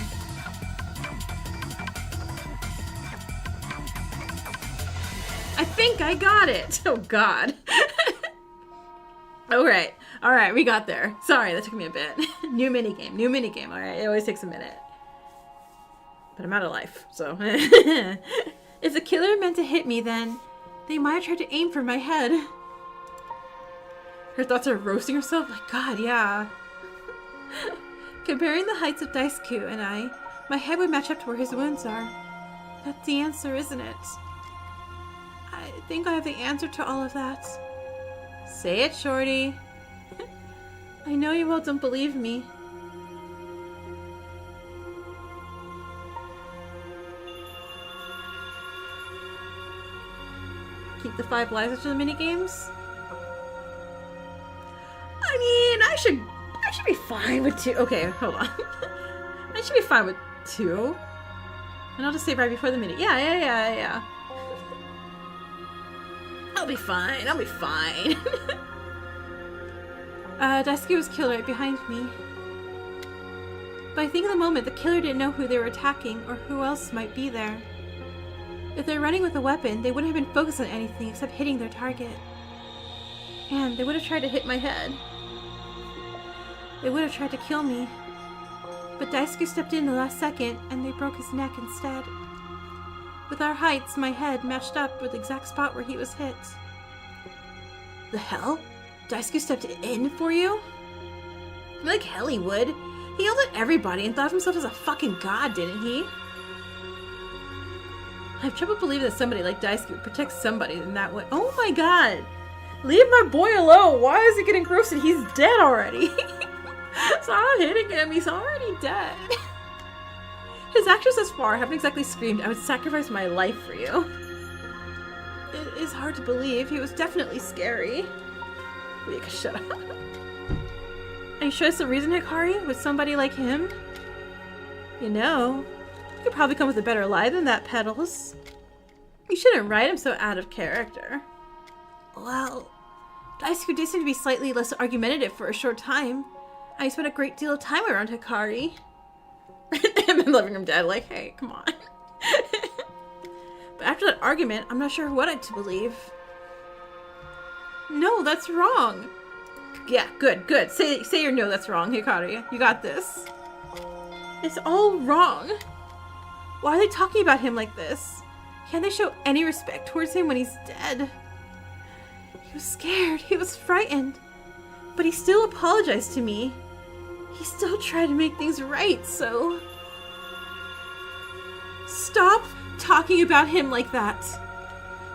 I think I got it. Oh God. Alright, we got there. Sorry, that took me a bit. New minigame. Alright, it always takes a minute. But I'm out of life, so. If the killer meant to hit me, then They might have tried to aim for my head. Her thoughts are roasting herself? Like, God, yeah. Comparing the heights of Daisuke and I, my head would match up to where his wounds are. That's the answer, isn't it? I think I have the answer to all of that. Say it, Shorty. I know you all don't believe me. Keep the 5 lives after the minigames? I mean, I should be fine with 2. Okay, hold on. I should be fine with 2. And I'll just save right before the minute. Yeah. I'll be fine. Daisuke was killed right behind me. But I think in the moment the killer didn't know who they were attacking or who else might be there. If they're running with a weapon, they wouldn't have been focused on anything except hitting their target. And they would have tried to hit my head. They would have tried to kill me. But Daisuke stepped in the last second, and they broke his neck instead. With our heights, my head matched up with the exact spot where he was hit. The hell? Daisuke stepped in for you? Like hell he would. He yelled at everybody and thought of himself as a fucking god, didn't he? I have trouble believing that somebody like Daisuke would protect somebody in that way. Oh my god! Leave my boy alone! Why is he getting roasted? He's dead already! Stop hitting him, he's already dead. His actions thus far haven't exactly screamed, I would sacrifice my life for you. It is hard to believe. He was definitely scary. We could shut up. Are you sure it's the reason, Hikari? With somebody like him? You know, you could probably come with a better lie than that, Petals. You shouldn't write him so out of character. Well, Daisuke did seem to be slightly less argumentative for a short time. I spent a great deal of time around Hikari. And then leaving him dead, like, hey, come on. But after that argument, I'm not sure what to believe. No, that's wrong. Yeah, good. Say your no, that's wrong, Hikari. You got this. It's all wrong. Why are they talking about him like this? Can't they show any respect towards him when he's dead? He was scared. He was frightened. But he still apologized to me. He still tried to make things right, so... Stop talking about him like that.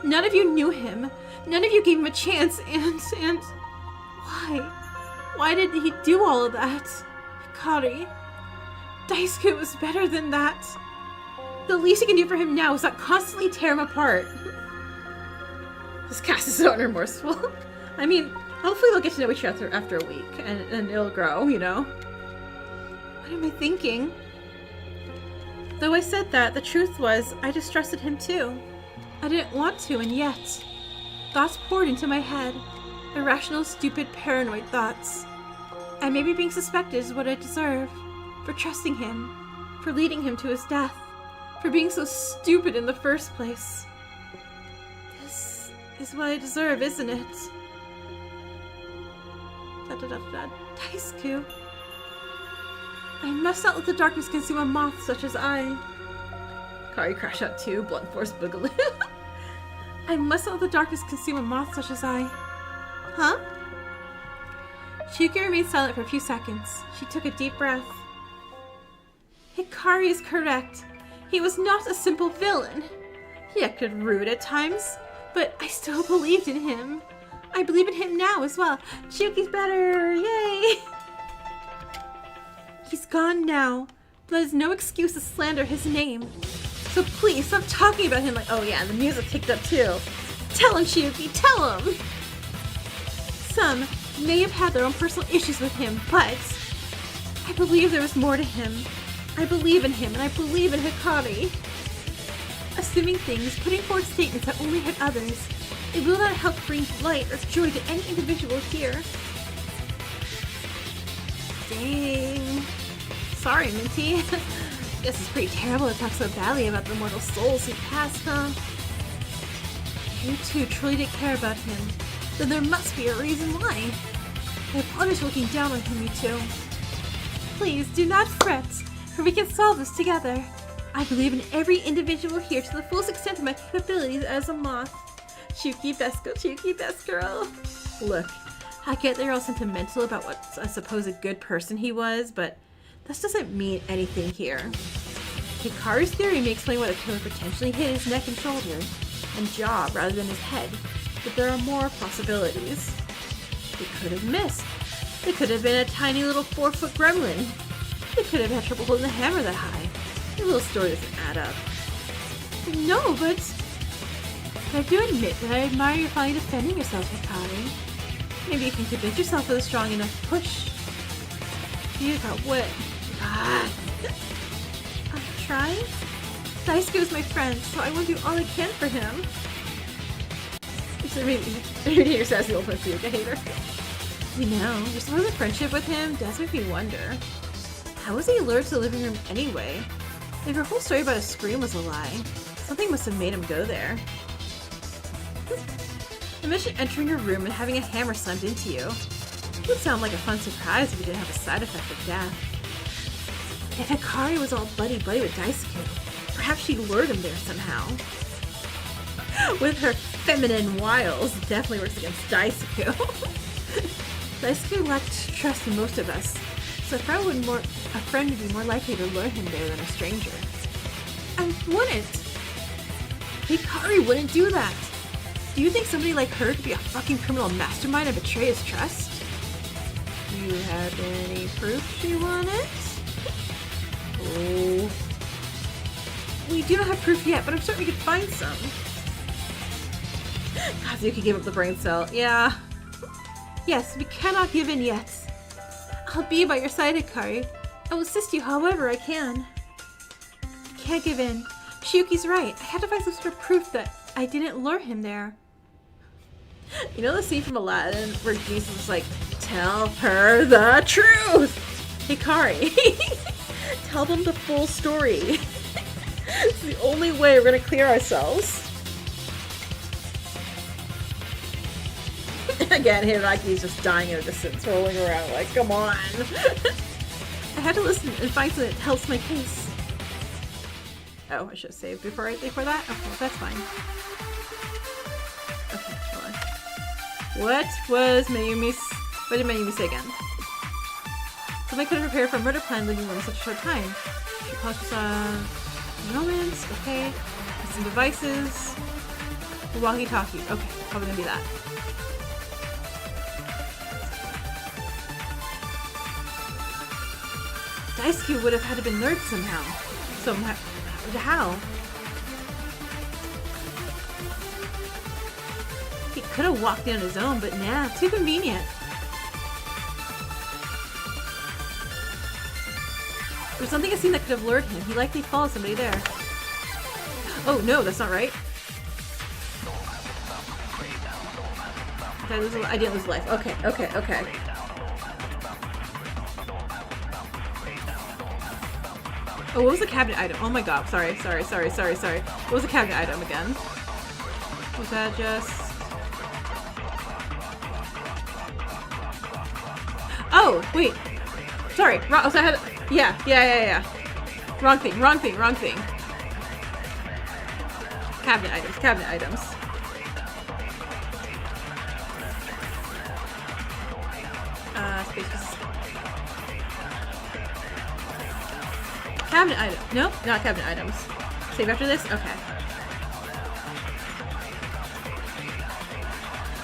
None of you knew him. None of you gave him a chance, and... Why? Why did he do all of that? Hikari. Daisuke was better than that. The least you can do for him now is not constantly tear him apart. This cast is so unremorseful. I mean, hopefully they'll get to know each other after a week, and it'll grow, you know? What am I thinking? Though I said that, the truth was, I distrusted him too. I didn't want to, and yet... Thoughts poured into my head. Irrational, stupid, paranoid thoughts. And maybe being suspected is what I deserve. For trusting him. For leading him to his death. For being so stupid in the first place. This is what I deserve, isn't it? Daisuke. I must not let the darkness consume a moth such as I. Kari Crash Out 2, Blunt Force Boogaloo. I must not let the darkness consume a moth such as I. Huh? Chiyuki remained silent for a few seconds. She took a deep breath. Hikari is correct. He was not a simple villain. He acted rude at times, but I still believed in him. I believe in him now as well. Chiyuki's better! Yay! He's gone now, but that is no excuse to slander his name. So please, stop talking about him like, oh yeah, and the music ticked up too. Tell him, Chiyuki, tell him! Some may have had their own personal issues with him, but I believe there was more to him. I believe in him, and I believe in Hikari. Assuming things, putting forward statements that only hurt others, it will not help bring light or joy to any individual here. Dang. Sorry, Minty. Guess it's pretty terrible to talk so badly about the mortal souls who passed, huh? You two truly didn't care about him. Then there must be a reason why. I apologize for looking down on him, you two. Please, do not fret, for we can solve this together. I believe in every individual here to the fullest extent of my capabilities as a moth. Chiyuki, best girl, Chiyuki, best girl. Look, I get they're all sentimental about what I suppose a good person he was, but this doesn't mean anything here. Hikari's theory may explain why the killer potentially hit his neck and shoulder and jaw rather than his head, but there are more possibilities. They could have missed. They could have been a tiny little 4-foot gremlin. They could have had trouble holding the hammer that high. Your little story doesn't add up. No, but I do admit that I admire your finally defending yourself, Hikari. Maybe you can convince yourself with a strong enough push. You got wet. God. I'm trying? Daisuke my friend, so I will do all I can for him. Reading your sassy old friend, I hate her. You know, your supposed friendship with him does make me wonder. How was he lured to the living room anyway? If your whole story about his scream was a lie, something must have made him go there. Imagine entering your room and having a hammer slammed into you. It would sound like a fun surprise if it didn't have a side effect of death. If Hikari was all buddy-buddy with Daisuke, perhaps she lured him there somehow. With her feminine wiles, definitely works against Daisuke. Daisuke lacked trust in most of us, so a friend would be more likely to lure him there than a stranger. I wouldn't! Hikari wouldn't do that! Do you think somebody like her could be a fucking criminal mastermind and betray his trust? Do you have any proof she wanted? Oh. We do not have proof yet, but I'm certain we could find some. Kazuki gave up the brain cell. Yeah. Yes, we cannot give in yet. I'll be by your side, Hikari. I will assist you however I can. I can't give in. Chiyuki's right. I had to find some sort of proof that I didn't lure him there. You know the scene from Aladdin where Jesus was like, tell her the truth! Hikari, tell them the full story. It's the only way we're gonna clear ourselves. Again, Hiraki's just dying in a distance, rolling around like, come on. I had to listen and find something that helps my case. Oh, I should have saved before that? Okay, that's fine. Okay, hold on. What did Mayumi say again? Somebody could have prepared for a murder plan living room in such a short time. She cautious moments, okay. Some devices. Walkie-talkie. Okay, probably gonna be that. Daisuke would have had to been lured somehow. How? He could have walked in on his own, but nah, too convenient. There's something I've seen that could have lured him. He likely followed somebody there. Oh no, that's not right. I didn't lose life. Okay. Oh, what was the cabinet item? Oh my god, sorry. What was the cabinet item again? Was that just... Oh, wait. Sorry, wrong, so I had... Yeah. Wrong thing. Cabinet items. Spaces. Cabinet item. Nope, not cabinet items. Save after this? Okay.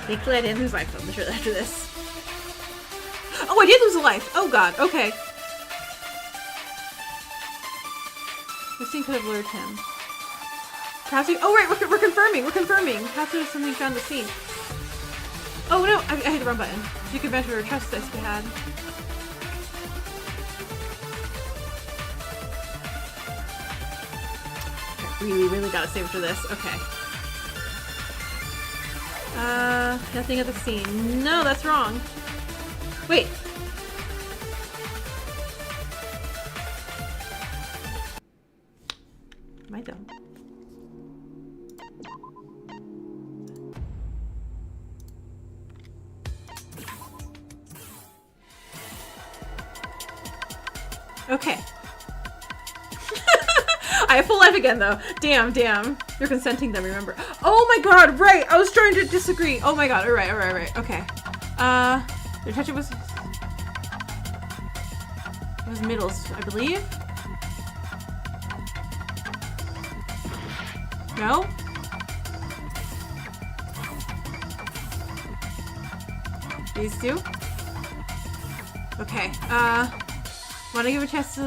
Thankfully I didn't lose life after this. Oh, I did lose a life! Oh god, okay. This thing could have lured him. Perhaps we- oh right, we're confirming! Perhaps there's something found the scene. Oh no, I hit the wrong button. You could venture a trust test we had. Really gotta save it for this. Okay. Nothing at the scene. No, that's wrong. Wait. Am I dumb? Okay. I have full life again, though. Damn. You're consenting then, remember. Oh, Oh my god, right! I was trying to disagree. Oh my god, alright. Okay. The touch was middles, I believe. No? These two? Okay, wanna give a chance to,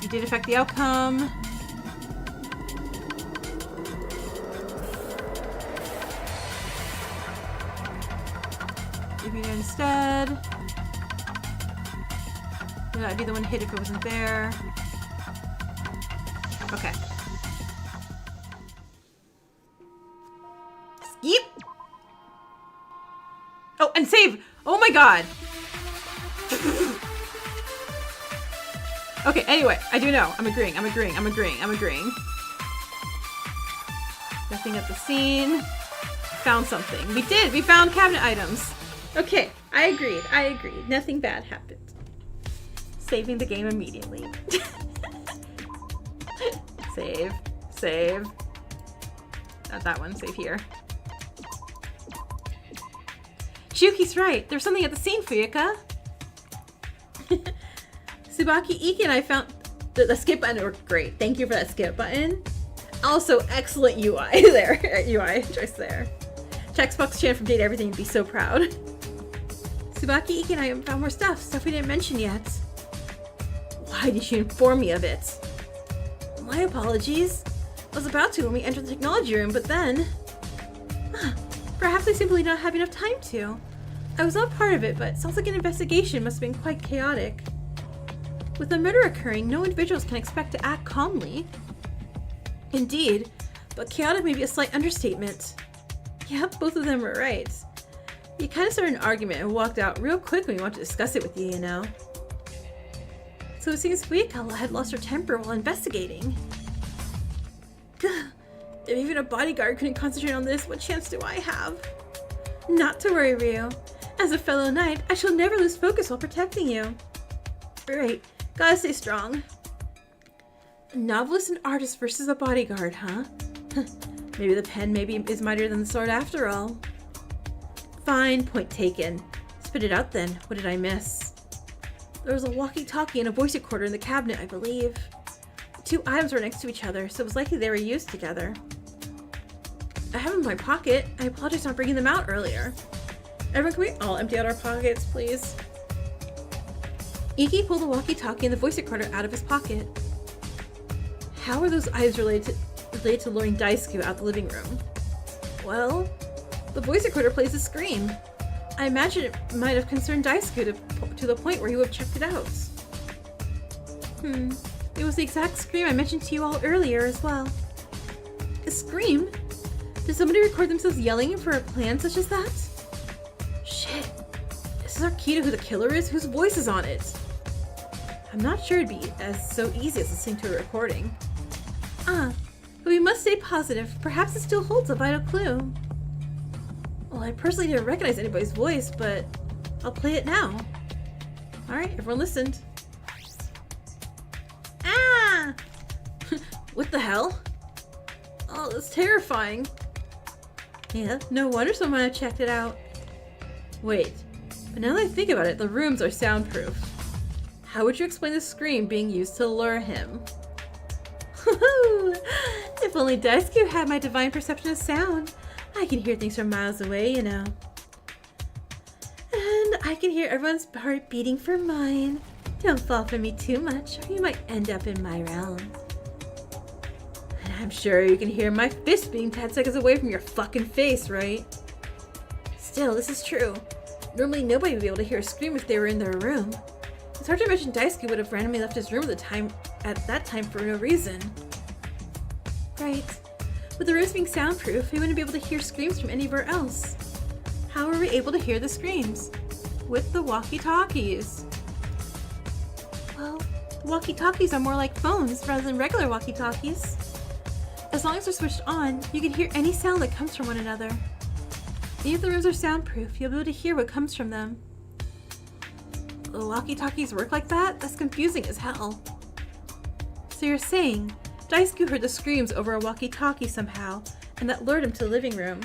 You did affect the outcome. Give me instead. Yeah, I'd be the one hit if it wasn't there. Okay. Skip! Oh, and save! Oh my god! Okay, anyway, I do know. I'm agreeing. Nothing at the scene. Found something. We did! We found cabinet items. Okay, I agreed. Nothing bad happened. Saving the game immediately. Save. Not that one, save here. Chiyuki's right. There's something at the scene, Fuyuka. Tsubaki, Iki, and I found the skip button worked great. Thank you for that skip button. Also, excellent UI there. UI choice there. Checkbox Chan from Date Everything would be so proud. Tsubaki, Iki, and I found more stuff we didn't mention yet. Why did you inform me of it? My apologies. I was about to when we entered the technology room, but then... Perhaps I simply not have enough time to. I was not part of it, but it sounds like an investigation must have been quite chaotic. With a murder occurring, no individuals can expect to act calmly. Indeed, but chaotic may be a slight understatement. Yep, both of them were right. You kind of started an argument and walked out real quick when we wanted to discuss it with you, you know. So it seems Fuyuka had lost her temper while investigating. If even a bodyguard couldn't concentrate on this, what chance do I have? Not to worry, Ryu. As a fellow knight, I shall never lose focus while protecting you. Right, gotta stay strong. A novelist and artist versus a bodyguard, huh? Maybe the pen is mightier than the sword after all. Fine, point taken. Spit it out then. What did I miss? There was a walkie-talkie and a voice recorder in the cabinet, I believe. The two items were next to each other, so it was likely they were used together. I have them in my pocket. I apologize for not bringing them out earlier. Everyone, can we all empty out our pockets, please? Iki pulled the walkie-talkie and the voice recorder out of his pocket. How are those items related to luring Daisuke out the living room? Well, the voice recorder plays a scream. I imagine it might have concerned Daisuke to the point where he would have checked it out. It was the exact scream I mentioned to you all earlier as well. A scream? Did somebody record themselves yelling for a plan such as that? Shit. This is our key to who the killer is? Whose voice is on it? I'm not sure it'd be so easy as listening to a recording. But we must stay positive. Perhaps it still holds a vital clue. Well, I personally didn't recognize anybody's voice, but I'll play it now. Alright, everyone listened. Ah! What the hell? Oh, that's terrifying. Yeah, no wonder someone had checked it out. Wait, but now that I think about it, the rooms are soundproof. How would you explain the scream being used to lure him? If only Daisuke had my divine perception of sound. I can hear things from miles away, you know. And I can hear everyone's heart beating for mine. Don't fall for me too much, or you might end up in my realm. And I'm sure you can hear my fist being 10 seconds away from your fucking face, right? Still, this is true. Normally nobody would be able to hear a scream if they were in their room. It's hard to imagine Daisuke would have randomly left his room at that time for no reason. Right. With the rooms being soundproof, we wouldn't be able to hear screams from anywhere else. How were we able to hear the screams? With the walkie-talkies. Well, the walkie-talkies are more like phones rather than regular walkie-talkies. As long as they're switched on, you can hear any sound that comes from one another. Even if the rooms are soundproof, you'll be able to hear what comes from them. The walkie-talkies work like that? That's confusing as hell. So you're saying, Daisuke heard the screams over a walkie-talkie somehow, and that lured him to the living room.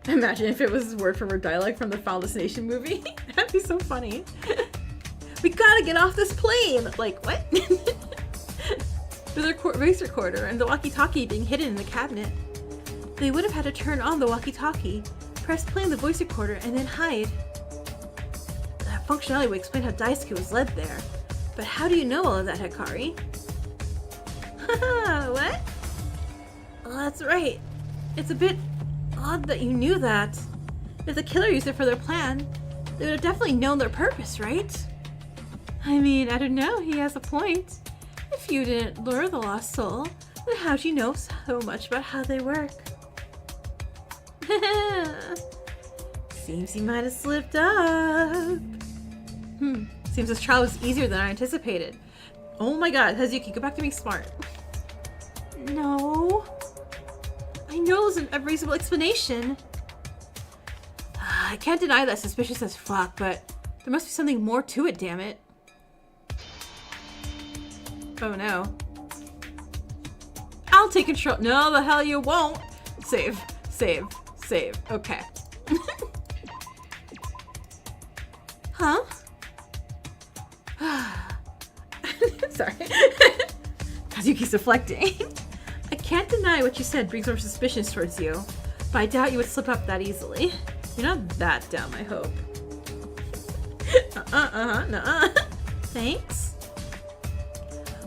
Imagine if it was word for word dialogue from the Final Destination movie. That'd be so funny. We gotta get off this plane! Like, what? With their voice recorder and the walkie-talkie being hidden in the cabinet. They would have had to turn on the walkie-talkie, press play on the voice recorder, and then hide. That functionality would explain how Daisuke was led there. But how do you know all of that, Hikari? Haha, what? Oh, that's right. It's a bit odd that you knew that. If the killer used it for their plan, they would have definitely known their purpose, right? I mean, I don't know, he has a point. If you didn't lure the lost soul, then how'd you know so much about how they work? Seems he might have slipped up. Seems this trial was easier than I anticipated. Oh my god, Hazuki, go back to being smart. No. I know it wasn't a reasonable explanation. I can't deny that suspicious as fuck, but there must be something more to it, damn it. Oh no. I'll take control. No, the hell you won't. Save, save, save. Okay. Huh? Sorry. Kazuki's deflecting. I can't deny what you said brings more suspicions towards you, but I doubt you would slip up that easily. You're not that dumb, I hope. Nuh-uh. Thanks.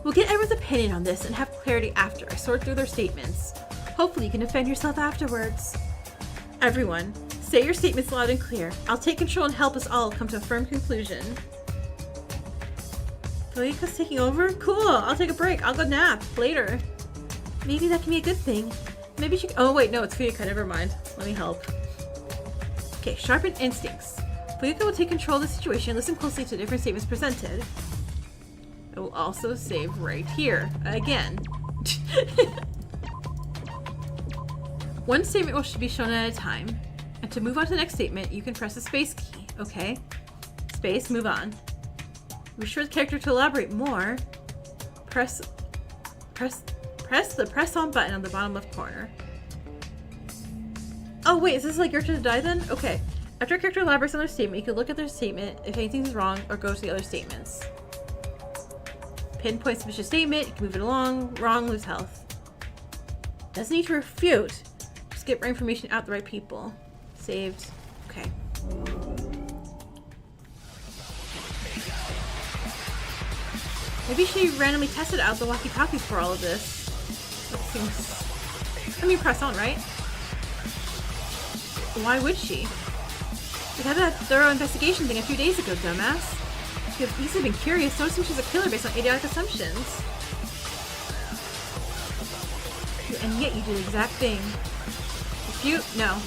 We'll get everyone's opinion on this and have clarity after I sort through their statements. Hopefully you can defend yourself afterwards. Everyone, say your statements loud and clear. I'll take control and help us all come to a firm conclusion. Toyika's taking over? Cool, I'll take a break. I'll go nap later. Maybe that can be a good thing. Maybe she... Oh wait, no, it's Fuyuka. Never mind. Let me help. Okay, sharpen instincts. Fuyuka will take control of the situation and listen closely to different statements presented. I will also save right here. Again. One statement should be shown at a time. And to move on to the next statement, you can press the space key. Okay. Space, move on. Be sure the character to elaborate more. Press the press on button on the bottom left corner. Oh wait, is this like your turn to die then? Okay. After a character elaborates on their statement, you can look at their statement if anything is wrong or go to the other statements. Pinpoint suspicious statement, you can move it along. Wrong, lose health. Doesn't need to refute. Just get information out the right people. Saved. Okay. Maybe she randomly tested out the walkie-talkies for all of this. That seems... I mean, press on, right? Why would she? We had that thorough investigation thing a few days ago, dumbass. She could have easily been curious, noticing she's a killer based on idiotic assumptions. And yet you do the exact thing. Refute? No.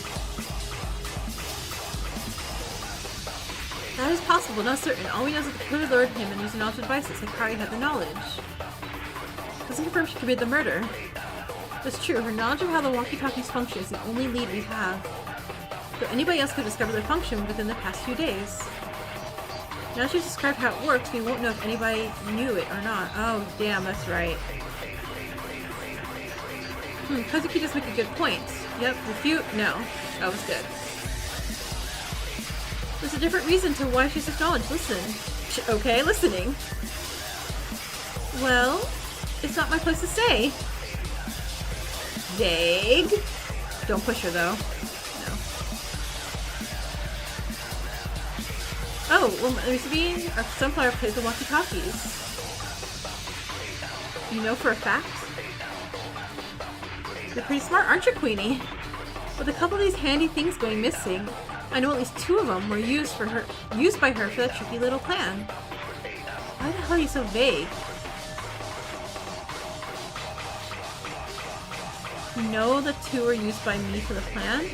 That is possible, not certain. All we know is that the killer lured him and used knowledge devices. Hikari had the knowledge. Doesn't confirm she committed the murder. That's true. Her knowledge of how the walkie-talkies function is the only lead we have. Though anybody else could discover their function within the past few days. Now she's described how it works, we won't know if anybody knew it or not. Oh, damn, that's right. Kazuki does make a good point. Yep, refute? No. That was good. There's a different reason to why she's acknowledged. Listen. Okay, listening. Well, it's not my place to say. Vague. Don't push her, though. No. Oh, well, Mr. our Sunflower plays the walkie-talkies. You know for a fact? You're pretty smart, aren't you, Queenie? With a couple of these handy things going missing, I know at least 2 of them were used by her for that tricky little plan. Why the hell are you so vague? You know the 2 were used by me for the plan?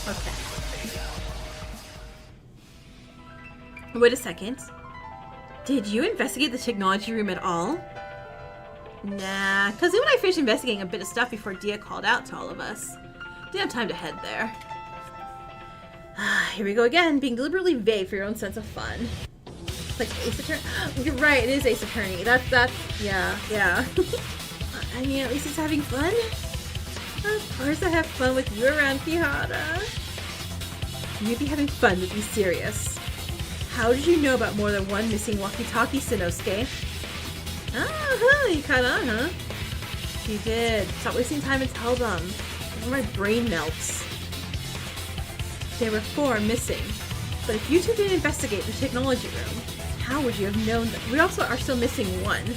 Okay. Wait a second. Did you investigate the technology room at all? Nah, Kazu and I finished investigating a bit of stuff before Dia called out to all of us. Didn't have time to head there. Here we go again, being deliberately vague for your own sense of fun. Like Ace Attorney? You're right, it is Ace Attorney. Yeah. I mean, at least it's having fun. Of course I have fun with you around, Kihara. You'd be having fun to be serious. How did you know about more than one missing walkie-talkie, Sanosuke? You caught on, huh? You did. Stop wasting time and tell them. Before my brain melts. There were 4 missing. But if you two didn't investigate the technology room, how would you have known that? We also are still missing 1.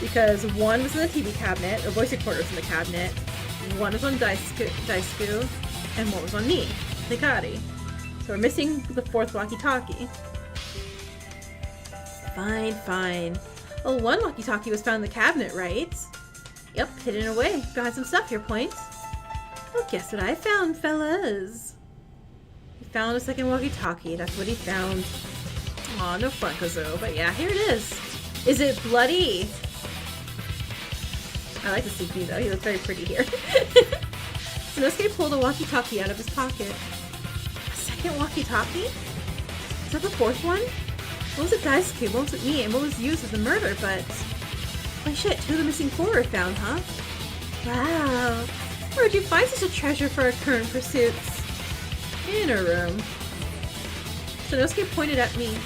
Because 1 was in the TV cabinet, or voice recorder was in the cabinet, 1 was on Daisuke, and 1 was on me, Hikari. So we're missing the 4th walkie-talkie. Fine. Well, 1 walkie-talkie was found in the cabinet, right? Yep, hidden away. Got some stuff here, Point. Well, guess what I found, fellas? He found a 2nd walkie-talkie. That's what he found. Aw, no fun, Kazuo. But yeah, here it is. Is it bloody? I like the CP though. He looks very pretty here. Sanosuke pulled a walkie-talkie out of his pocket. A 2nd walkie-talkie? Is that the 4th one? What was it Daisuke? What was it me? And what was used as the murder? But... oh shit, 2 of the missing 4 were found, huh? Wow. Where'd you find such a treasure for our current pursuits? In a room. Sanosuke pointed at me.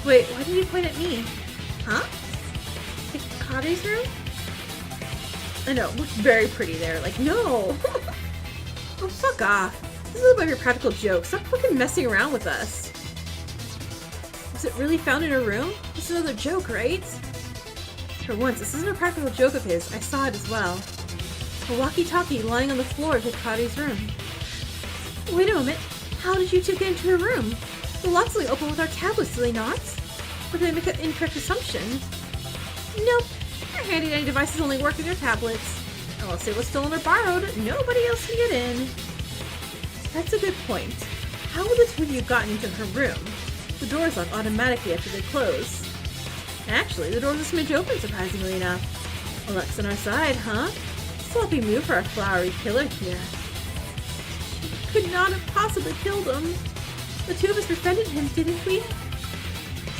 Wait, why did he point at me? Huh? Hikari's room? I know, it looks very pretty there. Like, no! Oh, fuck off. This is about your practical joke. Stop fucking messing around with us. Was it really found in her room? This is another joke, right? For once, this isn't a practical joke of his. I saw it as well. A walkie-talkie lying on the floor of Hikari's room. Wait a moment. How did you two get into her room? The locks only open with our tablets, do they not? Or did I make an incorrect assumption? Nope. Our handy-dandy devices only work with your tablets. Unless it was stolen or borrowed, nobody else can get in. That's a good point. How would the 2 of you have gotten into her room? The doors lock automatically after they close. Actually, the door was a smidge open, surprisingly enough. A luck's on our side, huh? Sloppy move for our flowery killer here. She could not have possibly killed him. The 2 of us befriended him, didn't we?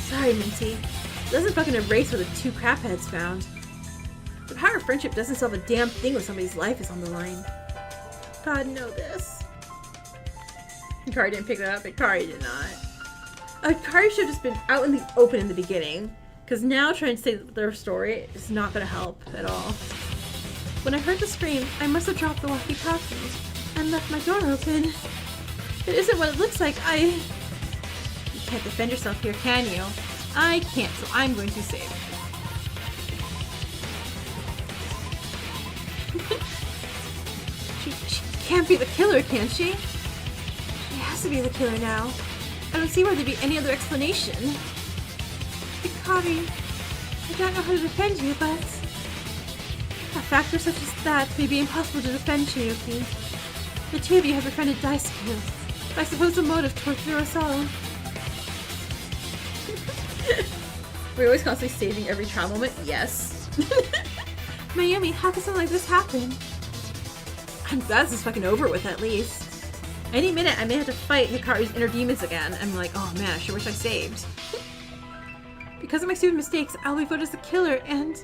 Sorry, Minty. It doesn't fucking erase what the 2 crapheads found. The power of friendship doesn't solve a damn thing when somebody's life is on the line. God know this. Hikari didn't pick that up. Hikari did not. Hikari should have just been out in the open in the beginning. Because now trying to say their story is not going to help at all. When I heard the scream, I must have dropped the walkie-talkie and left my door open. It isn't what it looks like. You can't defend yourself here, can you? I can't, so I'm going to save. She can't be the killer, can she? She has to be the killer now. I don't see why there'd be any other explanation. Hikari, I don't know how to defend you, but... a factor such as that may be impossible to defend, Chiyuki. The 2 of you have befriended Daisuke. I suppose the motive torture us all. We're always constantly saving every trial moment? Yes. Mayumi, how could something like this happen? I'm glad this is fucking over with at least. Any minute I may have to fight Hikari's inner demons again. I'm like, oh man, I sure wish I saved. Because of my stupid mistakes, I'll be voted as the killer, and...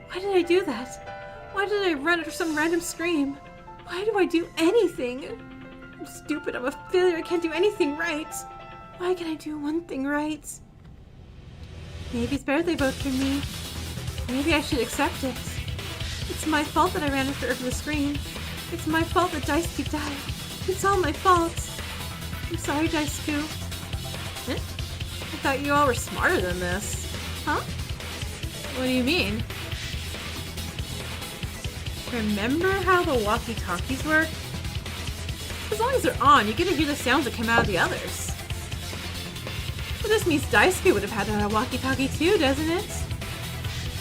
why did I do that? Why did I run after some random scream? Why do I do anything? I'm stupid, I'm a failure, I can't do anything right. Why can I do one thing right? Maybe it's better they vote for me. Maybe I should accept it. It's my fault that I ran after her for the scream. It's my fault that Daisuke died. It's all my fault. I'm sorry, Daisuke. I thought you all were smarter than this. Huh? What do you mean? Remember how the walkie-talkies work? As long as they're on, you get to hear the sounds that come out of the others. But this means Daisuke would have had a walkie-talkie too, doesn't it?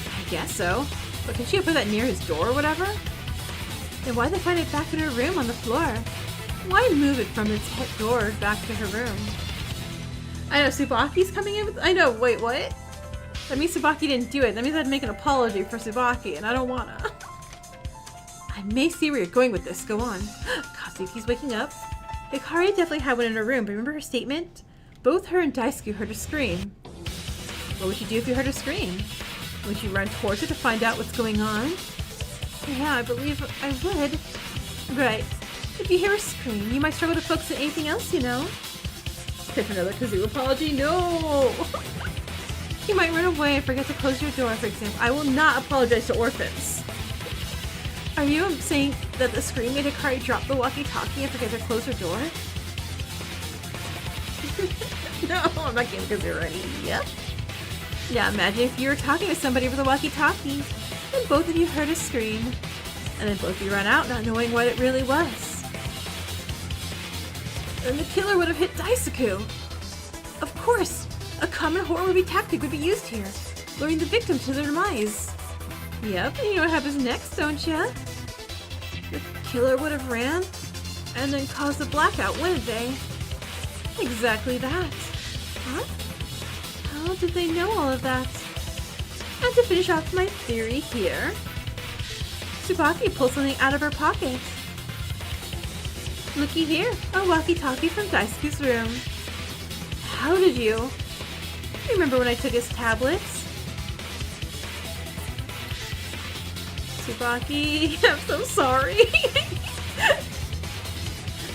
I guess so. But can she have put that near his door or whatever? Then why'd they find it back in her room on the floor? Why move it from its head door back to her room? I know, Tsubaki's coming in with- I know, wait, what? That means Tsubaki didn't do it. That means I'd make an apology for Tsubaki, and I don't wanna. I may see where you're going with this. Go on. God, See if he's waking up. Hikari definitely had one in her room, but remember her statement? Both her and Daisuke heard her scream. What would you do if you heard her scream? Would you run towards her to find out what's going on? Yeah, I believe I would. Right. If you hear her scream, you might struggle to focus on anything else, you know? If another kazoo apology, no! You might run away and forget to close your door, for example. I will not apologize to orphans. Are you saying that the scream made Hikari drop the walkie-talkie and forget to close her door? No, I'm not getting kazoo ready. Yep. Now imagine if you were talking to somebody over the walkie-talkie, and both of you heard a scream, and then both of you ran out not knowing what it really was. Then the killer would have hit Daisuke. Of course, a common horror movie tactic would be used here, luring the victim to their demise. Yep, and you know what happens next, don't ya? The killer would have ran, and then caused a blackout, wouldn't they? Exactly that. Huh? How did they know all of that? And to finish off my theory here, Tsubaki pulled something out of her pocket. Looky here, a walkie-talkie from Daisuke's room. How did you? Remember when I took his tablets? Tsubaki, I'm so sorry.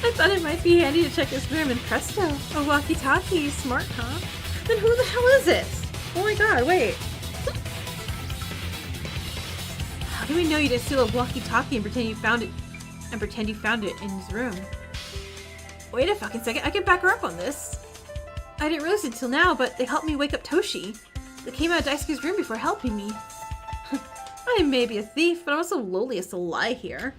I thought it might be handy to check his room, and presto, a walkie-talkie. Smart, huh? Then who the hell is it? Oh my god, wait. How do we know you didn't steal a walkie-talkie and pretend you found it in his room? Wait a fucking second, I can back her up on this. I didn't realize it until now, but they helped me wake up Toshi. They came out of Daisuke's room before helping me. I may be a thief, but I'm also lowly as to lie here.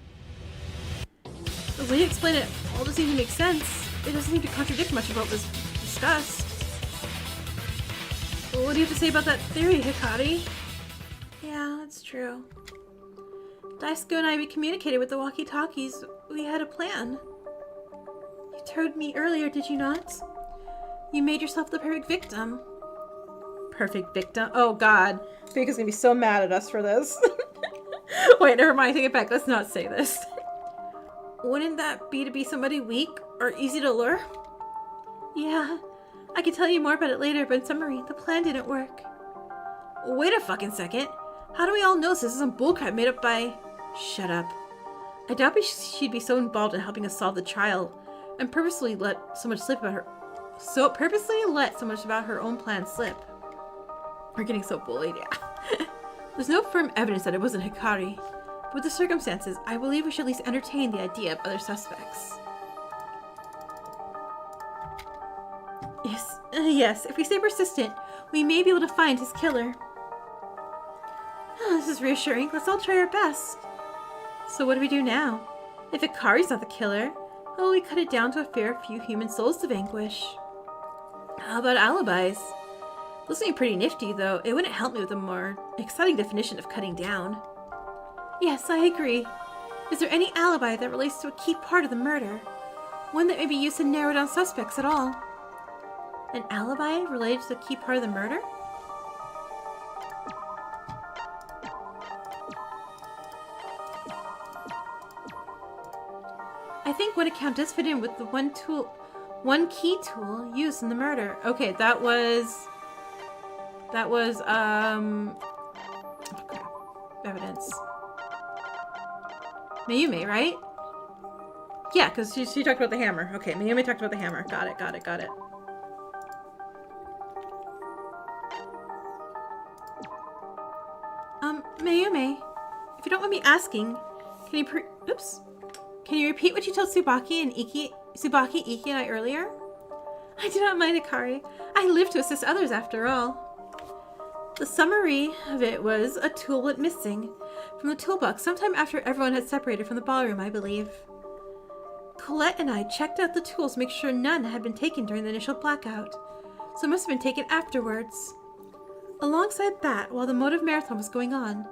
The way you explain it all doesn't seem to make sense. It doesn't seem to contradict much of what was discussed. What do you have to say about that theory, Hikari? Yeah, that's true. Daisuke and I, we communicated with the walkie-talkies. We had a plan. You told me earlier, did you not? You made yourself the perfect victim. Perfect victim? Oh god. Fika's gonna be so mad at us for this. Wait, never mind, take it back. Let's not say this. Wouldn't that be to be somebody weak or easy to lure? Yeah. I can tell you more about it later, but in summary, the plan didn't work. Wait a fucking second. How do we all know this is some bullcrap made up by... Shut up. I doubt she'd be so involved in helping us solve the trial and purposely let so much about her own plan slip. We're getting so bullied, yeah. There's no firm evidence that it wasn't Hikari. But with the circumstances, I believe we should at least entertain the idea of other suspects. Yes, if we stay persistent, we may be able to find his killer. This is reassuring. Let's all try our best. So what do we do now? If Hikari's not the killer, how will we cut it down to a fair few human souls to vanquish? How about alibis? Those seem pretty nifty, though. It wouldn't help me with a more exciting definition of cutting down. Yes, I agree. Is there any alibi that relates to a key part of the murder? One that may be used to narrow down suspects at all? An alibi related to the key part of the murder? I think one account does fit in with the one key tool used in the murder. Okay, that was evidence. Mayume, right? Yeah, because she talked about the hammer. Okay, Mayume talked about the hammer. Got it. Mayume, if you don't mind me asking, can you repeat what you told Tsubaki, Iki, and I earlier? I do not mind, Hikari. I live to assist others after all. The summary of it was a tool went missing from the toolbox sometime after everyone had separated from the ballroom, I believe. Colette and I checked out the tools to make sure none had been taken during the initial blackout, so it must have been taken afterwards. Alongside that, while the motive marathon was going on,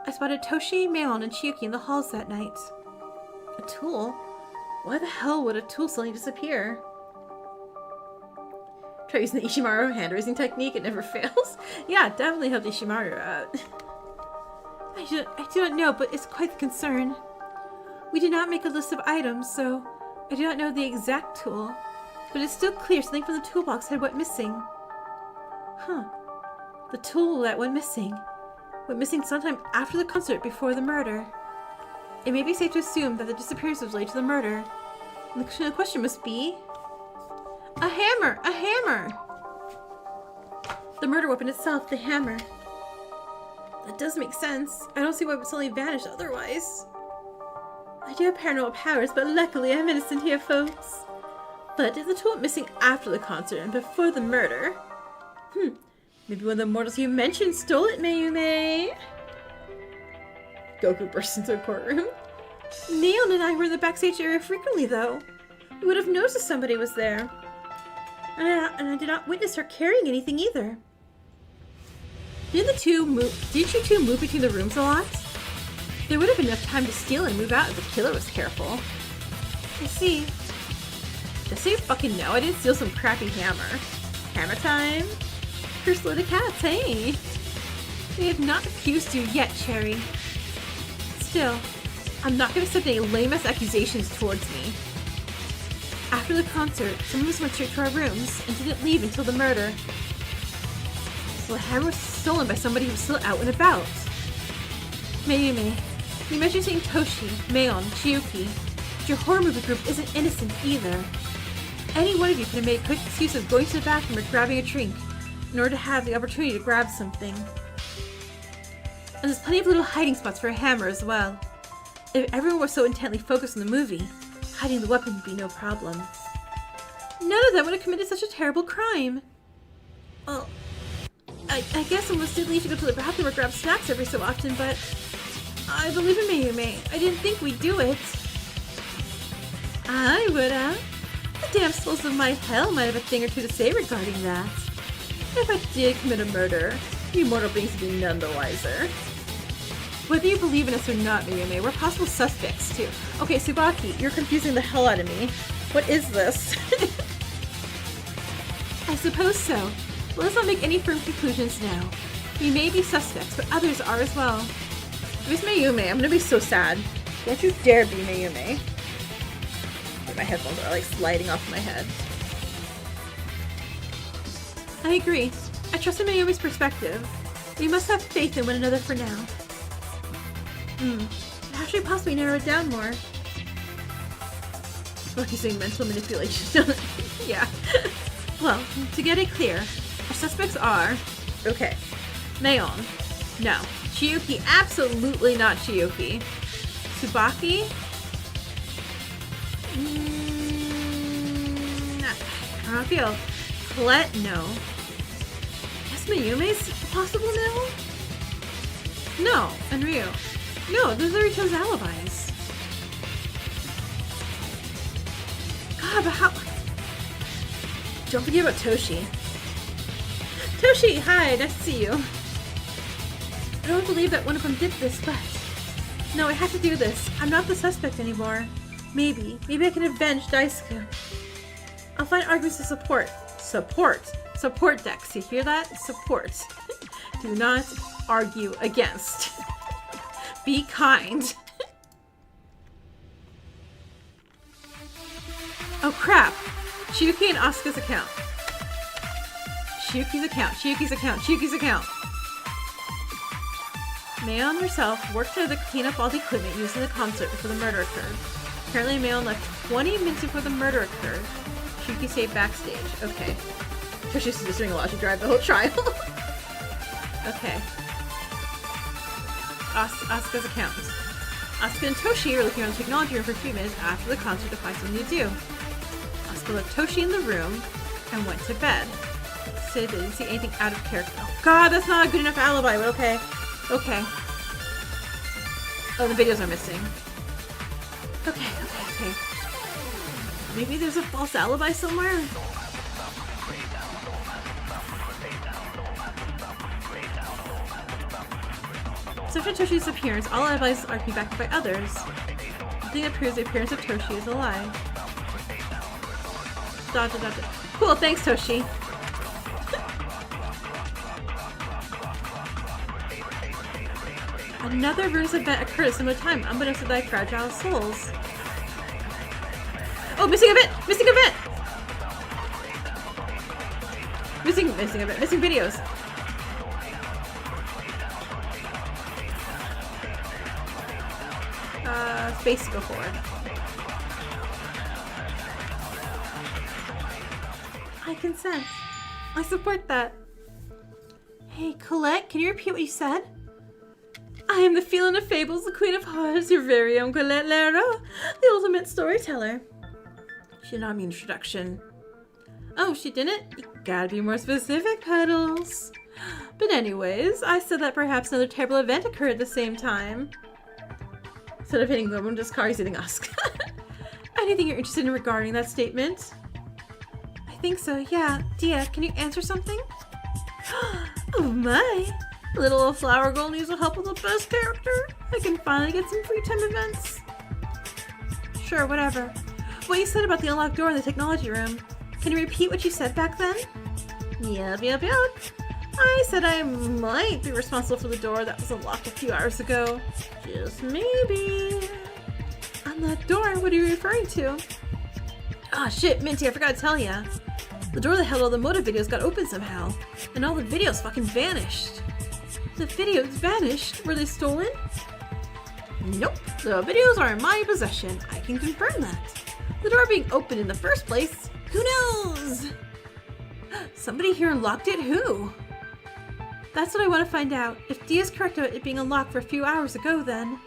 I spotted Toshi, Maon, and Chiyuki in the halls that night. A tool? Why the hell would a tool suddenly disappear? Try using the Ishimaru hand-raising technique, it never fails. Yeah, definitely helped Ishimaru out. I do not know, but it's quite the concern. We did not make a list of items, so I do not know the exact tool, but it's still clear something from the toolbox had went missing. Huh. The tool that went missing sometime after the concert before the murder. It may be safe to assume that the disappearance was related to the murder. And the question must be... A hammer! A hammer! The murder weapon itself, the hammer. That does make sense. I don't see why it would suddenly vanish otherwise. I do have paranormal powers, but luckily I'm innocent here, folks. But if the tool went missing after the concert and before the murder... Maybe one of the mortals you mentioned stole it, Mayume. Goku bursts into the courtroom. Neon and I were in the backstage area frequently, though. We would have noticed if somebody was there. And I did not witness her carrying anything either. Did you two move between the rooms a lot? There would have been enough time to steal and move out if the killer was careful. I see. Just so you fucking know, I didn't steal some crappy hammer. Hammer time? Curse loaded cats, hey! They have not accused you yet, Cherry. Still, I'm not going to accept any lame-ass accusations towards me. After the concert, some of us went straight to our rooms and didn't leave until the murder. Well, the hammer was stolen by somebody who was still out and about. Mayume, you mentioned seeing Toshi, Mayon, Chiyuki, but your horror movie group isn't innocent either. Any one of you could have made a quick excuse of going to the bathroom or grabbing a drink in order to have the opportunity to grab something. And there's plenty of little hiding spots for a hammer as well. If everyone was so intently focused on the movie, hiding the weapon would be no problem. None of them would have committed such a terrible crime. Well, I guess someone did leave to go to the bathroom or grab snacks every so often, but I believe in Mayume. I didn't think we'd do it. I would have. The damn souls of my hell might have a thing or two to say regarding that. If I did commit a murder, you mortal beings would be none the wiser. Whether you believe in us or not, Mayume, we're possible suspects too. Okay, Tsubaki, you're confusing the hell out of me. What is this? I suppose so. But let's not make any firm conclusions now. We may be suspects, but others are as well. Who's Mayume? I'm gonna be so sad. Don't you dare be Mayume. My headphones are like sliding off my head. I agree. I trust in Mayume's perspective. We must have faith in one another for now. How should we possibly narrow it down more? Like you're saying mental manipulation. Yeah. Well, to get it clear, our suspects are... Okay. Mayon. No. Chiyuki. Absolutely not Chiyuki. Tsubaki. I don't feel. Colette. No. Guess Mayume's possible now? No. And Ryu. No, those are each other's alibis. God, but how... Don't forget about Toshi. Toshi, hi, nice to see you. I don't believe that one of them did this, but... No, I have to do this. I'm not the suspect anymore. Maybe I can avenge Daisuke. I'll find arguments to support. Support decks, you hear that? Support. Do not argue against. Be kind. Oh crap! Chiyuki and Asuka's account. Chiyuki's account. Mayon herself worked to clean up all the equipment used in the concert before the murder occurred. Apparently Mayon left 20 minutes before the murder occurred. Chiyuki stayed backstage. Okay. Toshi's just doing a lot to drive the whole trial. Okay. Asuka's account. Asuka and Toshi are looking around the technology room for a few minutes after the concert to find something to do. Asuka left Toshi in the room and went to bed. Said they didn't see anything out of character. Oh god, that's not a good enough alibi, but okay. Okay. Oh, the videos are missing. Okay. Maybe there's a false alibi somewhere? So after Toshi's appearance, all alibis are being backed by others. Nothing that proves the appearance of Toshi is a lie. Cool, thanks Toshi. Another Venus event occurred at a similar time, unbeknownst to thy fragile souls. Oh, missing event! Missing event! Missing event. Missing videos. Space to go forward. I consent. I support that. Hey, Colette, can you repeat what you said? I am the Feline of Fables, the Queen of Hearts, your very own Colette Lara, the ultimate storyteller. She did not mean introduction. Oh, she didn't? You gotta be more specific, Petals. But anyways, I said that perhaps another terrible event occurred at the same time. Instead of hitting the woman, this car, he's hitting us. Anything you're interested in regarding that statement? I think so, yeah. Dia, can you answer something? Oh my! Little old flower girl needs the help of the best character. I can finally get some free time events. Sure, whatever. What you said about the unlocked door in the technology room. Can you repeat what you said back then? Yup. I said I might be responsible for the door that was unlocked a few hours ago. Just maybe. Unlocked door? What are you referring to? Ah, shit, Minty, I forgot to tell ya. The door that held all the motive videos got open somehow, and all the videos fucking vanished. The videos vanished? Were they stolen? Nope, the videos are in my possession. I can confirm that. The door being opened in the first place? Who knows? Somebody here unlocked it? Who? That's what I want to find out. If Dee is correct about it being unlocked for a few hours ago, then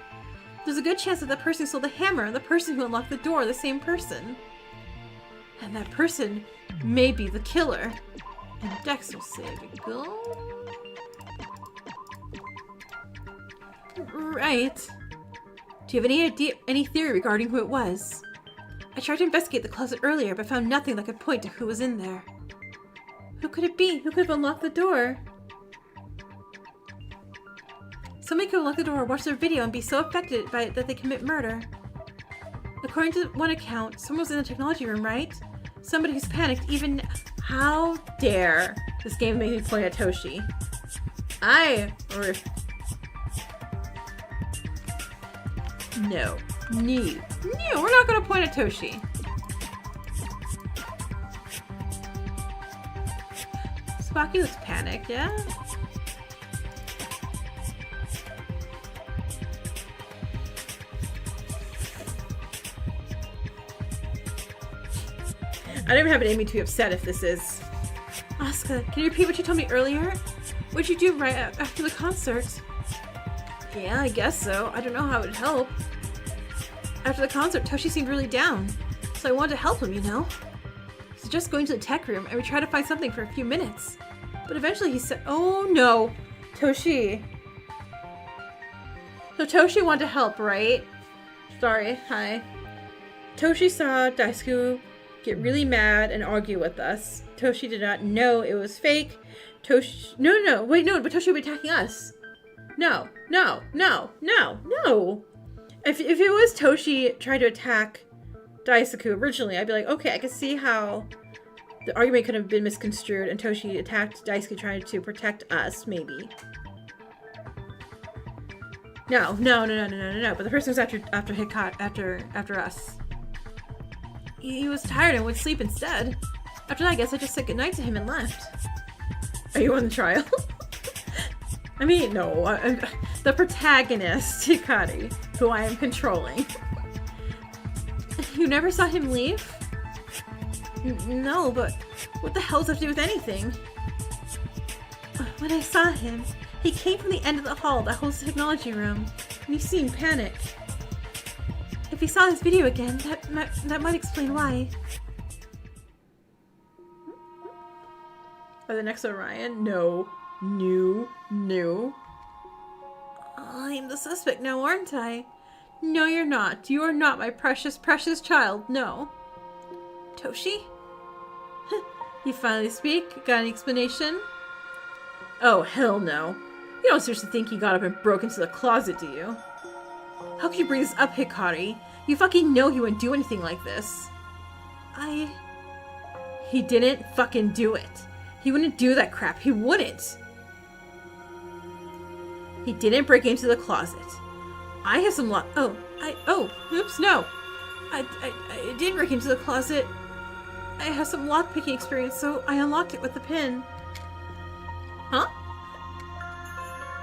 there's a good chance that the person who stole the hammer and the person who unlocked the door are the same person. And that person may be the killer. And Dex will save it. Go. Right. Do you have any theory regarding who it was? I tried to investigate the closet earlier, but found nothing that could point to who was in there. Who could it be? Who could have unlocked the door? Somebody could unlock the door or watch their video and be so affected by it that they commit murder. According to one account, someone was in the technology room, right? Somebody who's panicked even... How dare this game make me point at Toshi? No, we're not gonna point at Toshi. Spocky looks panicked, yeah? I don't even have an Amy to be upset if this is. Asuka, can you repeat what you told me earlier? What'd you do right after the concert? Yeah, I guess so. I don't know how it would help. After the concert, Toshi seemed really down, so I wanted to help him, you know? He's just going to the tech room, and we tried to find something for a few minutes. But eventually he said, oh no, Toshi. So Toshi wanted to help, right? Sorry, hi. Toshi saw Daisuke get really mad and argue with us. Toshi did not know it was fake. Toshi, no, wait, no, but Toshi would be attacking us. No. If it was Toshi trying to attack Daisuke originally, I'd be like, okay, I can see how the argument could have been misconstrued and Toshi attacked Daisuke trying to protect us, maybe. No, but the person was after us. He was tired and would sleep instead. After that, I guess I just said goodnight to him and left. Are you on the trial? I mean, no. The protagonist, Hikari, who I am controlling. You never saw him leave? No, but what the hell does that have to do with anything? When I saw him, he came from the end of the hall that holds the technology room, and he seemed panicked. If he saw this video again, that might explain why. Are the next Orion? No. I'm the suspect now, aren't I? No, you're not. You are not my precious, precious child. No. Toshi? You finally speak? Got any explanation? Oh, hell no. You don't seriously think he got up and broke into the closet, do you? How could you bring this up, Hikari? You fucking know he wouldn't do anything like this. He didn't fucking do it. He wouldn't do that crap. He wouldn't. He didn't break into the closet. I have some oops, no. I did break into the closet. I have some lockpicking experience, so I unlocked it with the pin. Huh?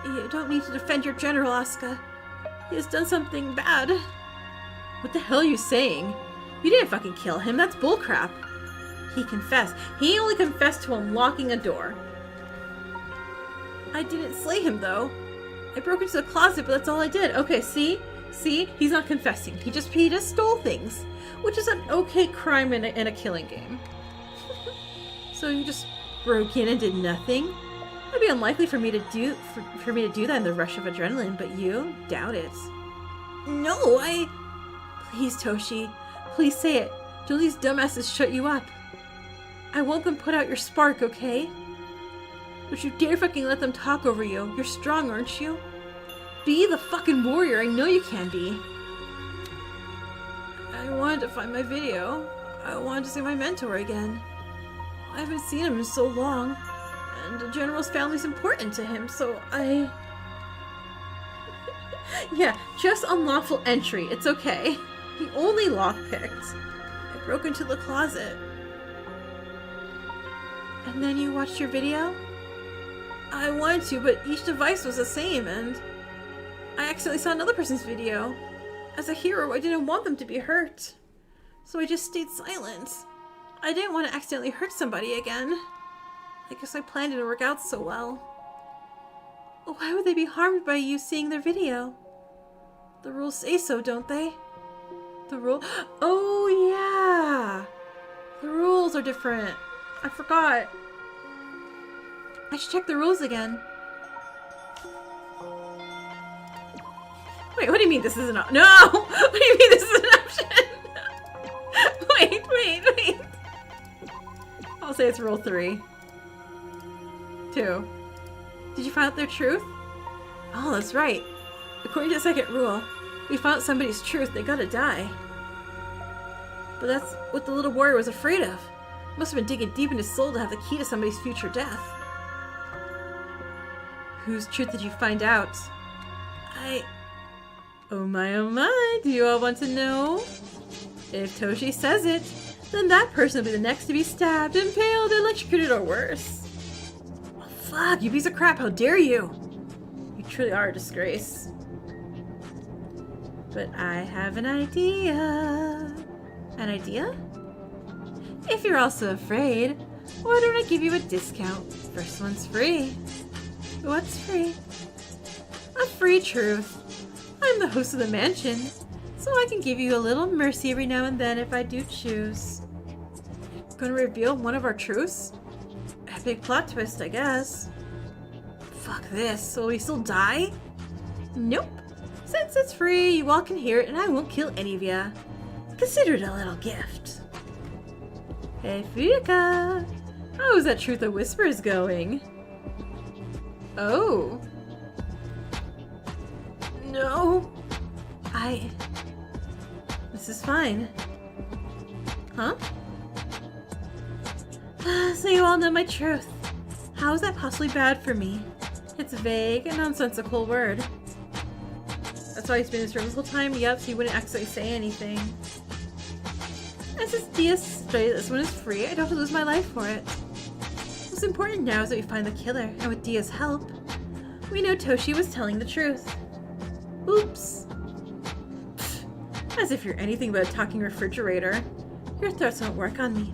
You don't need to defend your general, Asuka. He has done something bad. What the hell are you saying? You didn't fucking kill him. That's bullcrap. He confessed. He only confessed to unlocking a door. I didn't slay him, though. I broke into the closet, but that's all I did. Okay, see? See? He's not confessing. He just stole things. Which is an okay crime in a killing game. So you just broke in and did nothing? It'd be unlikely for me to do that in the rush of adrenaline, but you? Doubt it. No, Please, Toshi. Please say it. Don't these dumbasses shut you up. I won't let them put out your spark, okay? Don't you dare fucking let them talk over you. You're strong, aren't you? Be the fucking warrior I know you can be. I wanted to find my video. I wanted to see my mentor again. I haven't seen him in so long. And the general's family's important to him, so I... Yeah, just unlawful entry. It's okay. He only lockpicked. I broke into the closet. And then you watched your video? I wanted to, but each device was the same, and I accidentally saw another person's video. As a hero, I didn't want them to be hurt. So I just stayed silent. I didn't want to accidentally hurt somebody again. I guess my plan didn't work out so well. Why would they be harmed by you seeing their video? The rules say so, don't they? The rule? Oh, yeah! The rules are different. I forgot. I should check the rules again. Wait, what do you mean this isn't an option? No! What do you mean this is an option? Wait. I'll say it's rule 3. 2. Did you find out their truth? Oh, that's right. According to the second rule, we found out somebody's truth, they gotta die. But that's what the little warrior was afraid of. Must have been digging deep in his soul to have the key to somebody's future death. Whose truth did you find out? Oh my, do you all want to know? If Toshi says it, then that person will be the next to be stabbed, impaled, electrocuted, or worse. Oh, fuck, you piece of crap, how dare you! You truly are a disgrace. But I have an idea. An idea? If you're also afraid, why don't I give you a discount? First one's free. What's free? A free truth. I'm the host of the mansion, so I can give you a little mercy every now and then if I do choose. Gonna reveal one of our truths? Epic plot twist, I guess. Fuck this, will we still die? Nope. Since it's free, you all can hear it and I won't kill any of ya. Consider it a little gift. Hey Fuka! How is that Truth of Whispers going? Oh. No. This is fine. Huh? So you all know my truth. How is that possibly bad for me? It's a vague and nonsensical word. That's why he's been in this room this whole time? Yep, so he wouldn't actually say anything. And since Dia's study this one is free, I don't have to lose my life for it. What's important now is that we find the killer, and with Dia's help, we know Toshi was telling the truth. Oops. Pfft, as if you're anything but a talking refrigerator. Your threats won't work on me.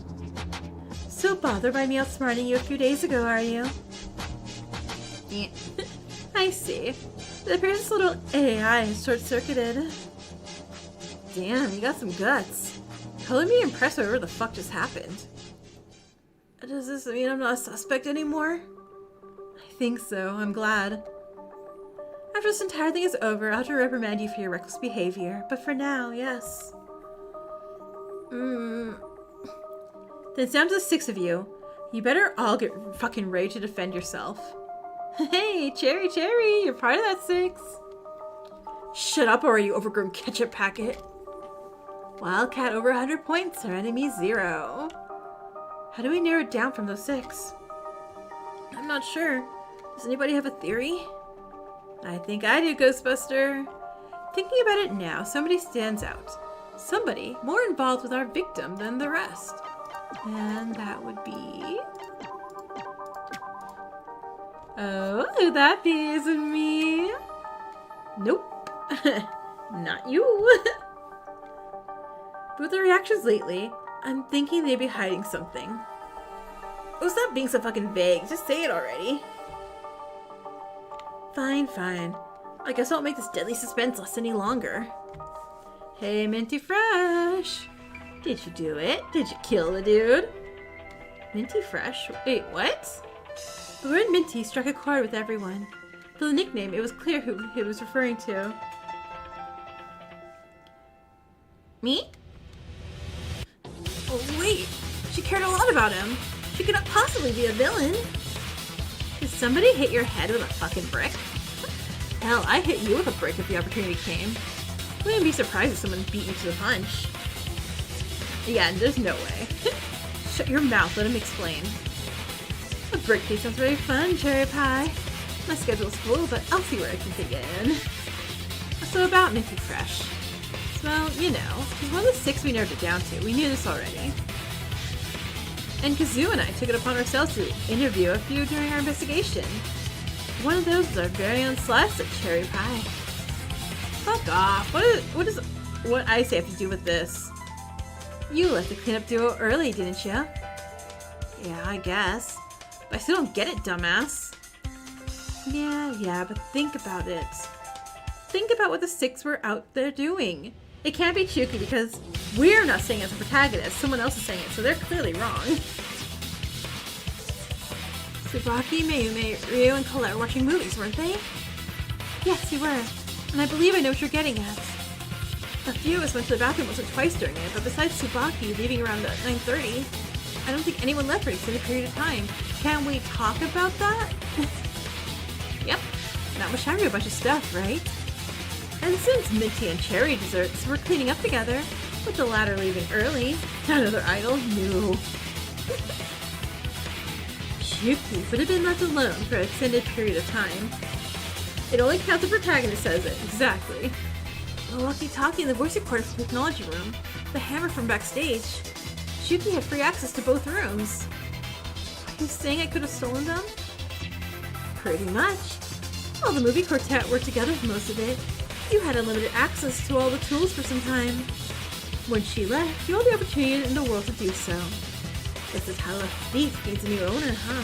So bothered by me outsmarting you a few days ago, are you? Yeah. I see. It appears this little AI is short-circuited. Damn, you got some guts. Color me impressed by whatever the fuck just happened. Does this mean I'm not a suspect anymore? I think so. I'm glad. After this entire thing is over, I'll have to reprimand you for your reckless behavior. But for now, yes. Then it's down to the 6 of you. You better all get fucking ready to defend yourself. Hey, Cherry, you're part of that 6. Shut up, or you overgrown ketchup packet. Wildcat over 100 points, our enemy 0. How do we narrow it down from those 6? I'm not sure. Does anybody have a theory? I think I do, Ghostbuster. Thinking about it now, somebody stands out. Somebody more involved with our victim than the rest. And that would be... Oh, that isn't me. Nope. Not you. But with the reactions lately, I'm thinking they'd be hiding something. Oh, stop being so fucking vague. Just say it already. Fine, fine. I guess I won't make this deadly suspense last any longer. Hey, Minty Fresh. Did you do it? Did you kill the dude? Minty Fresh? Wait, what? The word Minty struck a chord with everyone. For the nickname, it was clear who he was referring to. Me? Oh, wait. She cared a lot about him. She could not possibly be a villain. Did somebody hit your head with a fucking brick? Hell, I'd hit you with a brick if the opportunity came. I wouldn't be surprised if someone beat me to the punch. Yeah, there's no way. Shut your mouth, let him explain. A brick case sounds very fun, Cherry Pie. My schedule's full, but I'll see where I can fit in. So about Minty Fresh. Well, you know, she's one of the 6 we narrowed it down to. We knew this already. And Kazoo and I took it upon ourselves to interview a few during our investigation. One of those is our very own slice of Cherry Pie. Fuck off. What does what I say have to do with this? You left the cleanup duo early, didn't you? Yeah, I guess. But I still don't get it, dumbass. Yeah, but think about it. Think about what the 6 were out there doing. It can't be Chiyuki because we're not saying it as a protagonist. Someone else is saying it, so they're clearly wrong. Tsubaki, Mayume, Ryo, and Colette were watching movies, weren't they? Yes, we were. And I believe I know what you're getting at. A few of us went to the bathroom once or twice during it, but besides Tsubaki leaving around 9:30, I don't think anyone left for an extended period of time. Can we talk about that? Yep. Not much time to do a bunch of stuff, right? And since Minty and Cherry desserts were cleaning up together, with the latter leaving early, another idol, no. Chiyuki would have been left alone for an extended period of time. It only counts the protagonist says it, exactly. The walkie-talkie in the voice recorder from the technology room, the hammer from backstage. Chiyuki had free access to both rooms. Are you saying I could have stolen them? Pretty much. While the movie quartet were together for most of it, you had unlimited access to all the tools for some time. When she left, you had the opportunity in the world to do so. This is how a thief gains a new owner, huh?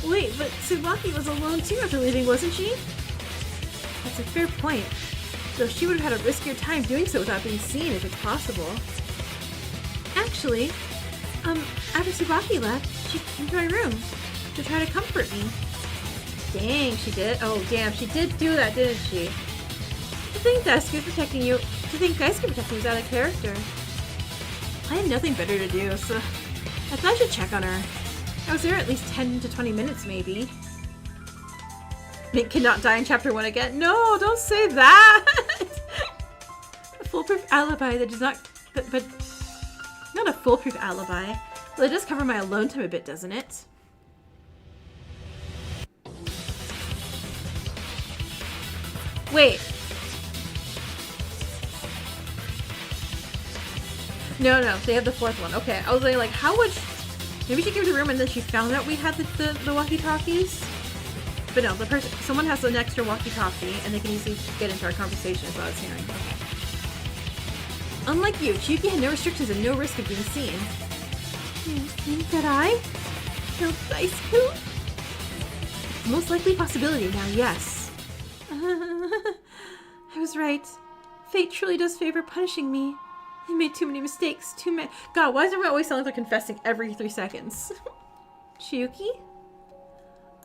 Wait, but Tsubaki was alone too after leaving, wasn't she? That's a fair point. Though she would have had a riskier time doing so without being seen if it's possible. Actually, after Tsubaki left, she came to my room to try to comfort me. Dang, she did? Oh, damn, she did do that, didn't she? To think Daisuke was protecting you, was out of character. I had nothing better to do, so I thought I should check on her. I was there at least 10 to 20 minutes, maybe. Mint cannot die in chapter 1 again. No, don't say that! A foolproof alibi that does not... But not a foolproof alibi. Well, it does cover my alone time a bit, doesn't it? Wait. No, they have the 4th one. Okay, I was like, how would... Maybe she came to the room and then she found out we had the walkie-talkies? But no, someone has an extra walkie-talkie and they can easily get into our conversation is what I was hearing. Okay. Unlike you, Chiyuki had no restrictions and no risk of being seen. You think that I killed Daisuke? Most likely possibility now, yes. I was right. Fate truly does favor punishing me. I made too many mistakes, too many. God, why does everyone always sound like they're confessing every 3 seconds? Chiyuki?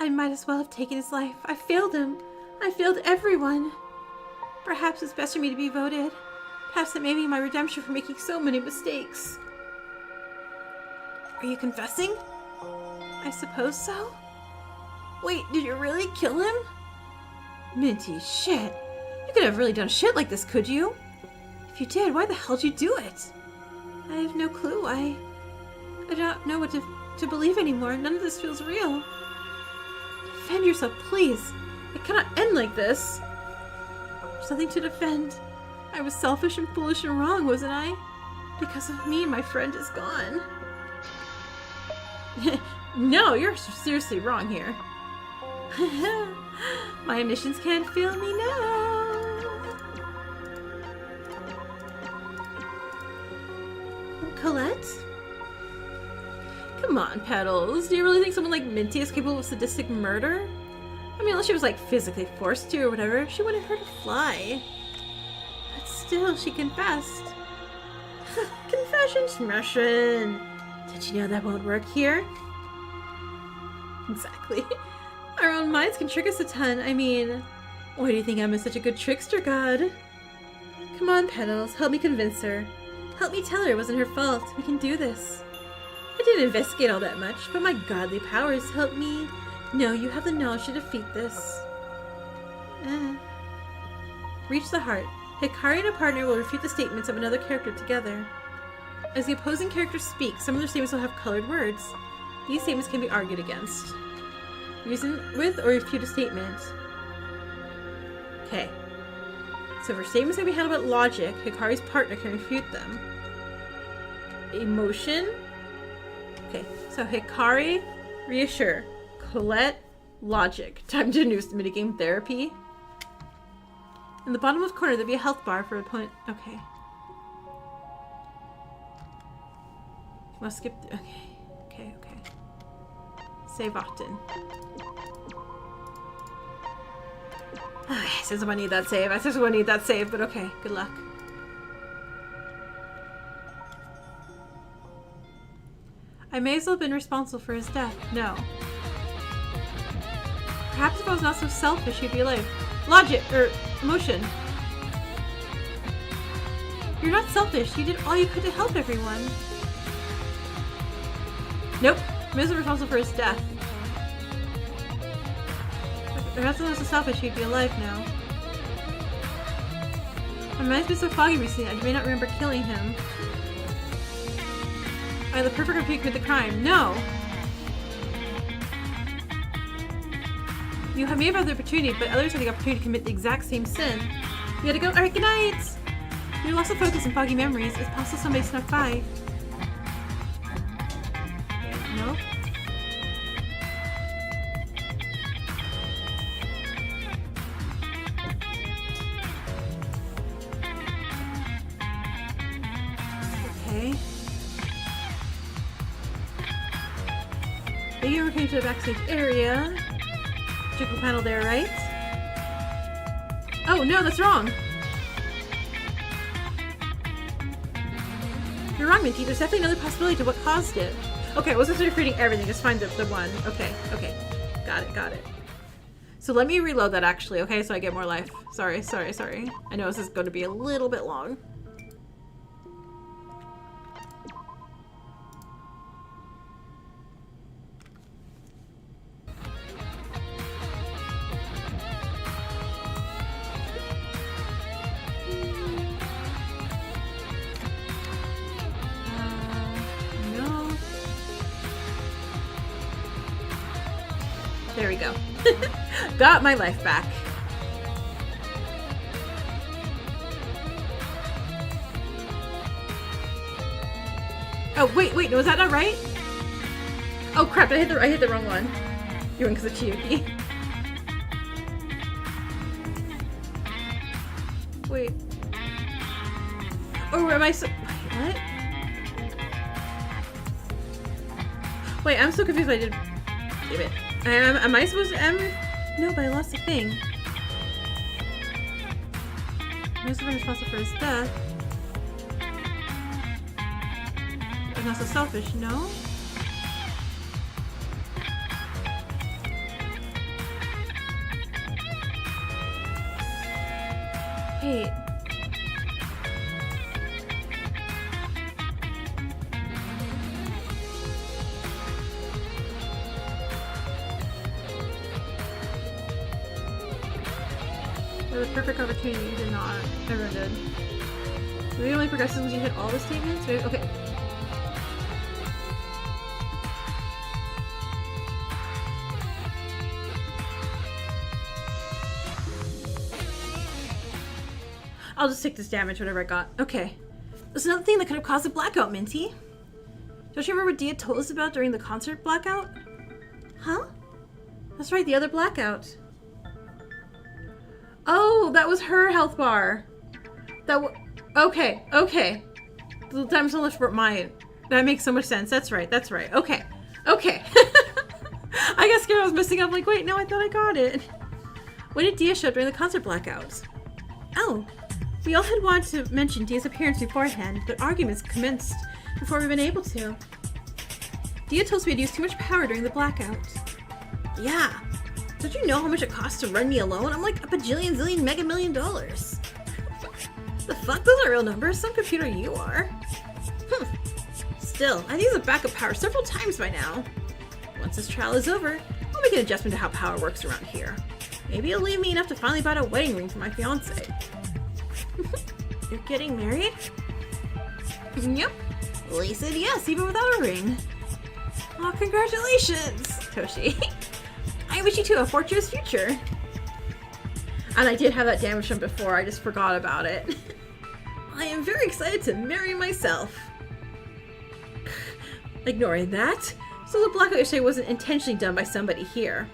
I might as well have taken his life. I failed him. I failed everyone. Perhaps it's best for me to be voted. Perhaps that may be my redemption for making so many mistakes. Are you confessing? I suppose so. Wait, did you really kill him? Minty, shit. You could have really done shit like this, could you? If you did, why the hell did you do it? I have no clue. I don't know what to believe anymore. None of this feels real. Defend yourself, please. It cannot end like this. There's nothing to defend. I was selfish and foolish and wrong, wasn't I? Because of me, my friend is gone. No, you're seriously wrong here. My omniscience can't fail me now. Colette? Come on, Petals. Do you really think someone like Minty is capable of sadistic murder? I mean, unless she was like physically forced to or whatever, she wouldn't hurt a fly. But still, she confessed. Confession smashing. Did you know that won't work here? Exactly. Our own minds can trick us a ton. I mean, why do you think Emma's such a good trickster god? Come on, Petals. Help me convince her. Help me tell her it wasn't her fault. We can do this. I didn't investigate all that much, but my godly powers help me. No, you have the knowledge to defeat this. Reach the heart. Hikari and a partner will refute the statements of another character together. As the opposing characters speak, some of their statements will have colored words. These statements can be argued against. Reason with or refute a statement. Okay. So for statements that can be handled about logic, Hikari's partner can refute them. Emotion. Okay, so Hikari, reassure. Colette, logic. Time to do minigame therapy. In the bottom left corner, there'll be a health bar for opponent. Okay. Must skip. Okay. Save often. Okay, since I need that save. I just want to need that save, but okay. Good luck. I may as well have been responsible for his death. No. Perhaps if I was not so selfish, he'd be alive. Logic, or emotion. You're not selfish. You did all you could to help everyone. Nope. Miz was responsible for his death. Perhaps if I was so selfish, he'd be alive now. My mind's been so foggy recently, I may not remember killing him. I had the perfect opportunity to commit the crime. No! You may have had the opportunity, but others had the opportunity to commit the exact same sin. You gotta go. Alright, good night! You lost the focus and foggy memories. It's possible somebody snuck by. No? Okay. Maybe we're coming to the backstage area. Jiko panel there, right? Oh, no, that's wrong! You're wrong, Minty. There's definitely another possibility to what caused it. Okay, I wasn't sort of reading everything, just find the one. Okay. Got it. So let me reload that actually, okay? So I get more life. Sorry. I know this is going to be a little bit long. There we go. Got my life back. Oh, wait, no, was that not right? Oh crap, I hit the wrong one. You went because of Chiyuki. Wait. Oh, am I so... Wait, what? Wait, I'm so confused. I did... Damn it. Am I supposed to... No, but I lost the thing. Who's the one responsible for his death? I'm not so selfish, no? Wait. The perfect opportunity, you did not. Everyone did. Maybe it only progresses once you hit all the statements? Maybe, okay. I'll just take this damage, whatever I got. Okay. There's another thing that could have caused a blackout, Minty. Don't you remember what Dia told us about during the concert blackout? Huh? That's right, the other blackout. Oh, that was her health bar. Okay, okay. The time's so much for mine. That makes so much sense. That's right, that's right. Okay, okay. I got scared I was messing up. Like, wait, no, I thought I got it. When did Dia show up during the concert blackout? Oh, we all had wanted to mention Dia's appearance beforehand, but arguments commenced before we've been able to. Dia told us we had used too much power during the blackout. Yeah. Don't you know how much it costs to run me alone? I'm like a bajillion zillion mega million dollars. The fuck? Those aren't real numbers. Some computer you are. Still, I've used a backup power several times by now. Once this trial is over, I'll make an adjustment to how power works around here. Maybe it'll leave me enough to finally buy a wedding ring for my fiancé. You're getting married? Yep. Lee said yes, even without a ring. Oh, congratulations, Toshi. I wish you two a fortuitous future. And I did have that damage from before, I just forgot about it. I am very excited to marry myself. Ignoring that, so the blackout yesterday wasn't intentionally done by somebody here.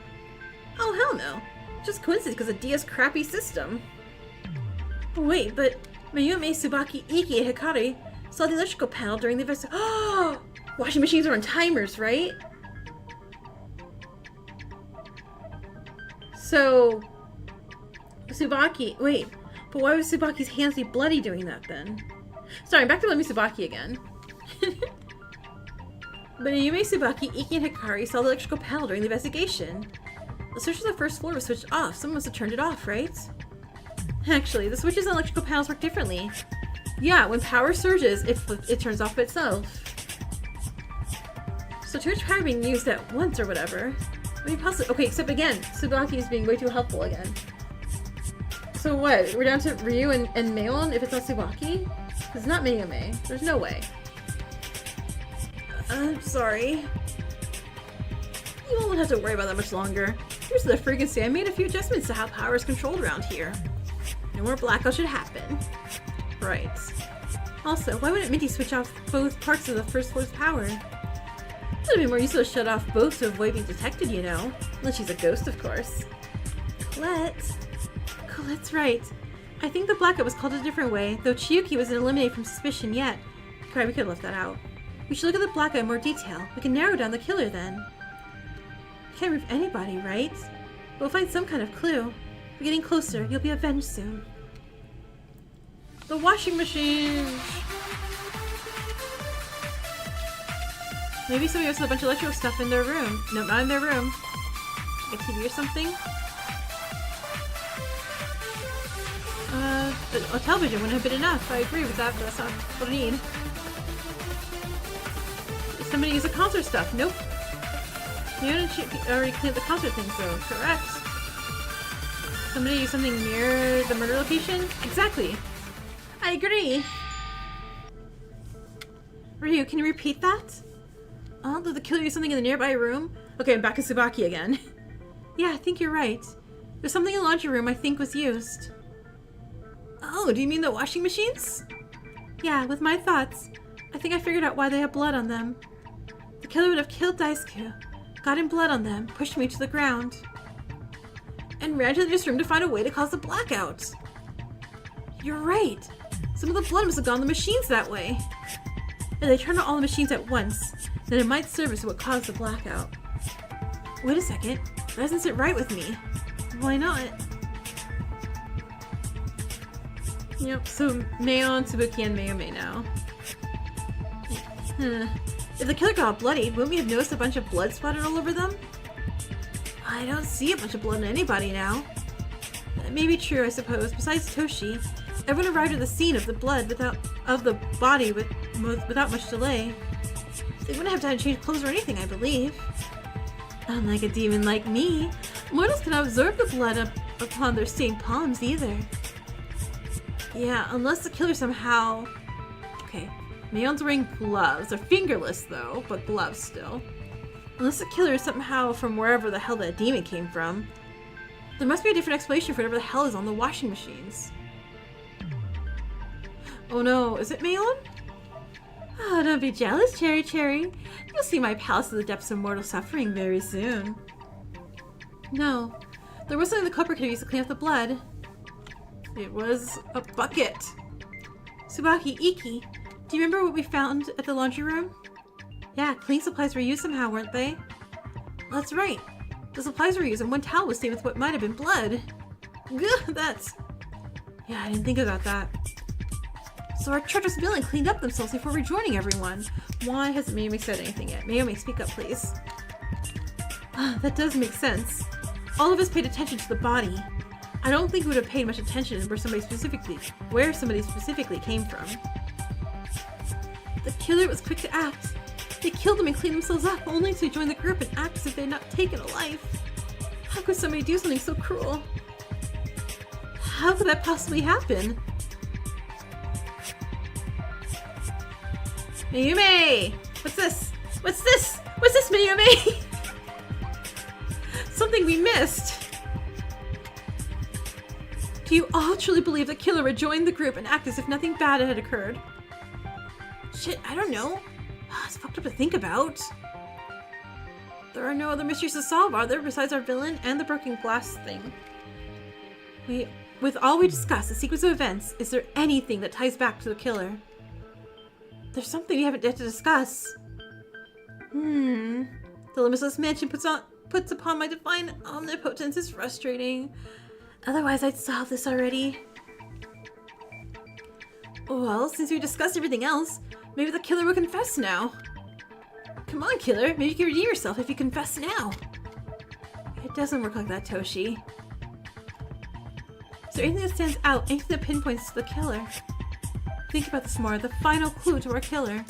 Oh, hell no. Just coincidence because of Dia's crappy system. Wait, but Mayume, Tsubaki, Iki, and Hikari saw the electrical panel during the investigation. Oh! Washing machines are on timers, right? So, Tsubaki, wait, but why would Tsubaki's hands be bloody doing that then? Sorry, back to Lemmy Tsubaki again. But Mayume, Tsubaki, Iki, and Hikari saw the electrical panel during the investigation. The switch on the first floor was switched off. Someone must have turned it off, right? Actually, the switches on electrical panels work differently. Yeah, when power surges, it turns off itself. So too much power being used at once or whatever. I mean, possibly. Okay, except again, Tsubaki is being way too helpful again. So what? We're down to Ryu and Mayon if it's not Tsubaki? It's not Mayume. There's no way. I'm sorry. You won't have to worry about that much longer. Here's the frequency. I made a few adjustments to how power is controlled around here. No more blackout should happen. Right. Also, why wouldn't Minty switch off both parts of the first floor's power? It would be more useful to shut off both to avoid being detected, you know. Unless she's a ghost, of course. Colette's right. I think the blackout was called a different way, though Chiyuki wasn't eliminated from suspicion yet. Right, we could have left that out. We should look at the blackout in more detail. We can narrow down the killer then. Can't remove anybody, right? We'll find some kind of clue. We're getting closer. You'll be avenged soon. The washing machine! Maybe somebody else has a bunch of electrical stuff in their room. No, not in their room. Like a TV or something? A television wouldn't have been enough. I agree with that, but that's not what I need. Did somebody use the concert stuff? Nope. You already cleaned the concert thing, so correct. Somebody used something near the murder location? Exactly. I agree. Ryu, can you repeat that? Oh, did the killer use something in the nearby room? Okay, I'm back to Tsubaki again. Yeah, I think you're right. There's something in the laundry room I think was used. Oh, do you mean the washing machines? Yeah, with my thoughts. I think I figured out why they have blood on them. The killer would have killed Daisuke, got in blood on them, pushed me to the ground, and ran to this room to find a way to cause the blackout. You're right. Some of the blood must have gone to the machines that way. If they turned on all the machines at once, then it might serve as what caused the blackout. Wait a second. That doesn't sit right with me. Why not? Yep, so Mayon, Tsubuki, and Mayume now. If the killer got bloodied, wouldn't we have noticed a bunch of blood splattered all over them? I don't see a bunch of blood on anybody now. That may be true, I suppose. Besides Toshi, everyone arrived at the scene of the blood of the body without much delay. They wouldn't have time to change clothes or anything, I believe. Unlike a demon like me, mortals cannot absorb the blood upon their stained palms either. Yeah, unless the killer somehow... Okay, Mayon's wearing gloves. They're fingerless though, but gloves still. Unless the killer is somehow from wherever the hell that demon came from. There must be a different explanation for whatever the hell is on the washing machines. Oh no, is it Malin? Oh, don't be jealous, Cherry Cherry. You'll see my palace in the depths of mortal suffering very soon. No, there was something the culprit could use to clean up the blood. It was a bucket. Tsubaki, Iki, do you remember what we found at the laundry room? Yeah, cleaning supplies were used somehow, weren't they? Well, that's right. The supplies were used and one towel was stained with what might have been blood. Gah, that's... Yeah, I didn't think about that. So our treacherous villain cleaned up themselves before rejoining everyone. Why hasn't Mayumi said anything yet? Mayumi, speak up, please. That does make sense. All of us paid attention to the body. I don't think we would have paid much attention where somebody specifically came from. The killer was quick to act. They killed him and cleaned themselves up, only to join the group and act as if they had not taken a life. How could somebody do something so cruel? How could that possibly happen? Mayume! What's this? What's this? What's this, Mayume? Something we missed. Do you all truly believe the killer would join the group and act as if nothing bad had occurred? Shit, I don't know. It's fucked up to think about. There are no other mysteries to solve, are there, besides our villain and the broken glass thing? With all we discussed, the sequence of events, is there anything that ties back to the killer? There's something we haven't yet to discuss. The limitless mansion puts upon my divine omnipotence is frustrating. Otherwise, I'd solve this already. Well, since we discussed everything else, maybe the killer will confess now. Come on, killer. Maybe you can redeem yourself if you confess now. It doesn't work like that, Toshi. Is there anything that stands out? Anything that pinpoints to the killer? Think about this more. The final clue to our killer.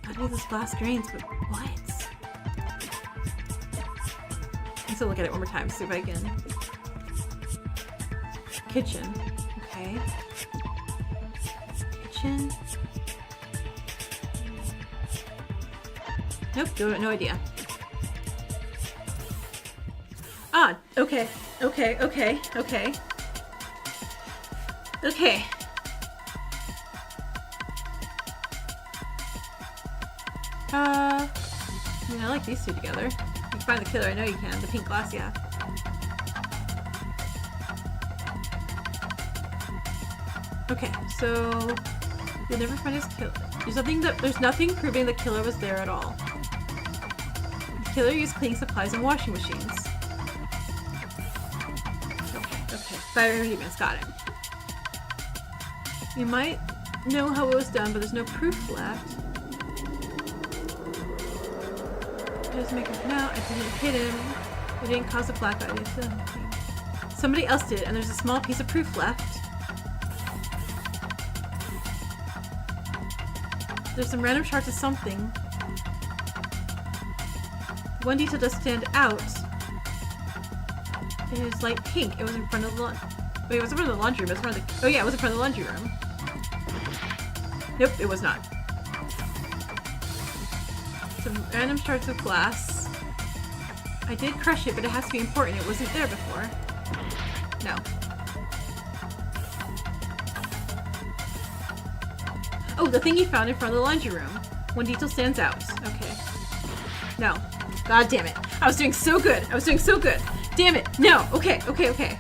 I know this glass drains, but what? Let's look at it one more time, see if I can. Kitchen. Okay. Kitchen. Nope, no idea. Ah, okay. Okay. I mean, I like these two together. You can find the killer, I know you can. The pink glass, yeah. Okay, so you'll never find his killer. There's nothing proving the killer was there at all. The killer used cleaning supplies and washing machines. Okay. Fire demons, got it. You might know how it was done, but there's no proof left. It doesn't make him. No, I didn't hit him. It didn't cause a blackout. Somebody else did, and there's a small piece of proof left. There's some random shards of something. One detail does stand out. It is light pink. It was in front of the wait, it was in front of the laundry room. It was in front of the... Oh yeah, it was in front of the laundry room. Nope, it was not. Some random shards of glass. I did crush it, but it has to be important. It wasn't there before. No. Oh, the thing you found in front of the laundry room. One detail stands out. Okay. No. God damn it. I was doing so good. Damn it. No. Okay. Okay.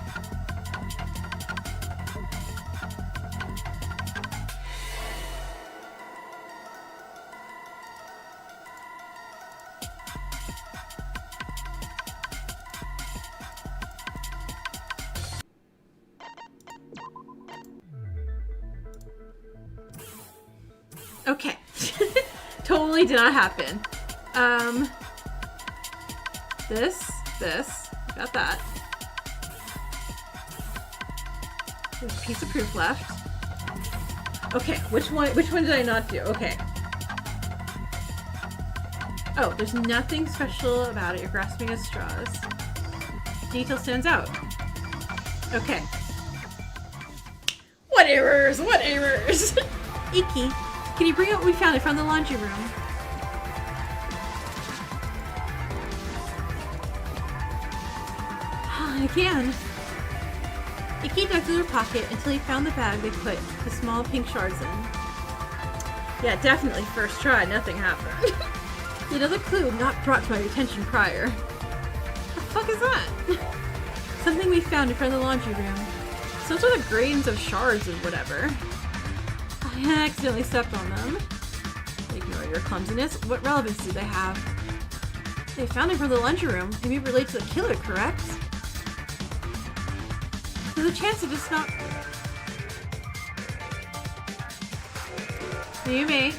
Totally did not happen. This. Got that. There's a piece of proof left. Okay, which one did I not do? Okay. Oh, there's nothing special about it. You're grasping at straws. Detail stands out. Okay. What errors? Iki, can you bring out what we found from the laundry room? I can. Ikki dug through their pocket until he found the bag they put the small pink shards in. Yeah, definitely first try, nothing happened. Another clue not brought to my attention prior. The fuck is that? Something we found in front of the laundry room. Some sort of grains of shards or whatever. I accidentally stepped on them. Ignore your clumsiness. What relevance do they have? They found it from the laundry room. Maybe it relates to the killer, correct? There's a chance of it's not... Mayumi?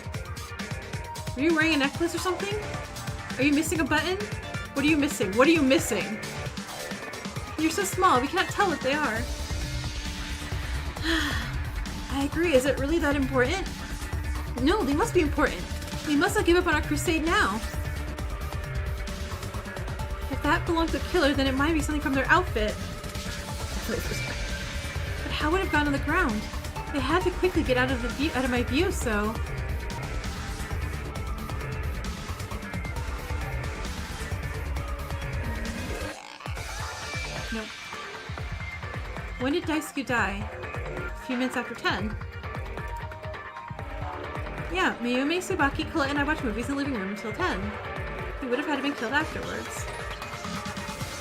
Are you wearing a necklace or something? Are you missing a button? What are you missing? What are you missing? You're so small, we can't tell what they are. I agree, is it really that important? No, they must be important. We must not give up on our crusade now. If that belonged to the killer, then it might be something from their outfit. But how would it have gone on the ground? They had to quickly get out of my view, so... Nope. When did Daisuke die? A few minutes after 10. Yeah, Mayume, Tsubaki, Colette, and I watched movies in the living room until 10. He would have had to been killed afterwards.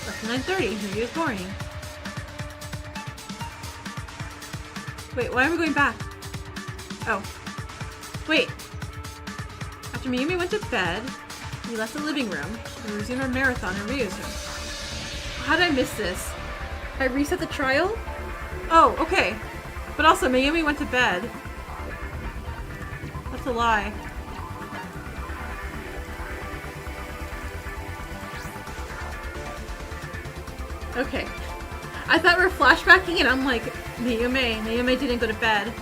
Less than 9:30. Maybe it was boring. Wait, why are we going back? Oh. Wait. After Mayumi went to bed, we left the living room and resumed our marathon in Ryu's room. How did I miss this? I reset the trial? Oh, okay. But also, Mayumi went to bed. That's a lie. Okay. I thought we were flashbacking and I'm like, Mayume didn't go to bed.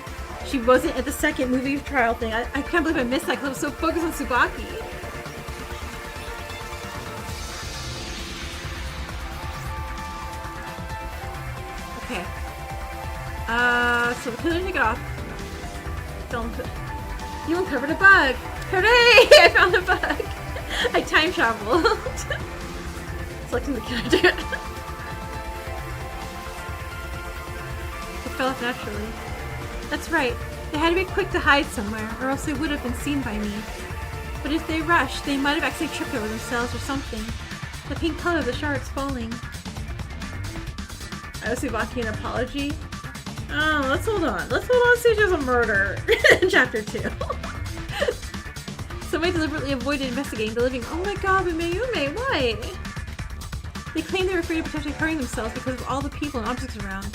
She wasn't at the second movie trial thing. I can't believe I missed that because I was so focused on Tsubaki. Okay. So the killer took it off. You uncovered a bug! Hooray! I found a bug! I time traveled. Selecting the character. It fell off naturally. That's right. They had to be quick to hide somewhere, or else they would have been seen by me. But if they rushed, they might have actually tripped over themselves or something. The pink color of the shards falling. I owe Tsubaki an apology. Oh, let's hold on. Let's hold on to see if there's a murder in chapter 2. Somebody deliberately avoided investigating the living. Oh my god, but Mayume, why? They claim they were afraid of potentially hurting themselves because of all the people and objects around.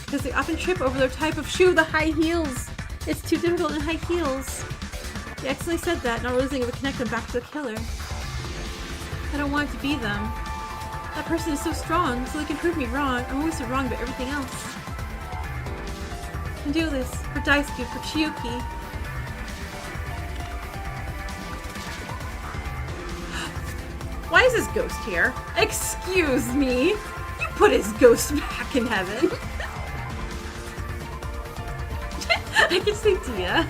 Because they often trip over their type of shoe, the high heels. It's too difficult in high heels. They accidentally said that, not realizing it would connect them back to the killer. I don't want it to be them. That person is so strong, so they can prove me wrong. I'm always so wrong about everything else. I can do this. For Daisuke, for Chiyuki. Why is this ghost here? Excuse me! You put his ghost back in heaven. I can see Dia.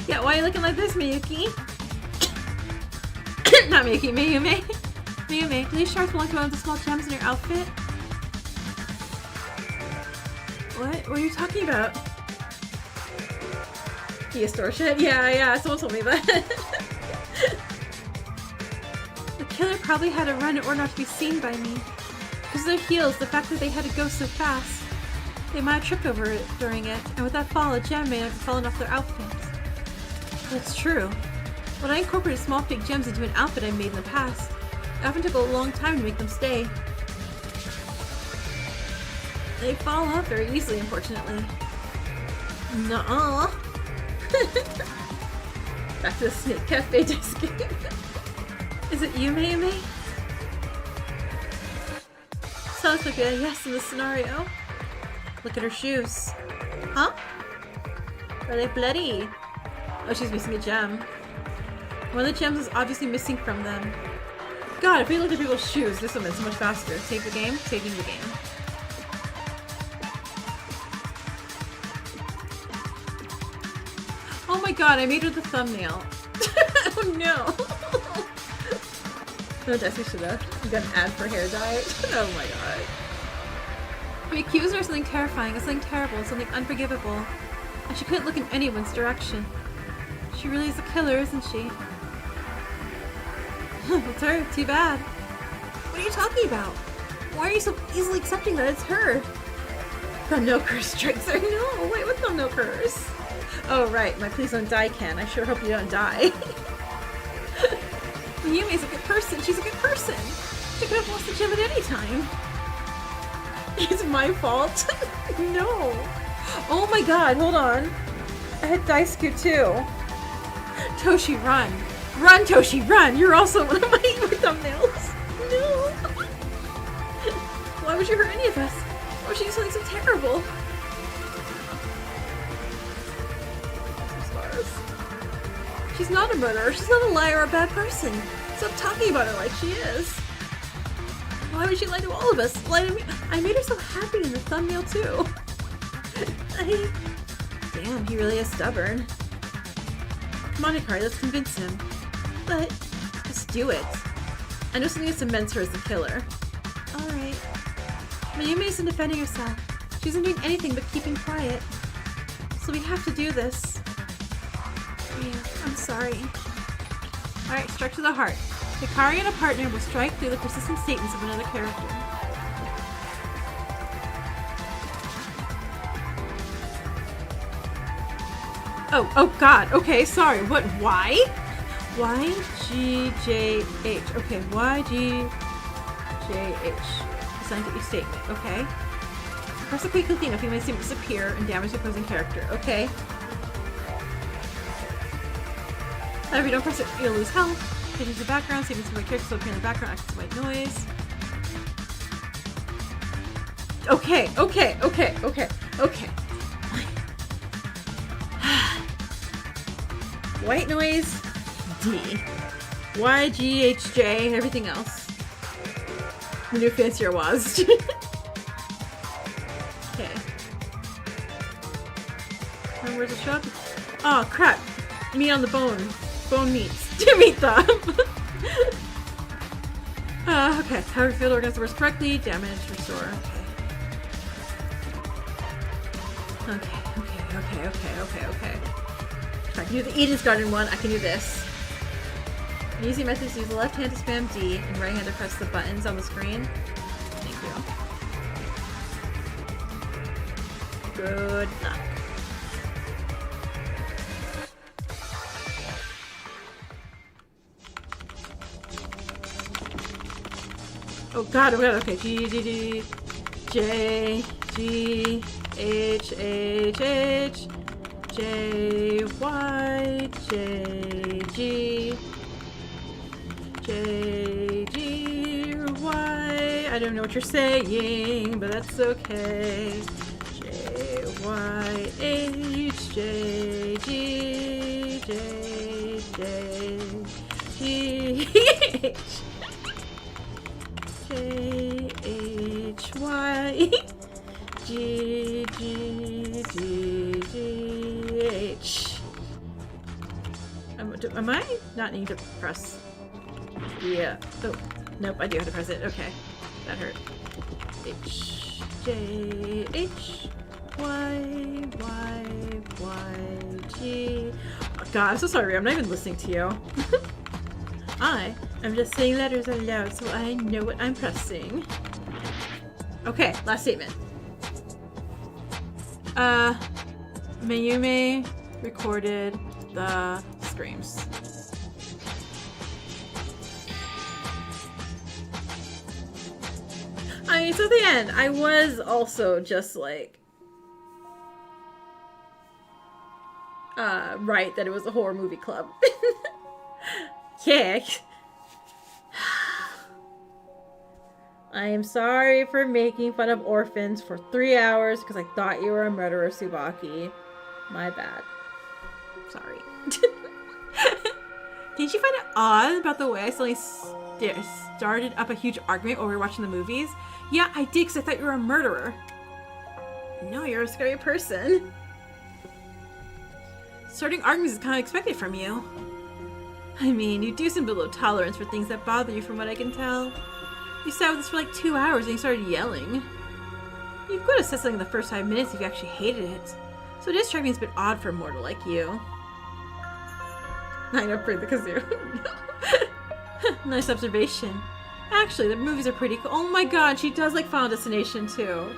Yeah, why are you looking like this, Miyuki? Not Miyuki, Mayume. Mayume, do these shards belong to one of the small gems in your outfit? What? What are you talking about? Dia store shit? Yeah, someone told me that. The killer probably had to run in order not to be seen by me. Because of their heels, the fact that they had to go so fast. They might have tripped over it during it, and with that fall, a gem may have fallen off their outfits. That's true. When I incorporated small fake gems into an outfit I made in the past, it often took a long time to make them stay. They fall off very easily, unfortunately. Nuh-uh. Back to the Snake Cafe Daisuke. Is it you, Mayume? Sounds like a yes in the scenario. Look at her shoes. Huh? Are they bloody? Oh, she's missing a gem. One of the gems is obviously missing from them. God, if we looked at people's shoes, this would have been so much faster. Save the game? Saving the game. Oh my god, I made her the thumbnail. Oh no. No, Desi should have. You got an ad for hair dye. Oh my god. We accused her of something terrifying, of something terrible, something unforgivable. And she couldn't look in anyone's direction. She really is a killer, isn't she? It's her. Too bad. What are you talking about? Why are you so easily accepting that it's her? The no curse strikes her. No, wait, what's the no curse? Oh, right. My please don't die can. I sure hope you don't die. Yumi's a good person. She's a good person. She could have lost the gym at any time. It's my fault. No. Oh my god, hold on. I had Daisuke too. Toshi, run. Run, Toshi, run. You're also one of my thumbnails. No. Why would you hurt any of us? Why would she do something so terrible? She's not a murderer. She's not a liar or a bad person. Stop talking about her like she is. Why would she lie to all of us? Lie to me. I made her so happy in the thumbnail too. Damn, he really is stubborn. Come on, Hikari, let's convince him. But just do it. I know something that cements her as the killer. Alright. Mayumi isn't defending herself. She isn't doing anything but keeping quiet. So we have to do this. Yeah, I'm sorry. Alright, struck to the heart. Hikari and a partner will strike through the persistent statements of another character. Oh god, okay, sorry, what, why? Y-G-J-H, okay, Y-G-J-H. Assigned to each statement, okay. Press a quick clean up, you may seem to disappear and damage the opposing character, okay. If you don't press it, you'll lose health. Change the background, statements of my character still appear in the background, acts as white noise. Okay. White noise, D. Y, G, H, J, everything else. The new fancier was. Okay. And where's the shop? Oh crap! Meat on the bone. Bone meats. To meat them! Okay. How do you feel to organize the words correctly? Damage, restore. Okay. If I can do the Eden's Garden one, I can do this. An easy method is to use the left hand to spam D and right hand to press the buttons on the screen. Thank you. Good luck. Oh god, okay. G, D, D, J, G, H, H, H, J, Y, J, G, J, G, Y. I don't know what you're saying, but that's okay. J, Y, H, J, G, J, J, G, H. J, H, Y, G, G, G, G, H. Am I not needing to press? Yeah. Oh, nope, I do have to press it. Okay. That hurt. H, J, H, Y, Y, Y, G. Oh, God, I'm so sorry. I'm not even listening to you. I'm just saying letters aloud so I know what I'm pressing. Okay, last statement. Mayume recorded the screams. I mean, so at the end, I was also just like, right, that it was a horror movie club. Yeah. I am sorry for making fun of orphans for 3 hours because I thought you were a murderer, Tsubaki. My bad. Sorry. Didn't you find it odd about the way I suddenly started up a huge argument while we were watching the movies? Yeah, I did because I thought you were a murderer. No, you're a scary person. Starting arguments is kind of expected from you. I mean, you do seem below tolerance for things that bother you from what I can tell. You sat with us for like 2 hours and you started yelling. You could have said something in the first 5 minutes if you actually hated it. So it is striking me as a bit odd for a mortal like you. I know, for the kazoo. Nice observation. Actually, the movies are pretty cool. Oh my god, she does like Final Destination too.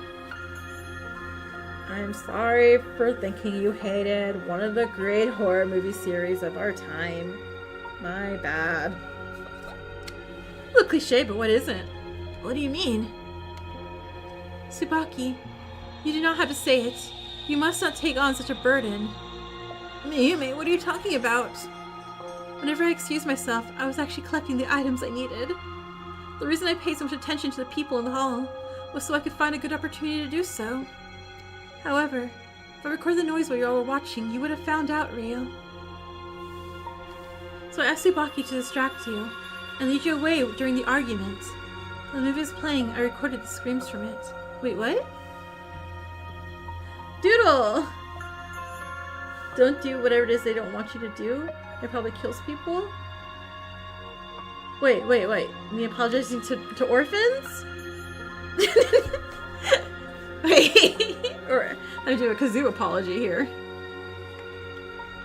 I'm sorry for thinking you hated one of the great horror movie series of our time. My bad. A little cliche, but what isn't? What do you mean? Tsubaki, you do not have to say it. You must not take on such a burden. Mayumi, what are you talking about? Whenever I excused myself, I was actually collecting the items I needed. The reason I paid so much attention to the people in the hall was so I could find a good opportunity to do so. However, if I recorded the noise while you all were watching, you would have found out, Ryo. So I asked Tsubaki to distract you and lead you away during the argument. While the movie was playing, I recorded the screams from it. Wait, what? Doodle! Don't do whatever it is they don't want you to do. It probably kills people. Wait. Me apologizing to orphans? Wait. Or I'm doing a kazoo apology here.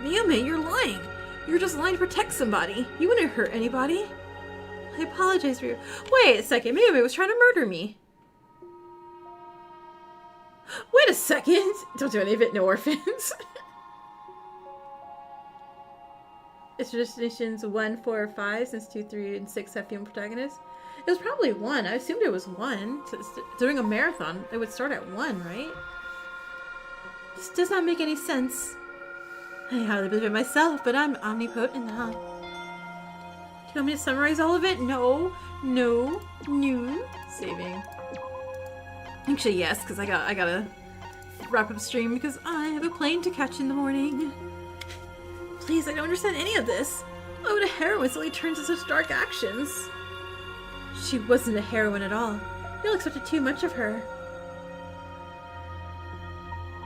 Mayumi, you're lying. You're just lying to protect somebody. You wouldn't hurt anybody. I apologize for you. Wait a second. Mayumi was trying to murder me. Wait a second. Don't do any of it. No orphans. It's traditions 1, 4, or 5 since 2, 3, and 6 have female protagonists. It was probably 1. I assumed it was 1. During a marathon, it would start at 1, right? This does not make any sense. I hardly believe it myself, but I'm omnipotent now. Do you want me to summarize all of it? No. Saving. Actually, yes, because I gotta wrap up stream because I have a plane to catch in the morning. Please, I don't understand any of this. Why would a heroine suddenly turn to such dark actions? She wasn't a heroine at all. You all expected too much of her.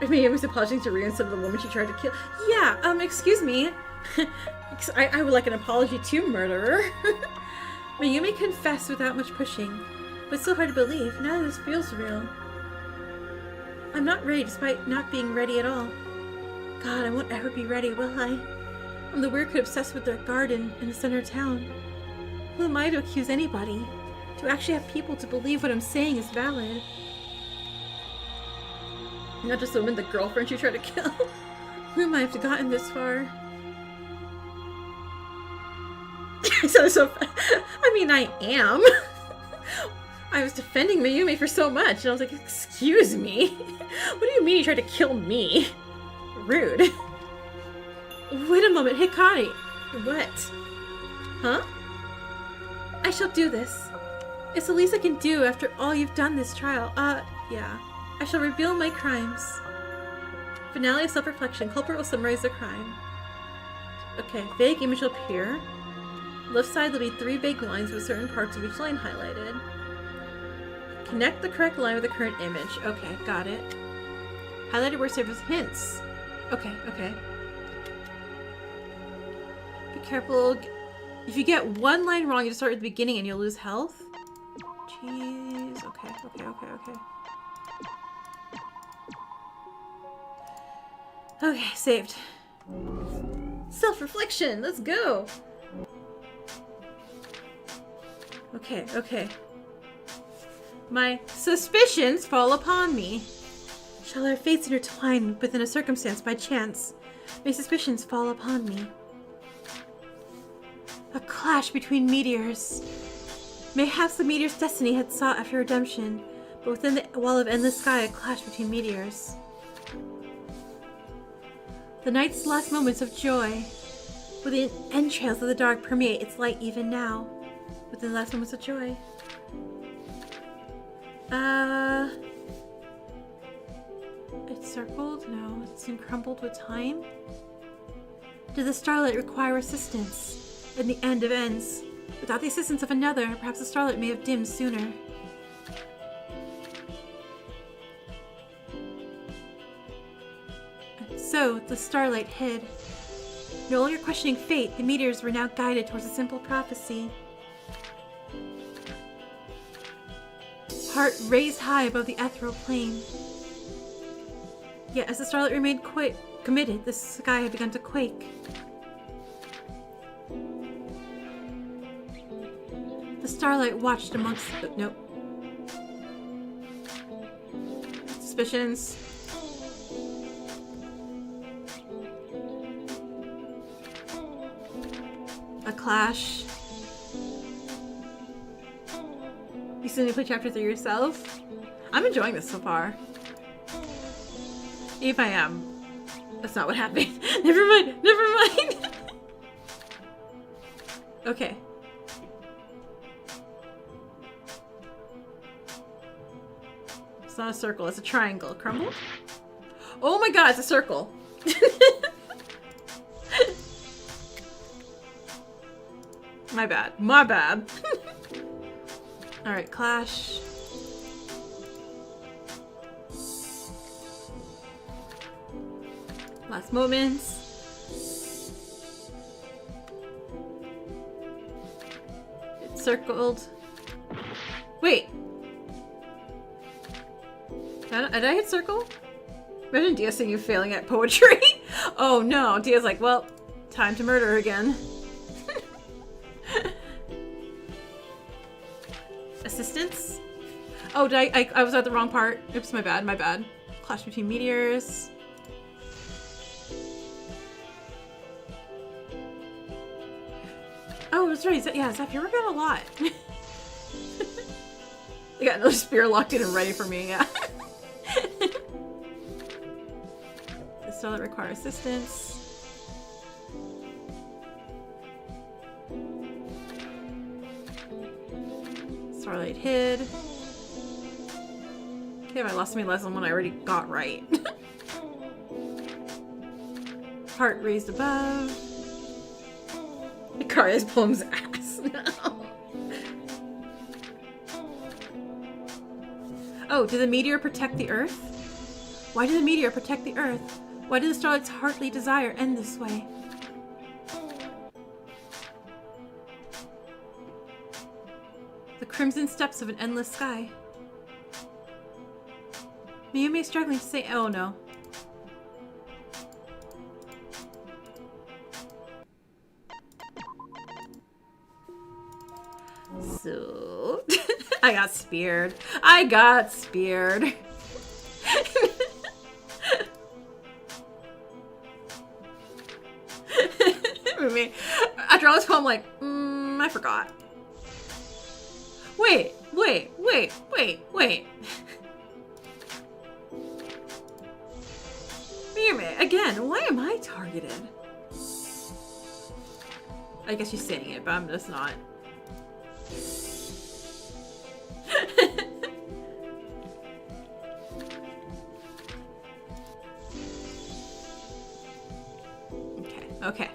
I mean, I was apologizing to Ryo instead of the woman she tried to kill. Yeah, excuse me. I would like an apology to murderer. Mayumi confessed without much pushing, but it's so hard to believe. None of this feels real. I'm not ready despite not being ready at all. God, I won't ever be ready, will I? I'm the weird kid obsessed with their garden in the center of town. Who am I to accuse anybody? To actually have people to believe what I'm saying is valid. Not just the woman, the girlfriend she tried to kill. Who am I to have gotten this far? I mean, I am. I was defending Mayumi for so much, and I was like, excuse me? What do you mean you tried to kill me? Rude. Wait a moment, Hikari. What? Huh? I shall do this. It's the least I can do after all you've done this trial. Yeah. I shall reveal my crimes. Finale of self-reflection. Culprit will summarize the crime. Okay, vague image will appear. Left side there'll be 3 vague lines with certain parts of each line highlighted. Connect the correct line with the current image. Okay, got it. Highlighted word serves as hints. Okay. Be careful. If you get 1 line wrong, you just start at the beginning and you'll lose health. Jeez. Okay. Okay, saved. Self-reflection. Let's go. Okay. My suspicions fall upon me. Shall our fates intertwine within a circumstance by chance? May suspicions fall upon me. A clash between meteors. Mayhaps the meteor's destiny had sought after redemption, but within the wall of endless sky a clash between meteors. The night's last moments of joy, where the entrails of the dark permeate its light even now. Within the last moments of joy. It's circled? No, it's crumbled with time. Did the starlight require assistance in the end of ends? Without the assistance of another, perhaps the starlight may have dimmed sooner. And so the starlight hid. No longer questioning fate, the meteors were now guided towards a simple prophecy. Heart raised high above the ethereal plane. Yet as the starlight remained committed, the sky had begun to quake. The starlight watched amongst... nope. Suspicions. A clash. You still need to play chapter 3 yourself? I'm enjoying this so far. If I am. That's not what happened. Never mind. Never mind. Okay. It's not a circle. It's a triangle. Crumbled? Oh my god, it's a circle. My bad. My bad. Alright, clash. Last moments. It's circled. Wait. Did I hit circle? Imagine Dia seeing you failing at poetry. Oh no. Dia's like, well, time to murder again. Assistance? Oh, did I was at the wrong part. Oops, my bad, my bad. Clash between meteors. Oh, that's right. Yeah, Zeph, you're working on a lot. They got another spear locked in and ready for me, yeah. This still require assistance. Starlight hid. Okay, I lost me lesson one I already got right. Heart raised above. Ikaria's poem's ass. No. Oh, did the meteor protect the Earth? Why did the meteor protect the Earth? Why did the starlight's heartly desire end this way? The crimson steps of an endless sky. Miyume is struggling to say, oh no. So, I got speared. I got speared. After all this poem, I'm like, I forgot. Wait. Miyume, again, why am I targeted? I guess she's saying it, but I'm just not. Okay.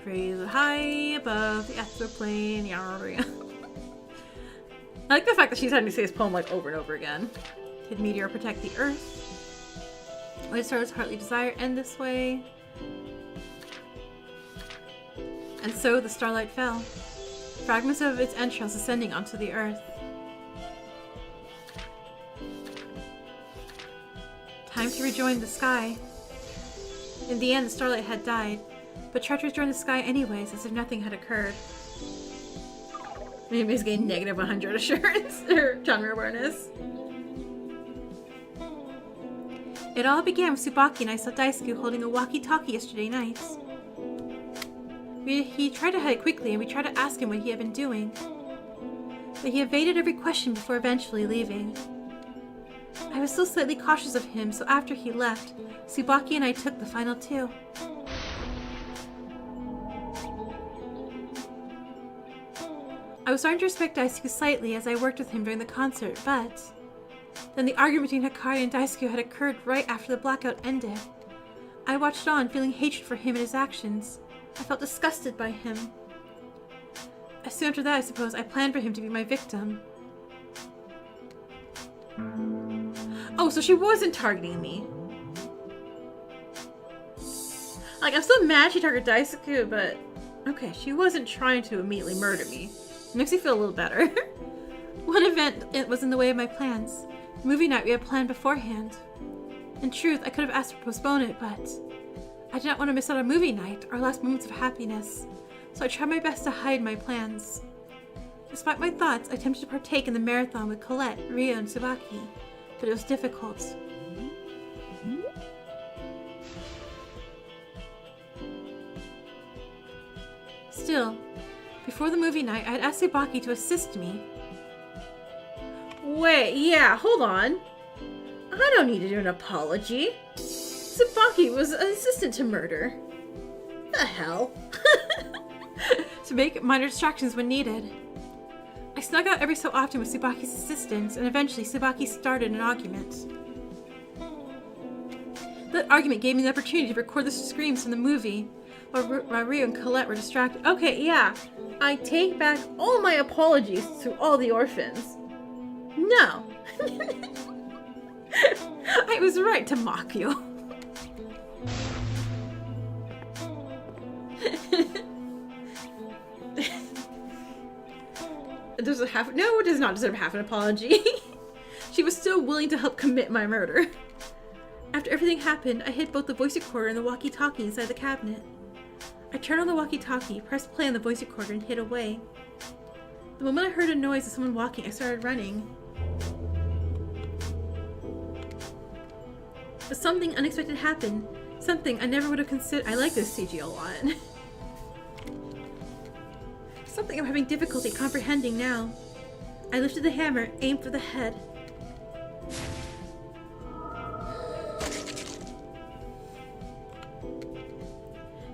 Raise it high above the ethereal plane. I like the fact that she's having to say this poem like over and over again. Did meteor protect the Earth? Why did Starlight's heartly desire end this way? And so the starlight fell, fragments of its entrails ascending onto the Earth. Time to rejoin the sky. In the end, the starlight had died, but treacherous joined the sky anyways, as if nothing had occurred. Mayume's getting negative 100 assurance, or genre awareness. It all began with Tsubaki and I saw Daisuke holding a walkie-talkie yesterday night. He tried to hide quickly, and we tried to ask him what he had been doing. But he evaded every question before eventually leaving. I was still slightly cautious of him, so after he left, Tsubaki and I took the final two. I was starting to respect Daisuke slightly as I worked with him during the concert, but then the argument between Hikari and Daisuke had occurred right after the blackout ended. I watched on, feeling hatred for him and his actions. I felt disgusted by him. As soon after that, I suppose, I planned for him to be my victim. Oh, so she wasn't targeting me. Like, I'm still mad she targeted Daisuke, but... Okay, she wasn't trying to immediately murder me. It makes me feel a little better. One event it was in the way of my plans. The movie night we had planned beforehand. In truth, I could have asked to postpone it, but... I did not want to miss out on movie night, our last moments of happiness. So I tried my best to hide my plans. Despite my thoughts, I attempted to partake in the marathon with Colette, Rio, and Tsubaki, but it was difficult. Still, before the movie night, I had asked Tsubaki to assist me. Wait, yeah, hold on. I don't need to do an apology. Tsubaki was an assistant to murder. The hell? To make minor distractions when needed. I snuck out every so often with Tsubaki's assistance, and eventually Tsubaki started an argument. That argument gave me the opportunity to record the screams from the movie, while Rio and Colette were distracted. Okay, yeah. I take back all my apologies to all the orphans. No. I was right to mock you. No, it does not deserve half an apology. She was still willing to help commit my murder. After everything happened, I hid both the voice recorder and the walkie-talkie inside the cabinet. I turned on the walkie-talkie, pressed play on the voice recorder, and hid away. The moment I heard a noise of someone walking, I started running. But something unexpected happened. Something I never would have considered. I like this CG a lot. Something I'm having difficulty comprehending now. I lifted the hammer, aimed for the head.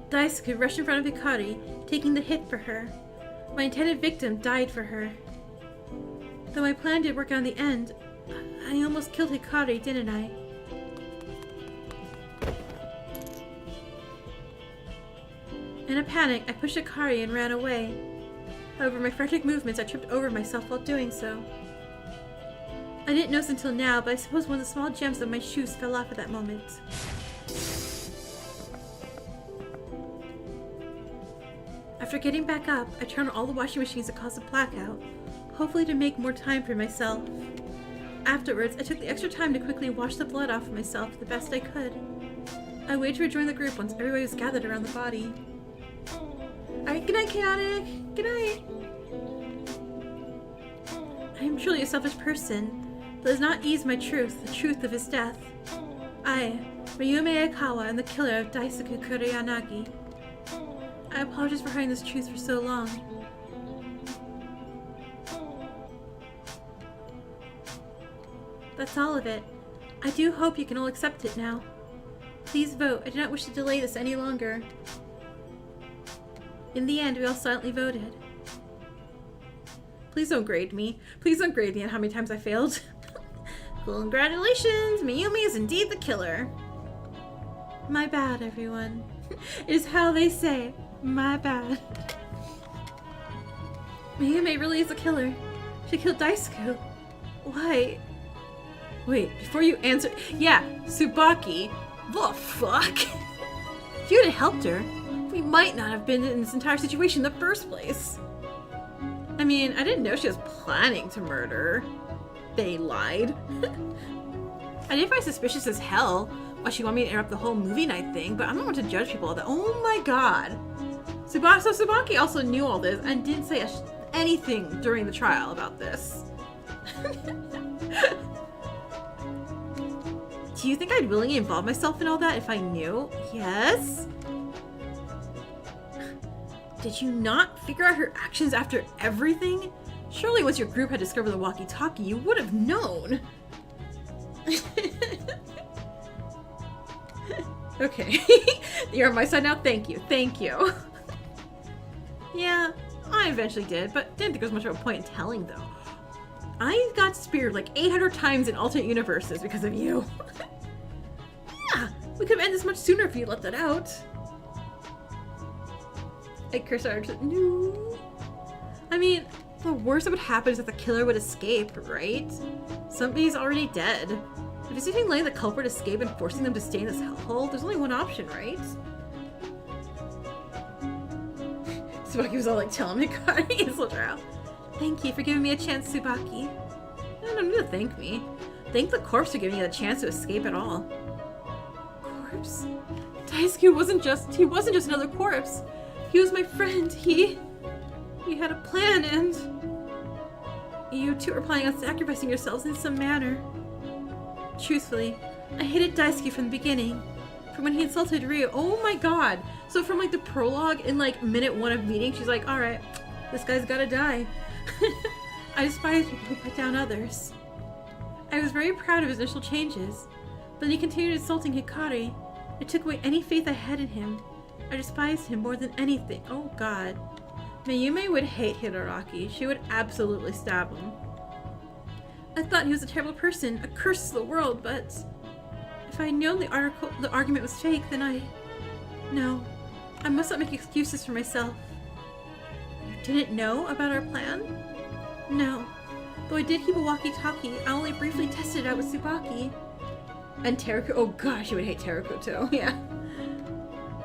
Daisuke rushed in front of Hikari, taking the hit for her. My intended victim died for her. Though my plan did work out in the end, I almost killed Hikari, didn't I? In a panic, I pushed Hikari and ran away. However, my frantic movements, I tripped over myself while doing so. I didn't notice until now, but I suppose one of the small gems of my shoes fell off at that moment. After getting back up, I turned on all the washing machines that caused a blackout, hopefully to make more time for myself. Afterwards, I took the extra time to quickly wash the blood off of myself the best I could. I waited to rejoin the group once everybody was gathered around the body. Alright, good night, Chaotic! Good night! I am truly a selfish person, but it does not ease my truth, the truth of his death. I, Ryume Aikawa, am the killer of Daisuke Kuroyanagi. I apologize for hiding this truth for so long. That's all of it. I do hope you can all accept it now. Please vote. I do not wish to delay this any longer. In the end, we all silently voted. Please don't grade me. Please don't grade me on how many times I failed. Congratulations! Mayumi is indeed the killer. My bad, everyone. It is how they say. My bad. Mayumi really is the killer. She killed Daisuke. Why? Wait, before you answer... Yeah, Tsubaki. The fuck? If you had helped her, we might not have been in this entire situation in the first place. I mean, I didn't know she was planning to murder. They lied. I did find suspicious as hell why she wanted me to interrupt the whole movie night thing, but I'm not one to judge people all that. Oh my god. So Tsubaki also knew all this and didn't say anything during the trial about this. Do you think I'd willingly involve myself in all that if I knew? Yes? Did you not figure out her actions after everything? Surely once your group had discovered the walkie-talkie, you would have known. Okay. You're on my side now? Thank you. Thank you. Yeah, I eventually did, but didn't think there was much of a point in telling, though. I got speared like 800 times in alternate universes because of you. Yeah, we could have ended this much sooner if you left it out. I cursed out. No. I mean, the worst that would happen is that the killer would escape, right? Somebody's already dead. If it's anything letting the culprit escape and forcing them to stay in this hellhole, there's only one option, right? Tsubaki was all like, tell him Hikari is Ladrell. Thank you for giving me a chance, Tsubaki. You don't need to thank me. Thank the corpse for giving you the chance to escape at all. Corpse? Daisuke wasn't just another corpse. He was my friend. He had a plan, and you two were planning on sacrificing yourselves in some manner. Truthfully, I hated Daisuke from the beginning. From when he insulted Ryu. Oh my god. So from like the prologue in like minute 1 of meeting, she's like, alright, this guy's gotta die. I despise people who put down others. I was very proud of his initial changes, but then he continued insulting Hikari. It took away any faith I had in him. I despised him more than anything. Oh god. Mayume would hate Hideraki. She would absolutely stab him. I thought he was a terrible person, a curse to the world, but if I had known the argument was fake, then No. I must not make excuses for myself. You didn't know about our plan? No. Though I did keep a walkie-talkie, I only briefly tested it out with Tsubaki. And Teruko. Oh gosh, you would hate Teruko too. Yeah.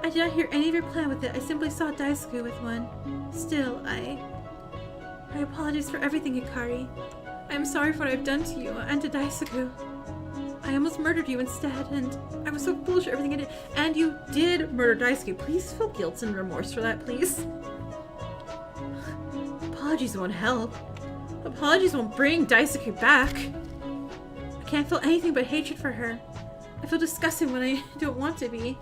I did not hear any of your plan with it. I simply saw Daisuke with one. Still, I apologize for everything, Hikari. I am sorry for what I've done to you and to Daisuke. I almost murdered you instead, and I was so foolish for everything I did. And you did murder Daisuke. Please feel guilt and remorse for that, please. Apologies won't help. Apologies won't bring Daisuke back. I can't feel anything but hatred for her. I feel disgusted when I don't want to be.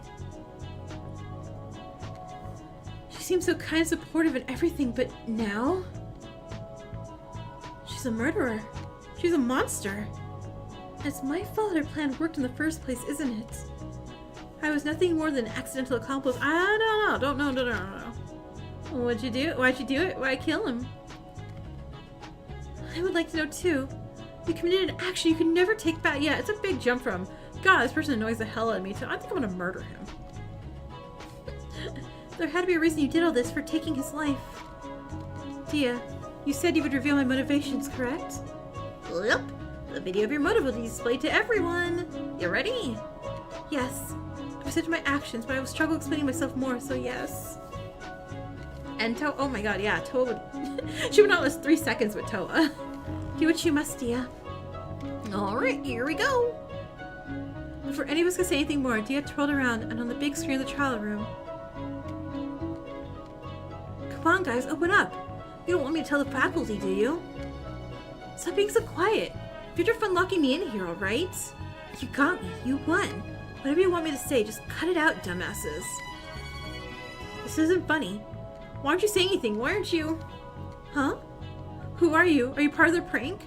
She seems so kind and supportive in everything, but now? She's a murderer. She's a monster. It's my fault her plan worked in the first place, isn't it? I was nothing more than an accidental accomplice. I don't know. Don't know. What'd you do? Why'd you do it? Why'd kill him? I would like to know too. You committed an action you could never take back. Yeah, it's a big jump from, God, this person annoys the hell out of me, to I think I'm gonna murder him. There had to be a reason you did all this for taking his life. Dia, you said you would reveal my motivations, correct? Yep. The video of your motive will be displayed to everyone. You ready? Yes. I've said my actions, but I will struggle explaining myself more, so yes. And Toa, oh my god, yeah, Toa would, she would not last 3 seconds with Toa. Do what you must, Dia. Alright, here we go. Before any of us could say anything more, Dia twirled around and on the big screen of the trial room. Come on, guys, open up. You don't want me to tell the faculty, do you? Stop being so quiet. Future fun locking me in here, alright? You got me. You won. Whatever you want me to say, just cut it out, dumbasses. This isn't funny. Why aren't you saying anything? Why aren't you... Huh? Who are you? Are you part of the prank?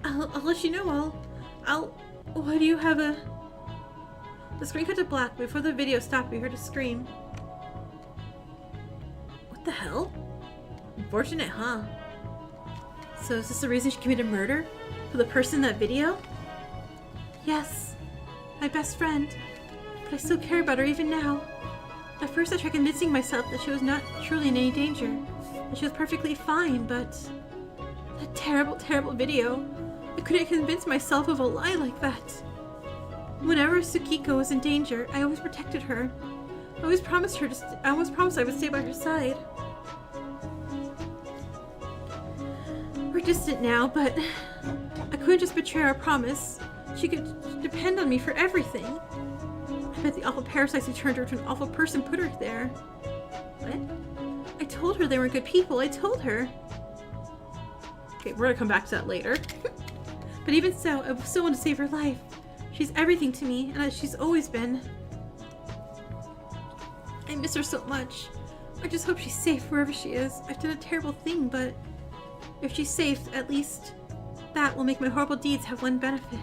I'll let you know. Why do you have a... The screen cut to black. Before the video stopped, we heard a scream. What the hell? Unfortunate, huh? So is this the reason she committed murder? For the person in that video? Yes. My best friend. But I still care about her even now. At first I tried convincing myself that she was not truly in any danger. That she was perfectly fine, but... That terrible, terrible video. I couldn't convince myself of a lie like that. Whenever Tsukiko was in danger, I always protected her. I always promised I would stay by her side. We're distant now, but I couldn't just betray our promise. She could depend on me for everything. I bet the awful parasites who turned her into an awful person put her there. What? I told her they were good people. I told her. Okay, we're gonna come back to that later. But even so, I still want to save her life. She's everything to me, and as she's always been. I miss her so much. I just hope she's safe wherever she is. I've done a terrible thing, but if she's safe, at least that will make my horrible deeds have one benefit.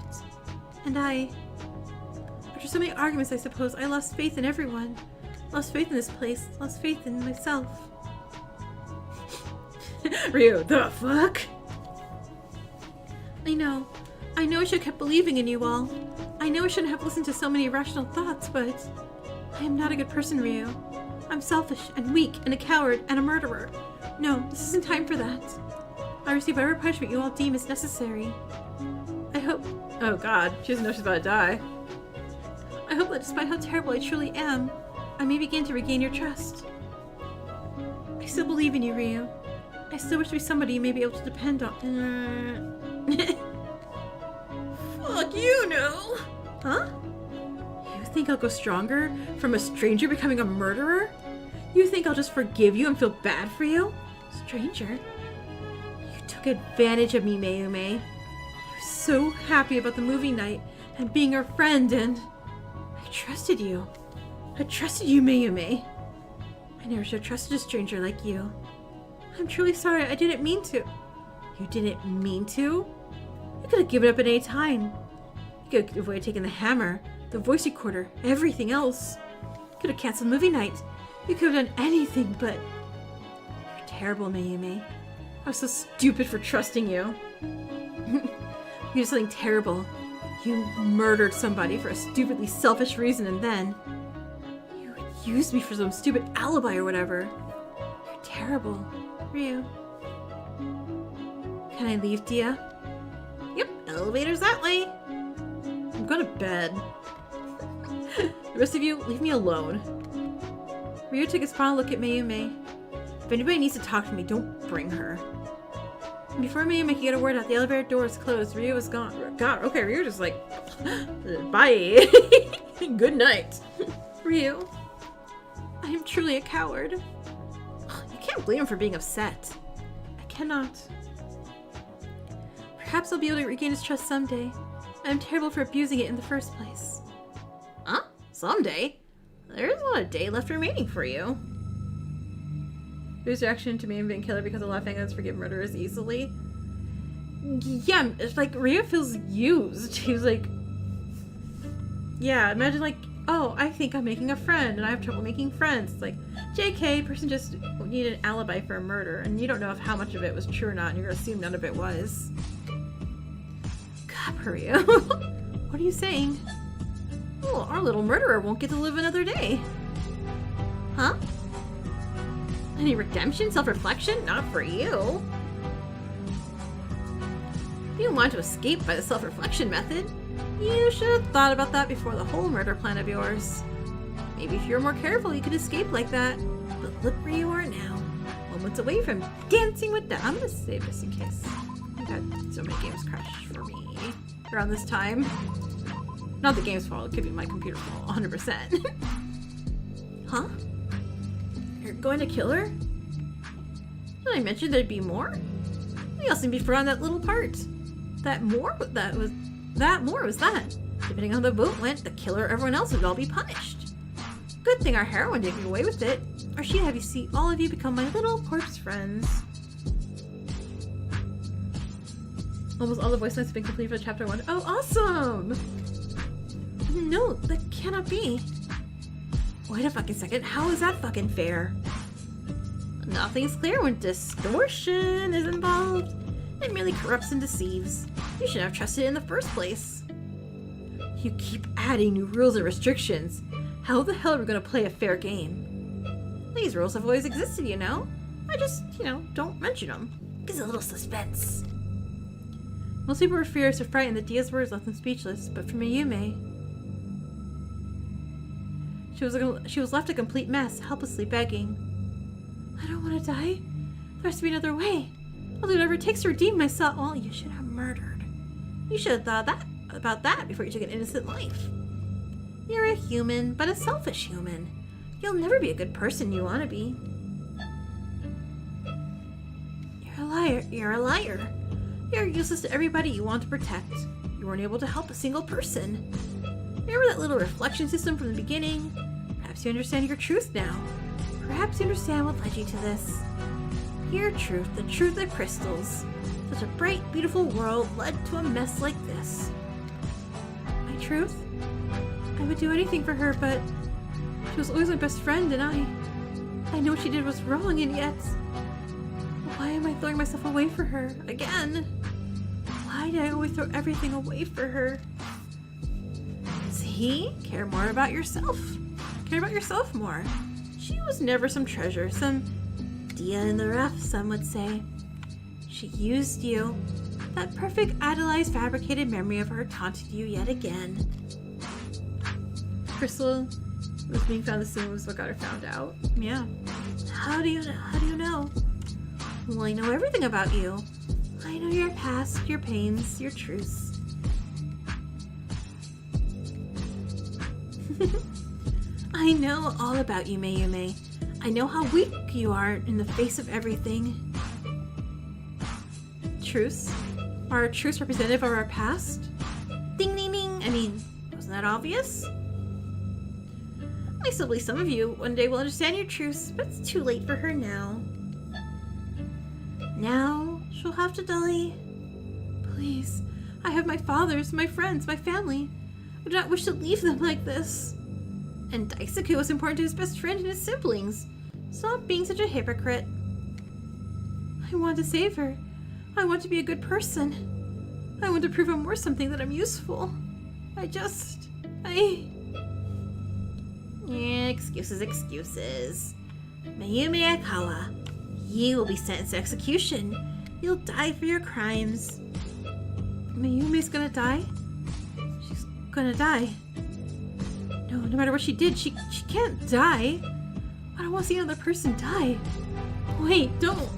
And after so many arguments, I suppose, I lost faith in everyone. Lost faith in this place. Lost faith in myself. Ryu, the fuck? I know I should have kept believing in you all. I know I shouldn't have listened to so many irrational thoughts, but I am not a good person, Ryu. I'm selfish and weak and a coward and a murderer. No, this isn't time for that. I'll receive whatever punishment you all deem is necessary. I hope... Oh god, she doesn't know she's about to die. I hope that despite how terrible I truly am, I may begin to regain your trust. I still believe in you, Ryu. I still wish to be somebody you may be able to depend on. Fuck you, no! Huh? You think I'll go stronger from a stranger becoming a murderer? You think I'll just forgive you and feel bad for you? Stranger? You took advantage of me, Mayume. I was so happy about the movie night and being our friend, and I trusted you. I trusted you, Mayume. I never should have trusted a stranger like you. I'm truly sorry, I didn't mean to. You didn't mean to? You could have given up at any time. You could have avoided taking the hammer, the voice recorder, everything else. You could have canceled movie night. You could have done anything, but... You're terrible, Mayume. I was so stupid for trusting you. You did something terrible. You murdered somebody for a stupidly selfish reason, and then... You used me for some stupid alibi or whatever. You're terrible. Ryu. Can I leave, Dia? Yep, elevator's that way. I'm going to bed. The rest of you, leave me alone. Ryu took his final look at Mayume. If anybody needs to talk to me, don't bring her. And before Mayume could get a word out, the elevator door was closed. Ryu was gone. God, okay, Ryu just like, bye. Good night. Ryu, I am truly a coward. You can't blame him for being upset. I cannot. Perhaps I'll be able to regain his trust someday. I'm terrible for abusing it in the first place. Huh? Someday? There's not a day left remaining for you. Ryu's reaction to me being killer because a lot of fans forgive murderers easily. Yeah, it's like Ryu feels used. He was like, yeah, imagine like, oh, I think I'm making a friend and I have trouble making friends. It's like, JK, person just needed an alibi for a murder and you don't know if how much of it was true or not and you're gonna assume none of it was. God, Ryu. What are you saying? Oh, our little murderer won't get to live another day. Huh? Any redemption? Self-reflection? Not for you. If you want to escape by the self-reflection method, you should have thought about that before the whole murder plan of yours. Maybe if you were more careful, you could escape like that. But look where you are now. Moments away from dancing with death. I'm gonna save just in case. I've had so many games crash for me around this time. Not the game's fault, it could be my computer's fault, 100%. Huh? You're going to kill her? Did I mention there'd be more? We all seem to be forgotten that little part. That more was that. Depending on how the vote went, the killer or everyone else would all be punished. Good thing our heroine didn't get away with it, or she'd have you see all of you become my little corpse friends. Almost all the voice notes have been completed for chapter 1. Oh, awesome! No, that cannot be. Wait a fucking second, how is that fucking fair? Nothing's clear when distortion is involved. It merely corrupts and deceives. You shouldn't have trusted it in the first place. You keep adding new rules and restrictions. How the hell are we going to play a fair game? These rules have always existed, you know? I just, don't mention them. Gives a little suspense. Most people were furious or frightened that Dia's words left them speechless, but for Mayume, she was left a complete mess, helplessly begging. I don't want to die. There has to be another way. I'll do whatever it takes to redeem myself. Well, you should have murdered. You should have thought about that before you took an innocent life. You're a human, but a selfish human. You'll never be a good person you want to be. You're a liar. You're a liar. You're useless to everybody you want to protect. You weren't able to help a single person. Remember that little reflection system from the beginning? Perhaps you understand your truth now. Perhaps you understand what led you to this. Your truth, the truth of crystals. Such a bright, beautiful world led to a mess like this. My truth? I would do anything for her, but she was always my best friend, and I know what she did was wrong, and yet... Why am I throwing myself away for her? Again? Why did I always throw everything away for her? See? Care more about yourself. Care about yourself more. She was never some treasure, some Dia in the rough, some would say. She used you. That perfect, idolized, fabricated memory of her taunted you yet again. Crystal was being found as soon as what got her found out. Yeah. How do you know? Well, I know everything about you. I know your past, your pains, your truths. I know all about you, Mayume. I know how weak you are in the face of everything. Truths? Are truths representative of our past? Ding ding ding! I mean, wasn't that obvious? I still believe some of you one day will understand your truths, but it's too late for her now. Now, she'll have to die. Please, I have my fathers, my friends, my family. I do not wish to leave them like this. And Daisuke was important to his best friend and his siblings. Stop being such a hypocrite. I want to save her. I want to be a good person. I want to prove I'm worth something, that I'm useful. Excuses, excuses. Mayume Aikawa, you will be sentenced to execution. You'll die for your crimes. Mayume's gonna die? She's gonna die. No matter what she did, she can't die. I don't want to see another person die. Wait, don't.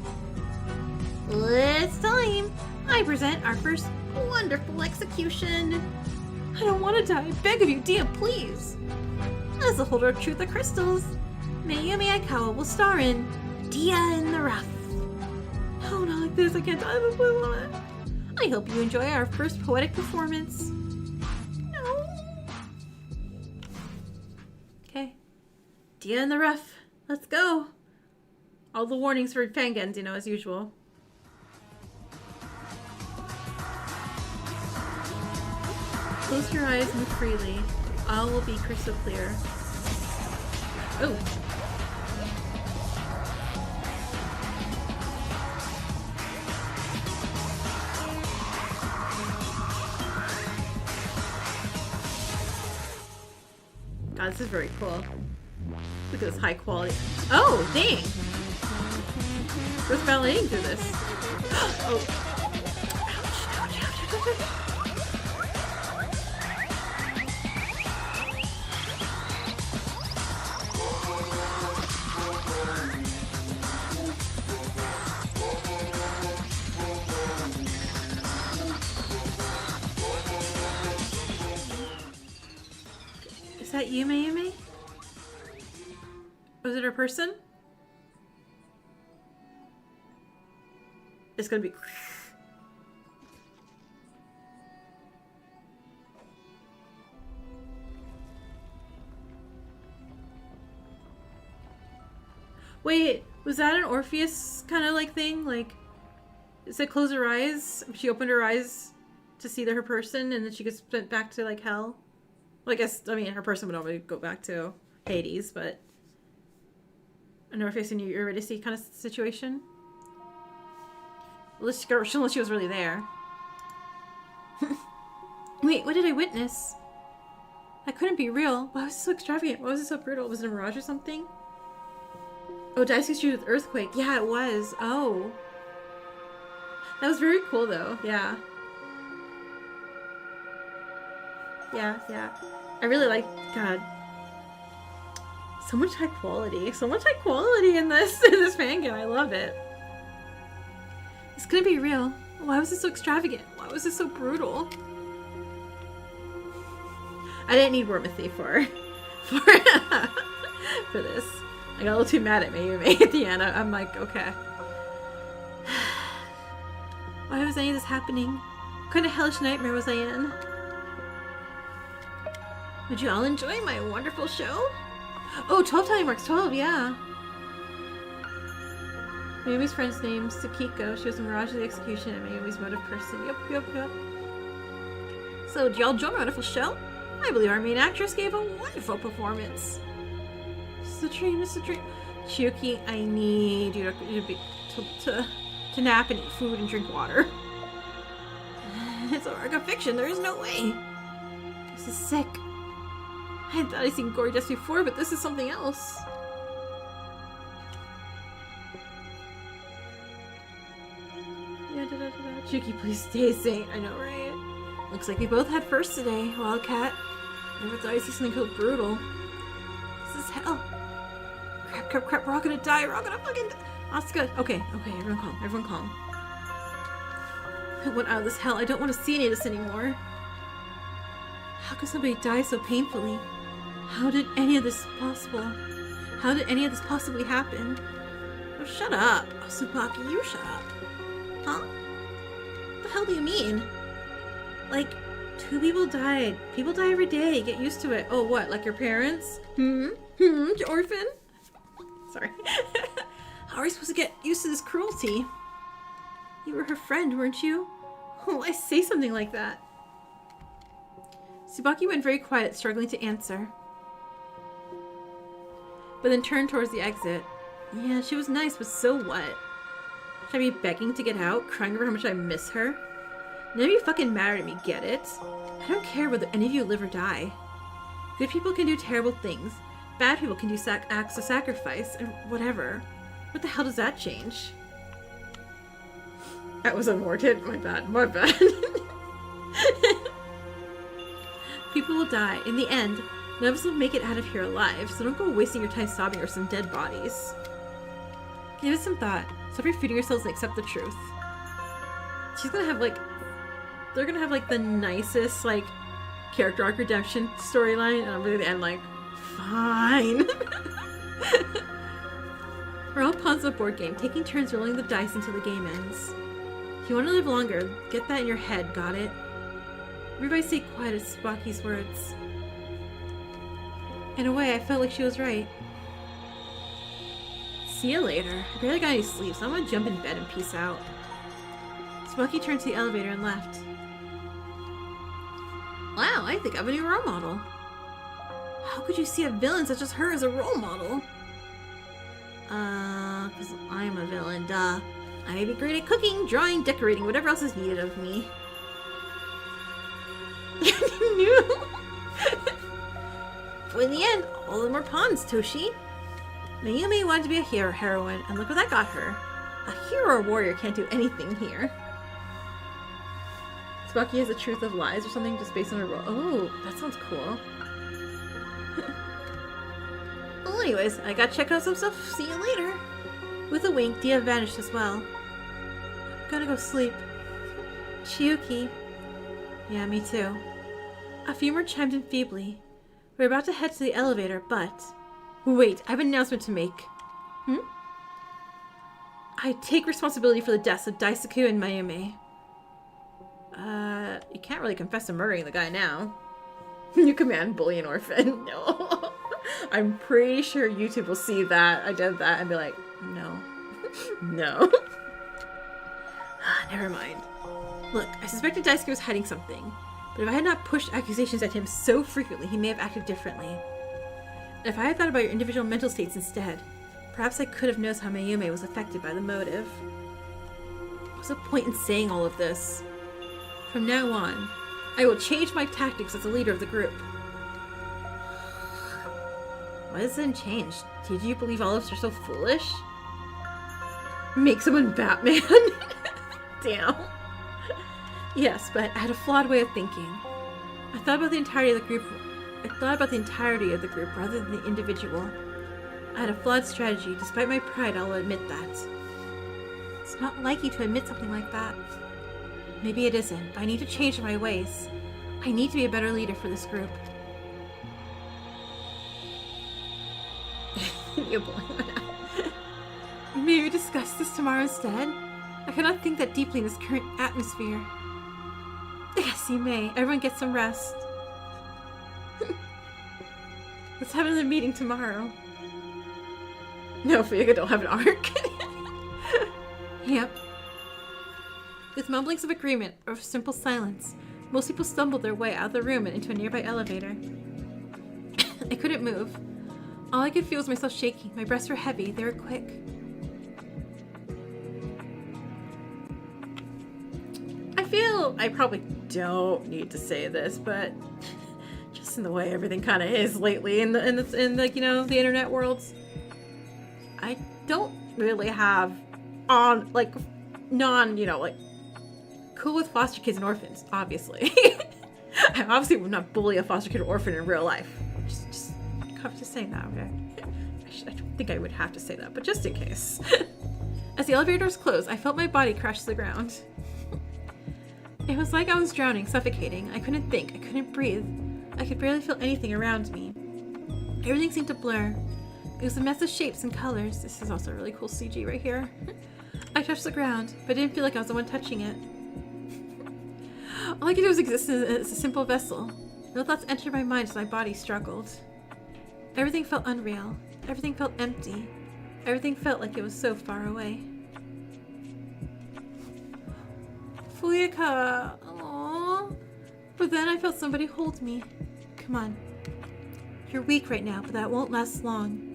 It's time. I present our first wonderful execution. I don't want to die. I beg of you, Dia, please. As the holder of Truth of Crystals, Mayume Aikawa will star in Dia in the Rough. Oh, not like this. I can't die. I hope you enjoy our first poetic performance. No. Okay. Dia in the Rough. Let's go. All the warnings for Fangens, as usual. Close your eyes, move freely. All will be crystal clear. Oh. God, this is very cool. Look at this high quality. Oh, dang! Where's balleting through this? Oh. Ouch, ouch, ouch, ouch, ouch. Is that you, Mayume? Was it a person? It's gonna be... Wait, was that an Orpheus kind of like thing? Like, it said close her eyes. She opened her eyes to see her person, and then she gets sent back to like hell. Well, I mean, her person would normally go back to Hades, but an Orpheus and Eurydice kind of situation. Unless she was really there. Wait, what did I witness? That couldn't be real. Why was it so extravagant? Why was it so brutal? Was it a mirage or something? Oh, Daisuke's treated with earthquake. Yeah, it was. Oh. That was very cool, though. Yeah. Yeah. I really like... God. So much high quality. So much high quality in this fangame. I love it. It's gonna be real. Why was it so extravagant? Why was it so brutal? I didn't need Wormathy for this. I got a little too mad at Mayume at the end. I'm like, okay. Why was any of this happening? What kind of hellish nightmare was I in? Would you all enjoy my wonderful show? Oh, 12 time marks 12, yeah. Mayume's friend's name, Tsukiko. She was the Mirage of the Execution and Mayume's motive person. Yep. So, did y'all enjoy my wonderful show? I believe our main actress gave a wonderful performance. This is a dream. Chiyuki, I need you to nap and eat food and drink water. It's a work of fiction. There is no way. This is sick. I thought I'd seen gory deaths before, but this is something else. Chiyuki, please stay sane. I know, right? Looks like we both had first today, Wildcat. Never thought I'd see something so brutal. This is hell. crap. We're all gonna die. We're all gonna fucking die. Asuka. Okay, everyone calm. I want out of this hell. I don't want to see any of this anymore. How could somebody die so painfully? How did any of this possibly happen? Oh, shut up. Oh, Tsubaki, you shut up. Huh? What the hell do you mean? Like, 2 people died. People die every day. Get used to it. Oh, what? Like your parents? Orphan? Sorry. How are we supposed to get used to this cruelty? You were her friend, weren't you? Oh, I say something like that. Tsubaki went very quiet, struggling to answer. But then turned towards the exit. Yeah, she was nice, but so what? Should I be begging to get out, crying over how much I miss her? None of you fucking matter to me, get it? I don't care whether any of you live or die. Good people can do terrible things. Bad people can do acts of sacrifice, and whatever. What the hell does that change? That was unwarranted. My bad. People will die. In the end, none of us will make it out of here alive, so don't go wasting your time sobbing over some dead bodies. Give it some thought. Stop refuting yourselves and accept the truth. She's gonna have, like... They're gonna have, like, the nicest, like, character arc redemption storyline, and I'm really at the end, like, fine. We're all pawns of a board game, taking turns rolling the dice until the game ends. If you want to live longer, get that in your head, got it? Everybody stay quiet at Tsubaki's words. In a way, I felt like she was right. See you later. I barely got any sleep, so I'm gonna jump in bed and peace out. Tsubaki turned to the elevator and left. Wow, I think I have a new role model. How could you see a villain such as her as a role model? Because I'm a villain, duh. I may be great at cooking, drawing, decorating, whatever else is needed of me. You knew? But in the end, all of them are pawns, Toshi. Mayumi wanted to be a heroine, and look what that got her. A hero or warrior can't do anything here. Tsubaki has the truth of lies or something just based on her role. Oh, that sounds cool. Well, anyways, I gotta check out some stuff. See you later. With a wink, Dia vanished as well. I'm gonna go sleep. Chiyuki. Yeah, me too. A few more chimed in feebly. We're about to head to the elevator, but... Wait, I have an announcement to make. I take responsibility for the deaths of Daisuke and Mayume. You can't really confess to murdering the guy now. You command bully an orphan. No. I'm pretty sure YouTube will see that I did that and be like, no. No. Never mind. Look, I suspected Daisuke was hiding something, but if I had not pushed accusations at him so frequently, he may have acted differently. And if I had thought about your individual mental states instead, perhaps I could have noticed how Mayume was affected by the motive. What's the point in saying all of this? From now on, I will change my tactics as the leader of the group. Why hasn't it changed? Did you believe all of us are so foolish? Make someone Batman? Damn. Yes, but I had a flawed way of thinking. I thought about the entirety of the group rather than the individual. I had a flawed strategy. Despite my pride, I will admit that. It's not like you to admit something like that. Maybe it isn't, but I need to change my ways. I need to be a better leader for this group. You boy. Maybe we discuss this tomorrow instead? I cannot think that deeply in this current atmosphere. Yes, you may. Everyone get some rest. Let's have another meeting tomorrow. No, Fuga don't have an arc. Yep. With mumblings of agreement or simple silence, most people stumbled their way out of the room and into a nearby elevator. I couldn't move. All I could feel was myself shaking. My breaths were heavy. They were quick. I feel I probably don't need to say this, but just in the way everything kind of is lately in the like, you know, the internet worlds, I don't really have cool with foster kids and orphans, obviously. I obviously would not bully a foster kid or orphan in real life. Just saying that, okay? think I would have to say that, but just in case. As the elevator doors closed, I felt my body crash to the ground. It was like I was drowning, suffocating. I couldn't think. I couldn't breathe. I could barely feel anything around me. Everything seemed to blur. It was a mess of shapes and colors. This is also really cool CG right here. I touched the ground, but I didn't feel like I was the one touching it. All I could do was exist as a simple vessel. No thoughts entered my mind as my body struggled. Everything felt unreal. Everything felt empty. Everything felt like it was so far away. Fuyuka! Aww. But then I felt somebody hold me. Come on. You're weak right now, but that won't last long.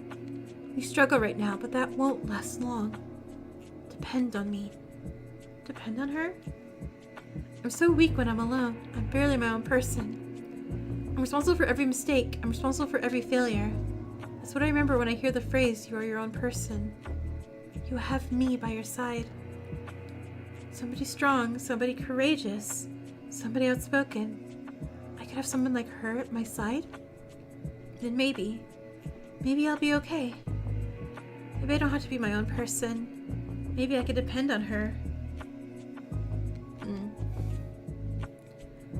You struggle right now, but that won't last long. Depend on me. Depend on her? I'm so weak when I'm alone. I'm barely my own person. I'm responsible for every mistake. I'm responsible for every failure. That's what I remember when I hear the phrase, you are your own person. You have me by your side. Somebody strong, somebody courageous, somebody outspoken. I could have someone like her at my side? Then maybe I'll be okay. Maybe I don't have to be my own person. Maybe I could depend on her.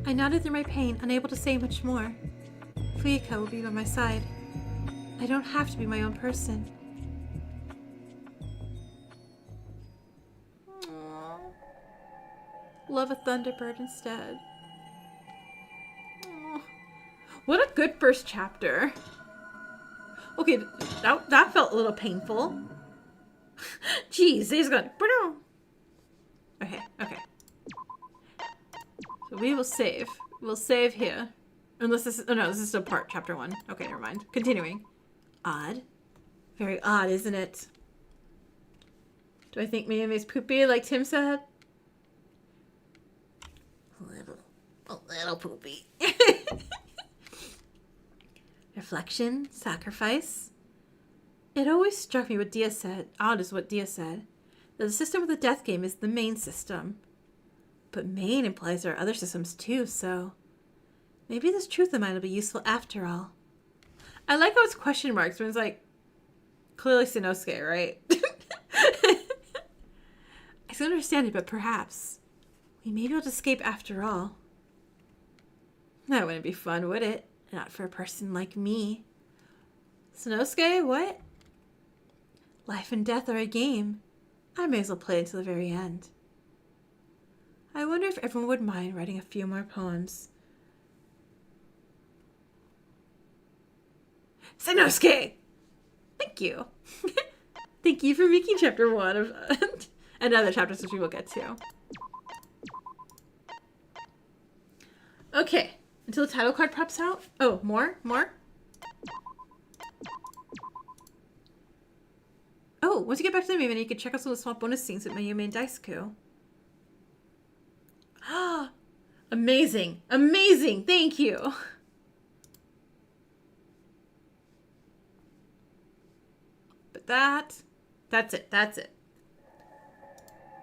I nodded through my pain, unable to say much more. Fuyuka will be by my side. I don't have to be my own person. Aww. Love a Thunderbird instead. Aww. What a good first chapter. Okay, that felt a little painful. Jeez, he's gonna... Okay. So we will save. We'll save here. Unless this is... Oh no, this is still part chapter 1. Okay, never mind. Continuing. Odd. Very odd, isn't it? Do I think Miyame's poopy, like Tim said? A little poopy. Reflection, sacrifice. It always struck me what Dia said. Odd is what Dia said. That the system of the death game is the main system. But main implies there are other systems too, so... Maybe this truth of mine will be useful after all. I like how it's question marks when it's like, clearly Sanosuke, right? I still understand it, but perhaps we may be able to escape after all. That wouldn't be fun, would it? Not for a person like me. Sanosuke, what? Life and death are a game. I may as well play until the very end. I wonder if everyone would mind writing a few more poems. Sanosuke! Thank you. Thank you for making chapter 1 of and other chapters which we will get to. Okay, until the title card pops out. Oh, more? Oh, once you get back to the main menu, you can check out some of the small bonus scenes with Mayumi and Daisuke. Ah, amazing, thank you. But that's it.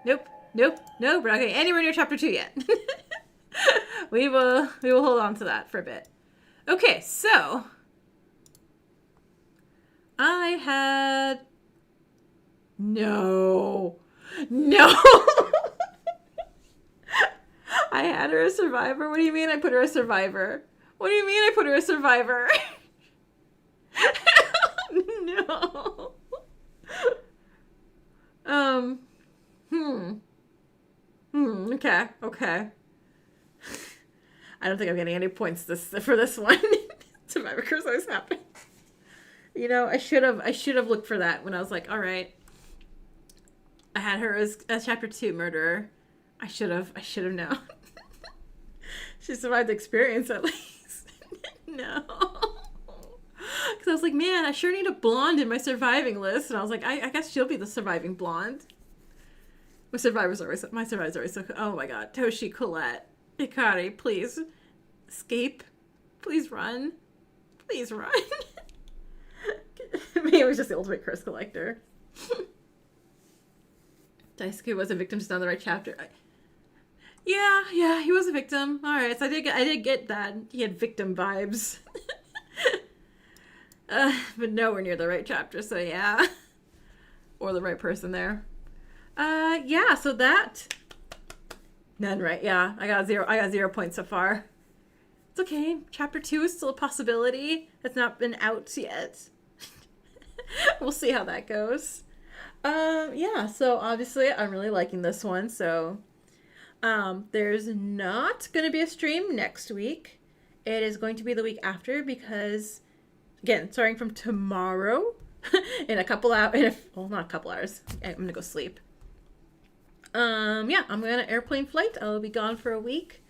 Nope, we're not getting anywhere near chapter 2 yet. we will hold on to that for a bit. Okay, so I had no. I had her as survivor. What do you mean I put her as survivor? What do you mean I put her as survivor? No. Okay. I don't think I'm getting any points for this one. Survivor curse always happens. You know, I should have looked for that when I was like, all right. I had her as chapter 2 murderer. I should have known. She survived the experience at least. No. Because I was like, man, I sure need a blonde in my surviving list. And I was like, I guess she'll be the surviving blonde. My survivor's always so... Oh my god. Toshi, Colette, Hikari, please. Escape. Please run. Maybe it was just the ultimate curse collector. Daisuke was a victim just on the right chapter. Yeah, he was a victim. Alright, so I did get that. He had victim vibes. But nowhere near the right chapter, so yeah. Or the right person there. Yeah, so that... None right, yeah. I got 0 points so far. It's okay. Chapter 2 is still a possibility. It's not been out yet. We'll see how that goes. Yeah, so obviously I'm really liking this one, so... there's not going to be a stream next week. It is going to be the week after because, again, starting from tomorrow, in a couple hours, well, not a couple hours, I'm going to go sleep. Yeah, I'm going on airplane flight. I'll be gone for a week,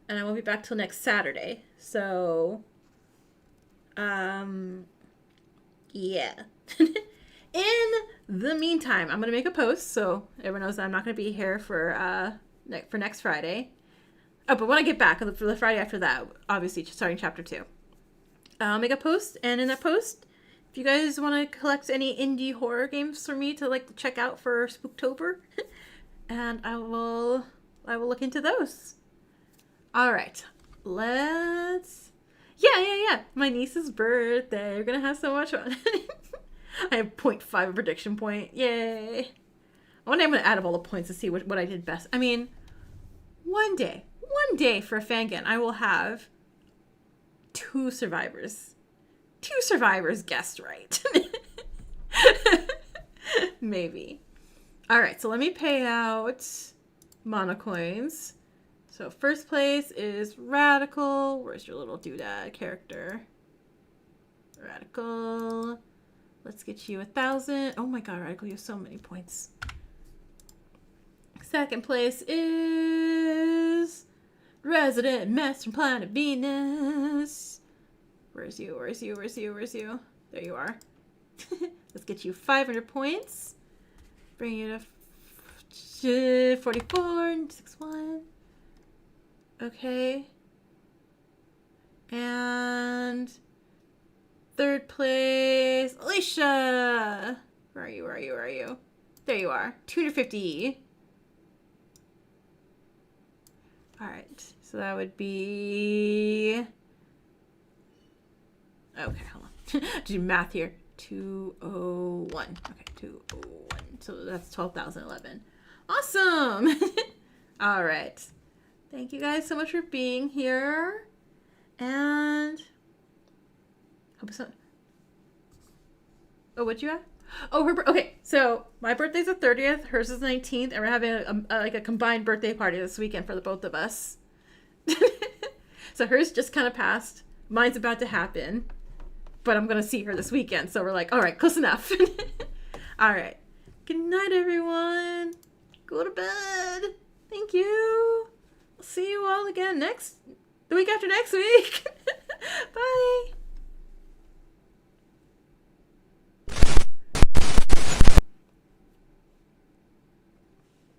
and I won't be back till next Saturday. So, yeah. In the meantime, I'm going to make a post so everyone knows that I'm not going to be here for next Friday. Oh, but when I get back, for the Friday after that, obviously starting chapter 2, I'll make a post, and in that post, if you guys want to collect any indie horror games for me to like check out for Spooktober, and I will look into those. All right, let's. Yeah. My niece's birthday. We're gonna have so much fun. I have 0.5 prediction point. Yay! One day I'm gonna add up all the points to see what I did best. I mean, one day for Fangan, I will have 2 survivors. 2 survivors guessed right. Maybe. All right, so let me pay out monocoins. So first place is Radical. Where's your little doodad character? Radical. Let's get you 1,000. Oh my god, Radical, you have so many points. Second place is Resident Mess from Planet Venus. Where's you? There you are. Let's get you 500 points. Bring you to 44 and 61. Okay. And third place, Alicia. Where are you? There you are. 250. All right. So that would be. Okay, hold on. Do math here. 201. Okay, 201. So that's 12,011. Awesome. All right. Thank you guys so much for being here. And hope so. Oh, what'd you have? Oh, okay. So my birthday's the 30th. Hers is the 19th, and we're having a combined birthday party this weekend for the both of us. So hers just kind of passed. Mine's about to happen, but I'm gonna see her this weekend. So we're like, all right, close enough. All right. Good night, everyone. Go to bed. Thank you. I'll see you all again the week after next week. Bye.